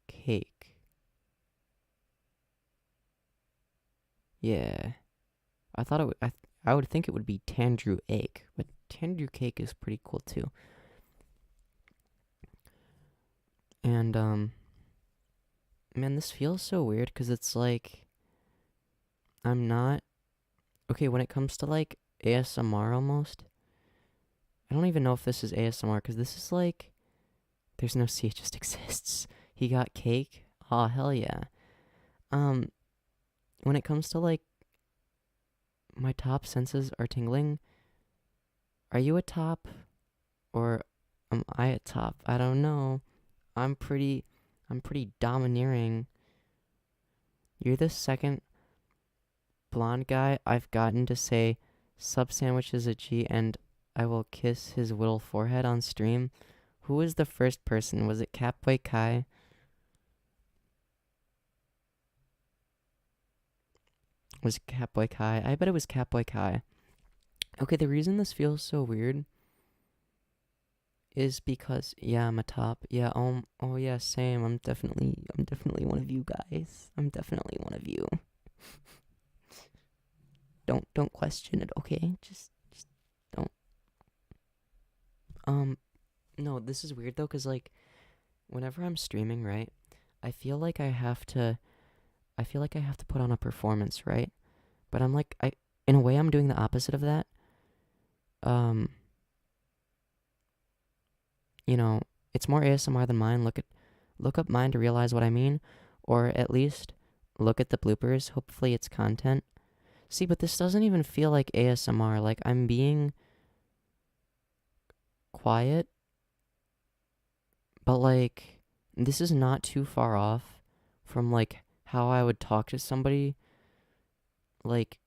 Cake. Yeah. I thought it would, I would think it would be Tandrew Ache, but Tandrew Cake is pretty cool too. And, man, this feels so weird because it's like, I'm not, okay, when it comes to like ASMR almost, I don't even know if this is ASMR because this is like, there's no C, it just exists. He got cake? Aw, hell yeah. When it comes to like, my top senses are tingling, are you a top? Or am I a top? I don't know. I'm pretty domineering. You're the second blonde guy I've gotten to say sub sandwich is a G and I will kiss his little forehead on stream. Who was the first person? Was it Catboy Kai? Was it Catboy Kai? I bet it was Catboy Kai. Okay, the reason this feels so weird is because, yeah, I'm a top. Yeah, oh yeah, same. I'm definitely one of you guys. I'm definitely one of you. Don't question it, okay? Just don't. No, this is weird though, cause like, whenever I'm streaming, right, I feel like I have to put on a performance, right? But I'm like, in a way, I'm doing the opposite of that. You know, it's more ASMR than mine. Look up mine to realize what I mean, or at least look at the bloopers. Hopefully it's content. See, but this doesn't even feel like ASMR. Like, I'm being quiet, but like, this is not too far off from like how I would talk to somebody like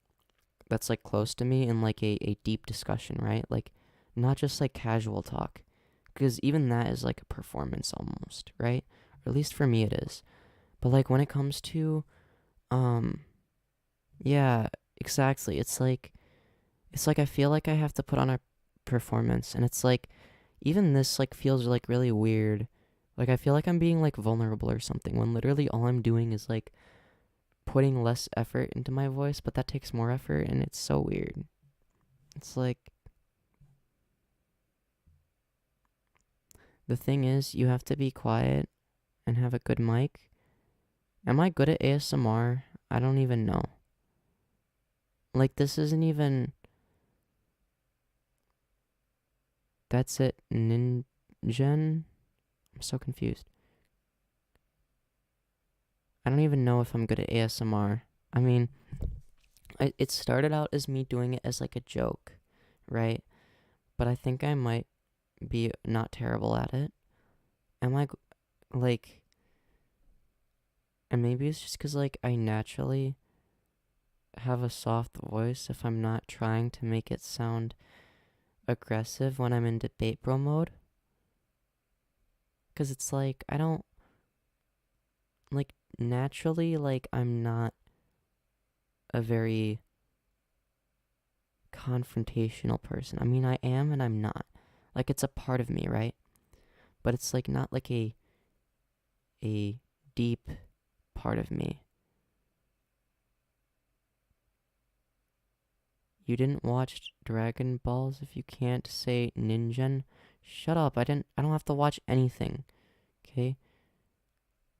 that's like close to me in like a deep discussion, right? Like, not just like casual talk, because even that is like a performance almost, right? Or at least for me it is. But like when it comes to yeah, exactly, it's like I feel like I have to put on a performance, and it's like, even this like feels like really weird. Like I feel like I'm being like vulnerable or something when literally all I'm doing is like putting less effort into my voice, but that takes more effort and it's so weird. It's like the thing is you have to be quiet and have a good mic. Am I good at ASMR? I don't even know. Like this isn't even That's it, Ninjen? I'm so confused. I don't even know if I'm good at ASMR. I mean, it started out as me doing it as like a joke, right? But I think I might be not terrible at it. Am I, like, and maybe it's just because, like, I naturally have a soft voice if I'm not trying to make it sound aggressive when I'm in debate bro mode. Because it's like, I don't, like, naturally, like, I'm not a very confrontational person. I mean, I am and I'm not. Like, it's a part of me, right? But it's, like, not like a deep part of me. You didn't watch Dragon Balls if you can't say Ninja? Shut up, I don't have to watch anything. Okay?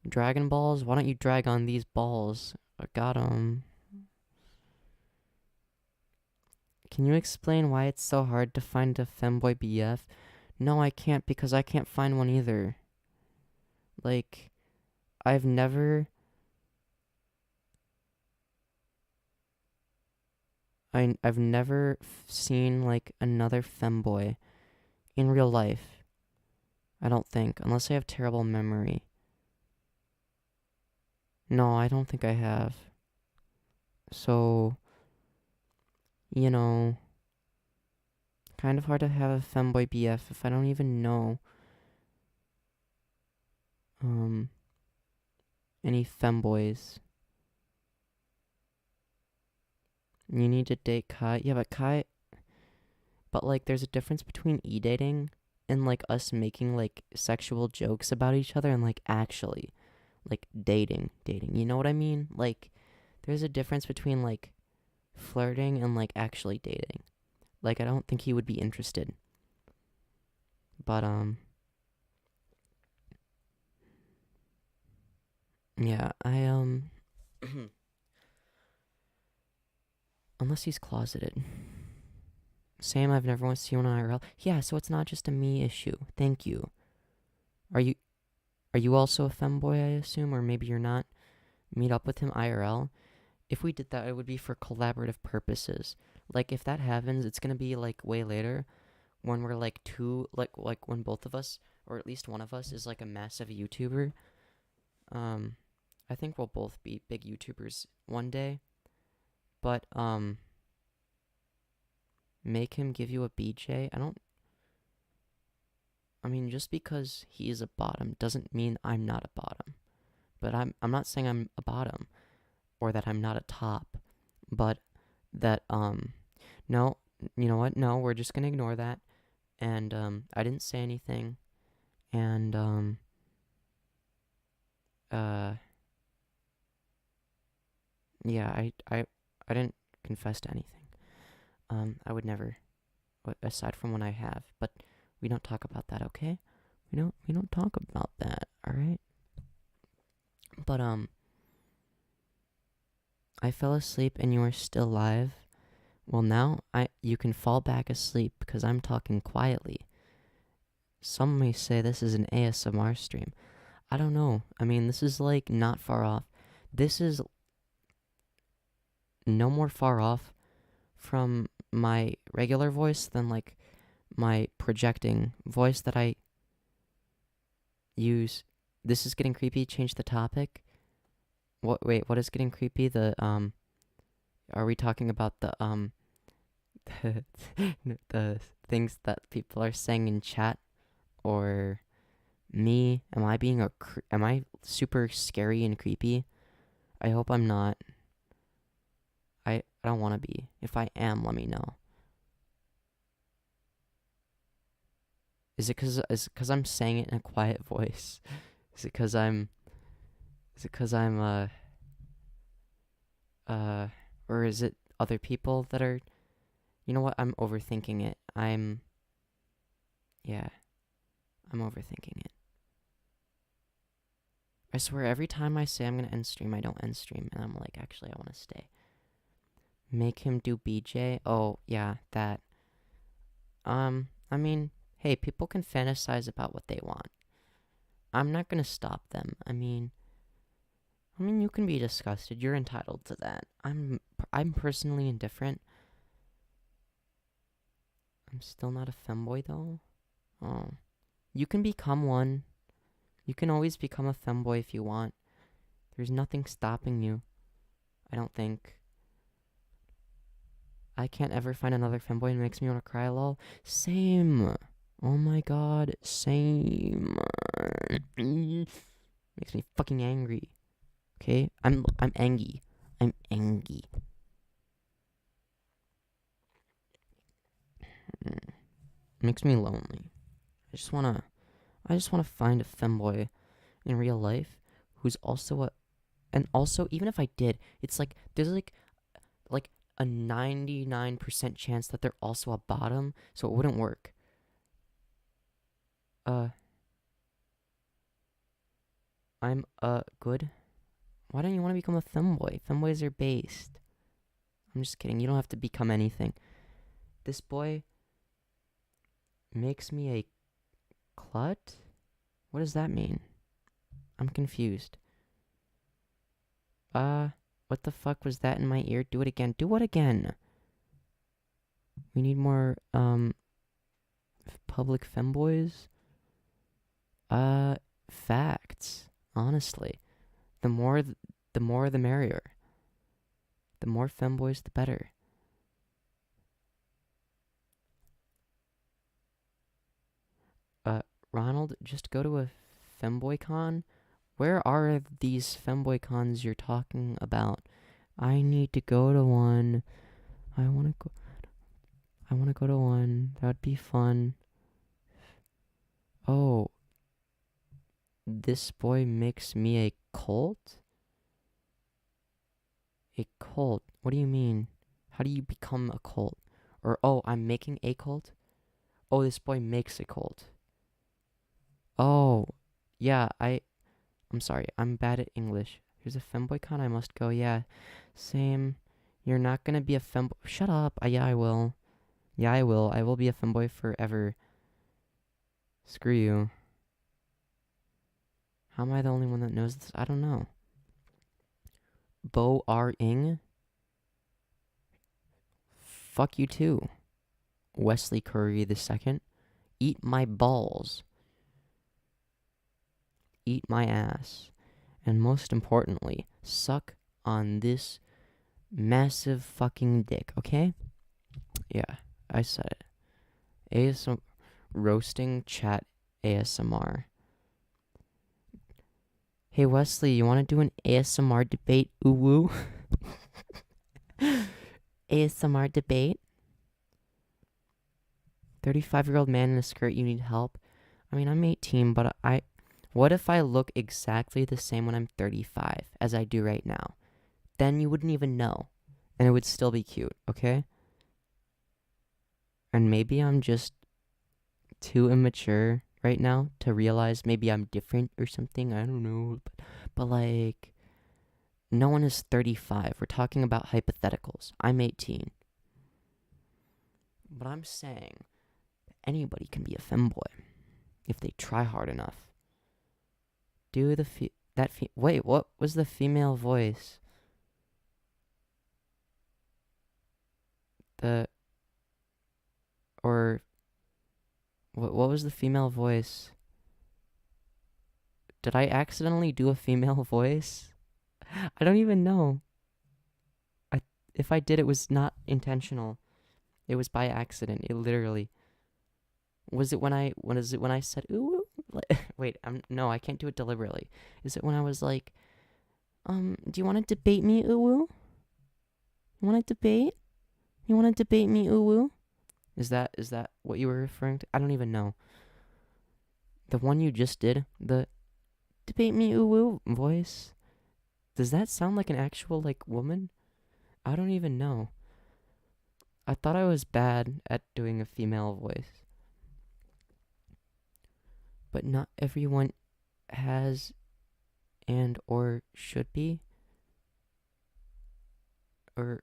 Dragon Balls, why don't you drag on these balls? I got 'em. Can you explain why it's so hard to find a femboy BF? No, I can't because I can't find one either. Like, I've never... I've never seen, like, another femboy in real life. I don't think, unless I have terrible memory. No, I don't think I have. So, you know, kind of hard to have a femboy BF if I don't even know any femboys. You need to date Kai. Yeah, but Kai... But, like, there's a difference between e-dating and, like, us making, like, sexual jokes about each other and, like, actually, like, dating. You know what I mean? Like, there's a difference between, like, flirting and, like, actually dating. Like, I don't think he would be interested. But, yeah, unless he's closeted. Sam, I've never once seen one IRL. Yeah, so it's not just a me issue. Thank you. Are you also a femboy, I assume? Or maybe you're not? Meet up with him IRL? If we did that, it would be for collaborative purposes. Like, if that happens, it's gonna be, like, way later. When we're, like, like when both of us, or at least one of us, is, like, a massive YouTuber. I think we'll both be big YouTubers one day. But, make him give you a BJ? I mean, just because he is a bottom doesn't mean I'm not a bottom. But I'm not saying I'm a bottom or that I'm not a top, but that no, you know what? No, we're just going to ignore that. And I didn't say anything. And yeah, I didn't confess to anything. I would never, aside from when I have, but we don't talk about that, okay? We don't talk about that, all right? But I fell asleep and you are still live. Well, now you can fall back asleep because I'm talking quietly. Some may say this is an ASMR stream. I don't know. I mean, this is like not far off. This is no more far off from my regular voice than like my projecting voice that I use. This is getting creepy. Change the topic. Wait, what is getting creepy? Are we talking about the the things that people are saying in chat, or me? Am I super scary and creepy? I hope I'm not. I don't want to be. If I am, let me know. Is it cause I'm saying it in a quiet voice? Is it cause I'm or is it other people that are, you know what? I'm overthinking it. I'm overthinking it. I swear every time I say I'm gonna end stream, I don't end stream, and I'm like, actually, I want to stay. Make him do BJ? Oh, yeah, that. I mean, hey, people can fantasize about what they want. I'm not gonna stop them. I mean, you can be disgusted. You're entitled to that. I'm personally indifferent. I'm still not a femboy though. Oh, you can become one. You can always become a femboy if you want. There's nothing stopping you. I don't think. I can't ever find another femboy and it makes me want to cry, lol. Same. Oh my god, same. Makes me fucking angry. Okay? I'm angry. I'm angry. Makes me lonely. I just wanna find a femboy in real life who's also and also even if I did, it's like there's like a 99% chance that they're also a bottom, so it wouldn't work. I'm good. Why don't you want to become a femboy? Femboys are based. I'm just kidding. You don't have to become anything. This boy makes me a clut? What does that mean? I'm confused. What the fuck was that in my ear? Do it again. Do what again? We need more, public femboys? Facts. Honestly. The more the merrier. The more femboys, the better. Ronald, just go to a femboy con? Where are these femboy cons you're talking about? I need to go to one. I want to go to one. That would be fun. Oh. This boy makes me a cult? A cult? What do you mean? How do you become a cult? Or, oh, I'm making a cult? Oh, this boy makes a cult. Oh, yeah, I'm sorry, I'm bad at English. Here's a femboy con, I must go, yeah. Same. You're not gonna be a femboy. Shut up. Yeah, I will. Yeah, I will. I will be a femboy forever. Screw you. How am I the only one that knows this? I don't know. Bo R. Ing? Fuck you too. Wesley Curry II. Eat my balls. Eat my ass. And most importantly, suck on this massive fucking dick, okay? Yeah, I said it. ASMR. Roasting chat ASMR. Hey Wesley, you want to do an ASMR debate? Ooh woo. ASMR debate? 35-year-old man in a skirt, you need help? I mean, I'm 18, but what if I look exactly the same when I'm 35 as I do right now? Then you wouldn't even know. And it would still be cute, okay? And maybe I'm just too immature right now to realize maybe I'm different or something. I don't know. But like, no one is 35. We're talking about hypotheticals. I'm 18. But I'm saying anybody can be a femboy if they try hard enough. Do the wait, what was the female voice? What was the female voice? Did I accidentally do a female voice? I don't even know. If I did, it was not intentional. It was by accident. It literally. Was it when I said ooh? Wait, no, I can't do it deliberately. Is it when I was like, do you want to debate me, ooh? You want to debate? You want to debate me, ooh? Is that what you were referring to? I don't even know. The one you just did, the debate me ooh woo voice. Does that sound like an actual, like, woman? I don't even know. I thought I was bad at doing a female voice. But not everyone has and or should be. Or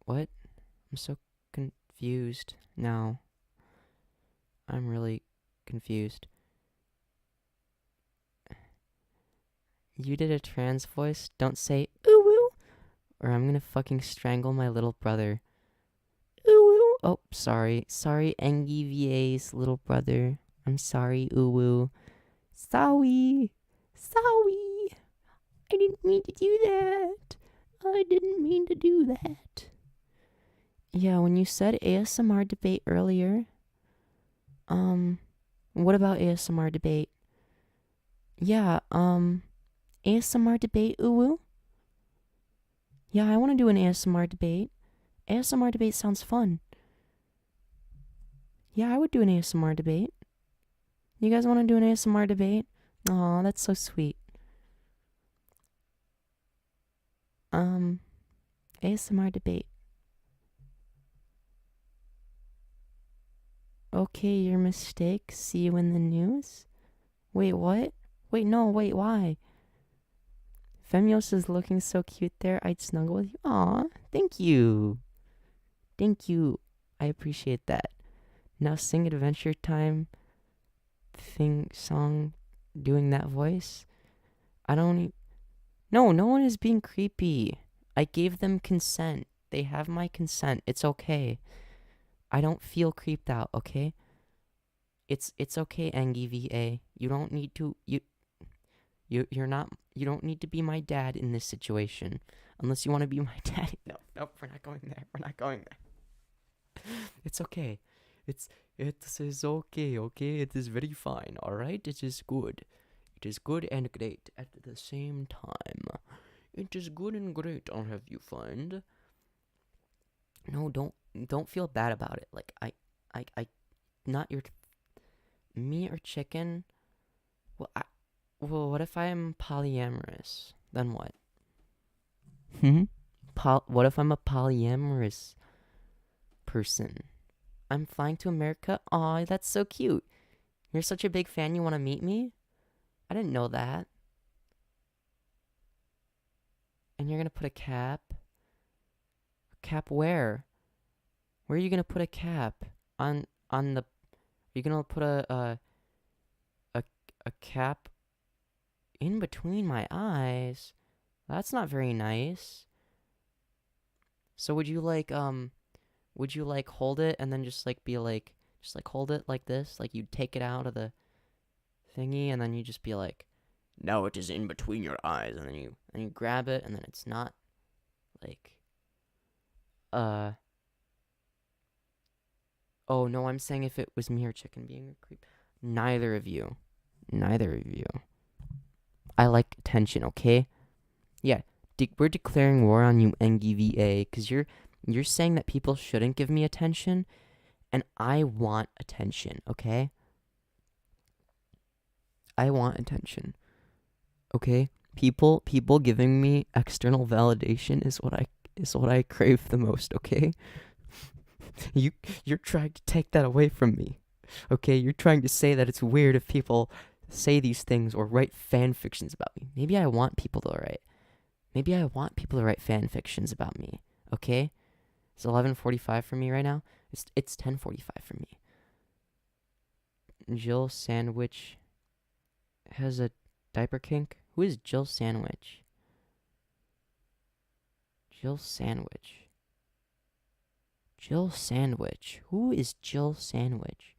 what? I'm so confused now. I'm really confused. You did a trans voice? Don't say ooh woo, or I'm gonna fucking strangle my little brother. Ooh woo. Oh, sorry. Sorry, Engie VA's little brother. I'm sorry, ooh woo. Sorry. Sorry. I didn't mean to do that. I didn't mean to do that. Yeah, when you said ASMR debate earlier, what about ASMR debate? Yeah, ASMR debate, ooh woo? Yeah, I want to do an ASMR debate. ASMR debate sounds fun. Yeah, I would do an ASMR debate. You guys want to do an ASMR debate? Aw, that's so sweet. ASMR debate. Okay, your mistake. See you in the news? Wait, what? Wait, no, wait, why? Femyoz is looking so cute there. I'd snuggle with you. Aw, thank you. Thank you. I appreciate that. Now sing Adventure Time song doing that voice. No, no one is being creepy. I gave them consent. They have my consent. It's okay. I don't feel creeped out, okay? It's okay, Engie VA. You don't need to you don't need to be my dad in this situation. Unless you want to be my daddy. No, we're not going there. We're not going there. It's okay. It is okay, okay? It is very fine, alright? It is good. It is good and great at the same time. It is good and great, I'll have you find. No, don't feel bad about it. Like, I not your, me or chicken? Well, what if I'm polyamorous? Then what? What if I'm a polyamorous person? I'm flying to America? Aw, that's so cute. You're such a big fan, you want to meet me? I didn't know that. And you're gonna put a cap? A cap where? Where are you gonna put a cap? On the... Are you gonna put a cap in between my eyes? That's not very nice. So would you like hold it and then just hold it like this? Like you'd take it out of the thingy and then you just be like, now it is in between your eyes, and then you grab it and then it's not like oh no, I'm saying if it was me or chicken being a creep. Neither of you. I like attention, okay? Yeah, we're declaring war on you, NGVA, because you're saying that people shouldn't give me attention, and I want attention, okay? I want attention, okay? People giving me external validation is what I crave the most, okay? You're trying to take that away from me, okay? You're trying to say that it's weird if people say these things or write fan fictions about me. Maybe I want people to write fan fictions about me, okay? It's 11:45 for me right now. It's 10:45 for me. Jill Sandwich has a diaper kink. Who is Jill Sandwich? Jill Sandwich. Who is Jill Sandwich?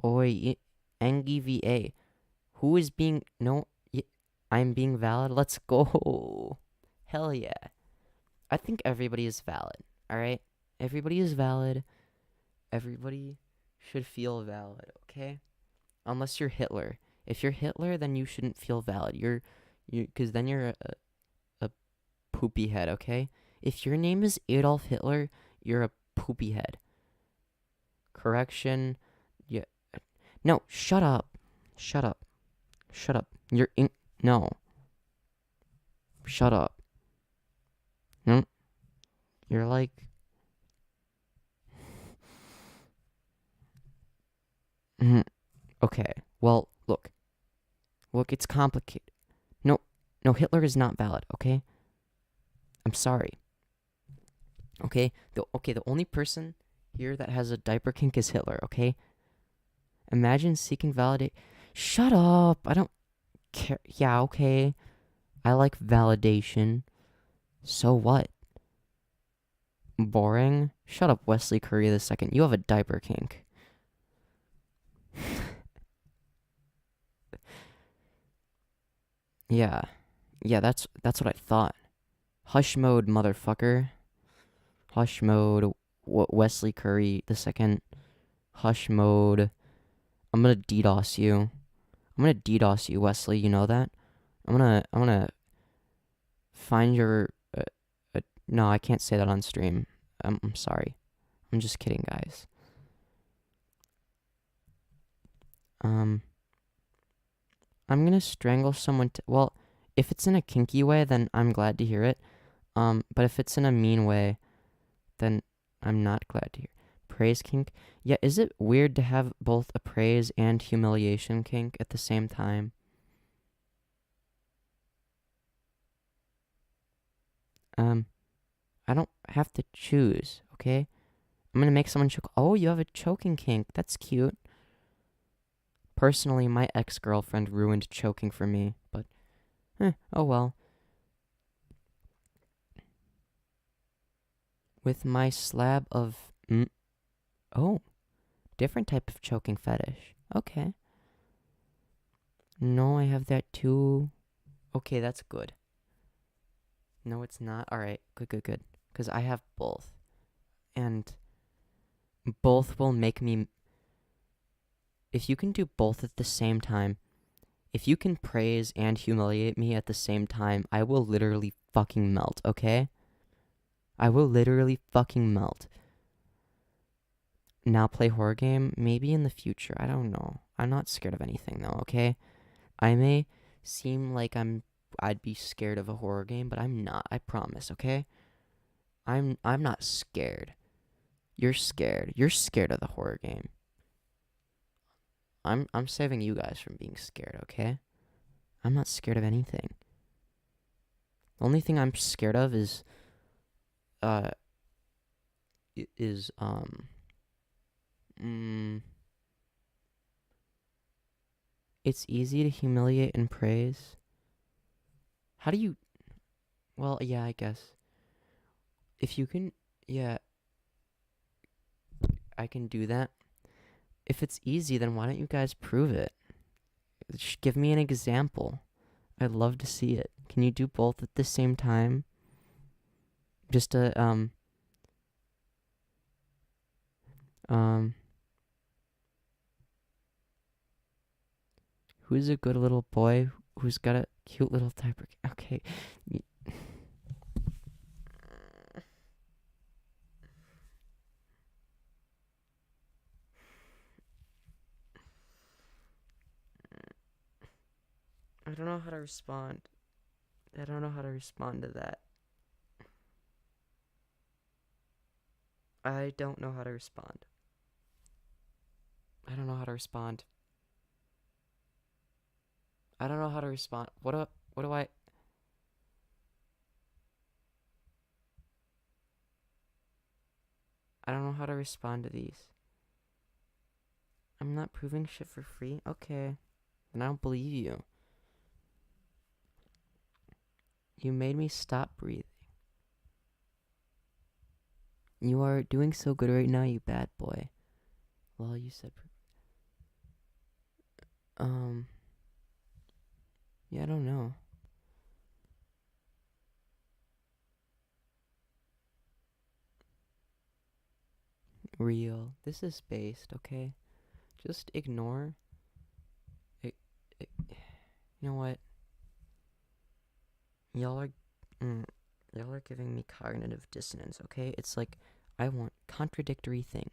Oi, Engie VA. Who is being... No, I'm being valid. Let's go. Hell yeah. I think everybody is valid, alright? Everybody is valid. Everybody should feel valid, okay? Unless you're Hitler. If you're Hitler, then you shouldn't feel valid. Because then you're a poopy head, okay? If your name is Adolf Hitler, You're a poopy head. Correction. Yeah. No, shut up. Shut up. Shut up. No. Shut up. No. You're like... Okay. Well, look. Look, it's complicated. No, Hitler is not valid, okay? I'm sorry. Okay? The only person here that has a diaper kink is Hitler, okay? Imagine seeking validate. Shut up. I don't care. Yeah, okay. I like validation. So what? Boring? Shut up, Wesley Curry II. You have a diaper kink. Yeah. Yeah, that's what I thought. Hush mode, motherfucker. Hush mode, Wesley Curry II. Hush mode. I'm gonna DDoS you. Wesley. You know that? I'm gonna find your. No, I can't say that on stream. I'm sorry. I'm just kidding, guys. I'm gonna strangle someone. Well, if it's in a kinky way, then I'm glad to hear it. But if it's in a mean way, then I'm not glad to hear. Praise kink? Yeah, is it weird to have both a praise and humiliation kink at the same time? I don't have to choose, okay? I'm gonna make someone choke. Oh, you have a choking kink. That's cute. Personally, my ex-girlfriend ruined choking for me, but oh well. With my slab of... Oh, different type of choking fetish. Okay. No, I have that too. Okay, that's good. No, it's not. Alright, good. Because I have both. And both will make me... If you can do both at the same time, if you can praise and humiliate me at the same time, I will literally fucking melt, okay? I will literally fucking melt. Now play horror game? Maybe in the future. I don't know. I'm not scared of anything though, okay? I may seem like I'd be scared of a horror game, but I'm not. I promise, okay? I'm not scared. You're scared. You're scared of the horror game. I'm saving you guys from being scared, okay? I'm not scared of anything. The only thing I'm scared of is it's easy to humiliate and praise. How do you... Well, yeah, I guess. If you can... Yeah. I can do that. If it's easy, then why don't you guys prove it? Give me an example. I'd love to see it. Can you do both at the same time? Just a, who's a good little boy who's got a cute little diaper? Okay. I don't know how to respond. I don't know how to respond to that. I don't know how to respond. I don't know how to respond. I don't know how to respond. What do I... I don't know how to respond to these. I'm not proving shit for free? Okay. Then I don't believe you. You made me stop breathing. You are doing so good right now, you bad boy. Well, you said... Yeah, I don't know. Real. This is based, okay? Just ignore it. You know what? Y'all are giving me cognitive dissonance, okay? It's like I want contradictory things.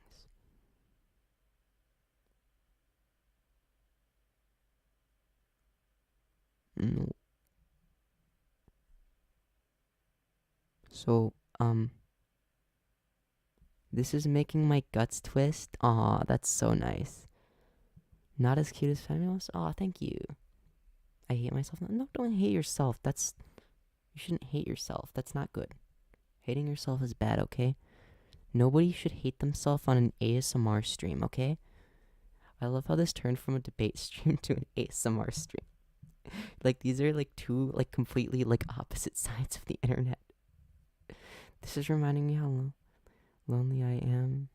No. So, this is making my guts twist. Aw, that's so nice. Not as cute as Femyoz? Aw, thank you. I hate myself. No, don't hate yourself. You shouldn't hate yourself. That's not good. Hating yourself is bad, okay? Nobody should hate themselves on an ASMR stream, okay? I love how this turned from a debate stream to an ASMR stream. Like, these are, like, two, like, completely, like, opposite sides of the internet. This is reminding me how lonely I am.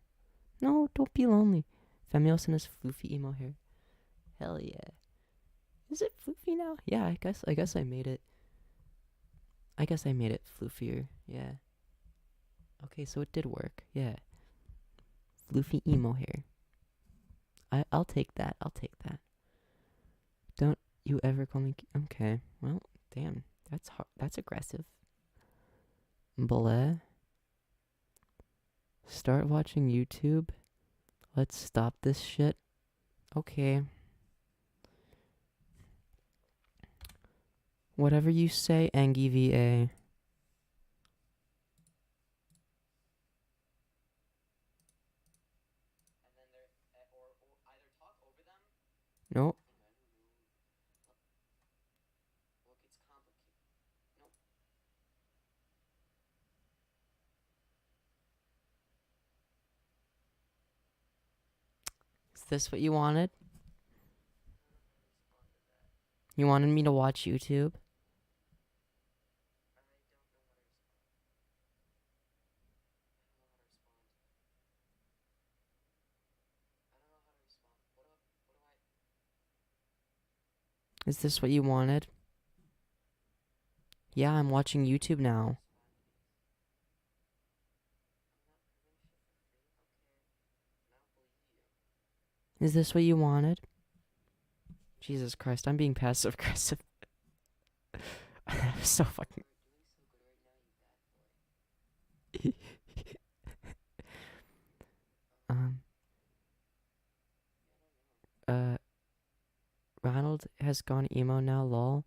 No, don't be lonely. Femyoz and his floofy emo hair. Hell yeah. Is it floofy now? Yeah, I guess I made it. I guess I made it floofier. Yeah. Okay, so it did work. Yeah. Floofy emo hair. I'll take that. I'll take that. Don't you ever call me... Okay. Well, damn. That's hard. That's aggressive. Bleh. Start watching YouTube. Let's stop this shit. Okay. Whatever you say, Angie VA. Nope. Is this what you wanted? You wanted me to watch YouTube? Is this what you wanted? Yeah, I'm watching YouTube now. Is this what you wanted? Jesus Christ, I'm being passive aggressive. I'm so fucking... Ronald has gone emo now, lol.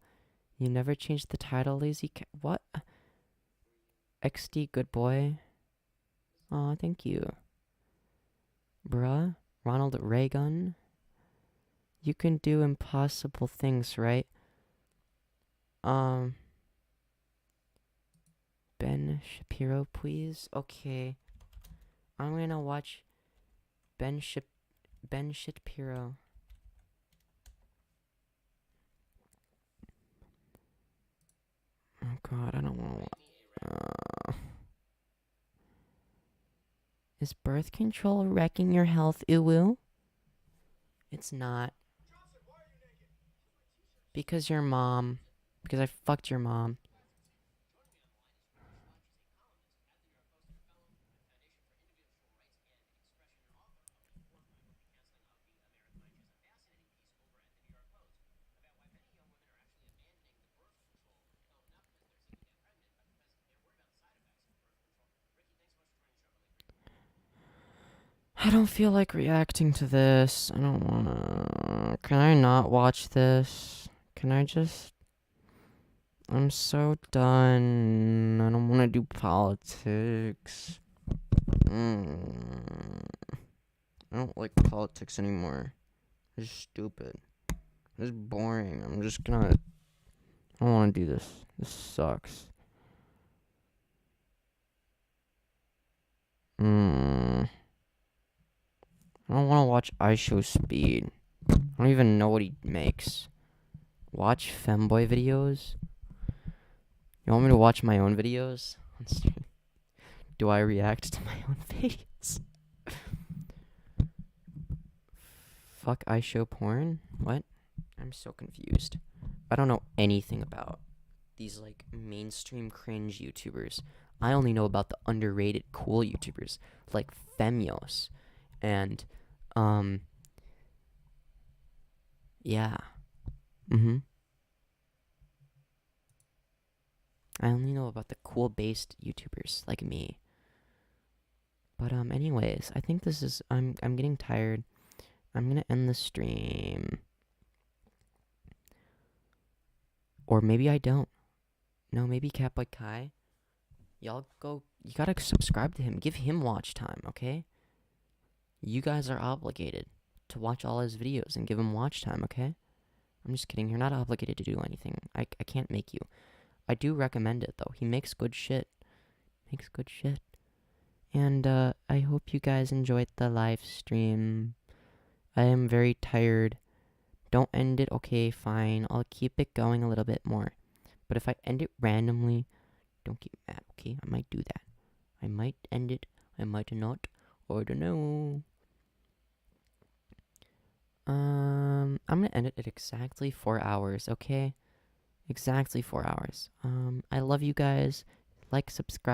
You never changed the title, lazy what? XD good boy. Aw, thank you. Bruh. Ronald Reagan. You can do impossible things, right? Ben Shapiro, please. Okay. I'm gonna watch Ben Shapiro. Oh god, I don't want to. Is birth control wrecking your health, Uwu? It's not. Because your mom. Because I fucked your mom. I don't feel like reacting to this. I don't wanna... Can I not watch this? Can I just... I'm so done. I don't wanna do politics. I don't like politics anymore. It's stupid. It's boring. I'm just gonna... I don't wanna do this. This sucks. I don't want to watch iShowSpeed. I don't even know what he makes. Watch femboy videos? You want me to watch my own videos on stream? Do I react to my own videos? Fuck iShow porn? What? I'm so confused. I don't know anything about these, like, mainstream cringe YouTubers. I only know about the underrated cool YouTubers, like Femyoz. And, yeah. I only know about the cool-based YouTubers like me. But anyways, I think this is I'm getting tired. I'm gonna end the stream. Or maybe I don't. No, maybe Catboy Kai. Y'all go. You gotta subscribe to him. Give him watch time, okay? You guys are obligated to watch all his videos and give him watch time, okay? I'm just kidding. You're not obligated to do anything. I can't make you. I do recommend it, though. He makes good shit. And I hope you guys enjoyed the live stream. I am very tired. Don't end it. Okay, fine. I'll keep it going a little bit more. But if I end it randomly, don't get mad, okay? I might do that. I might end it. I might not. I don't know. I'm gonna end it at exactly 4 hours, okay? Exactly 4 hours. I love you guys. Like, subscribe.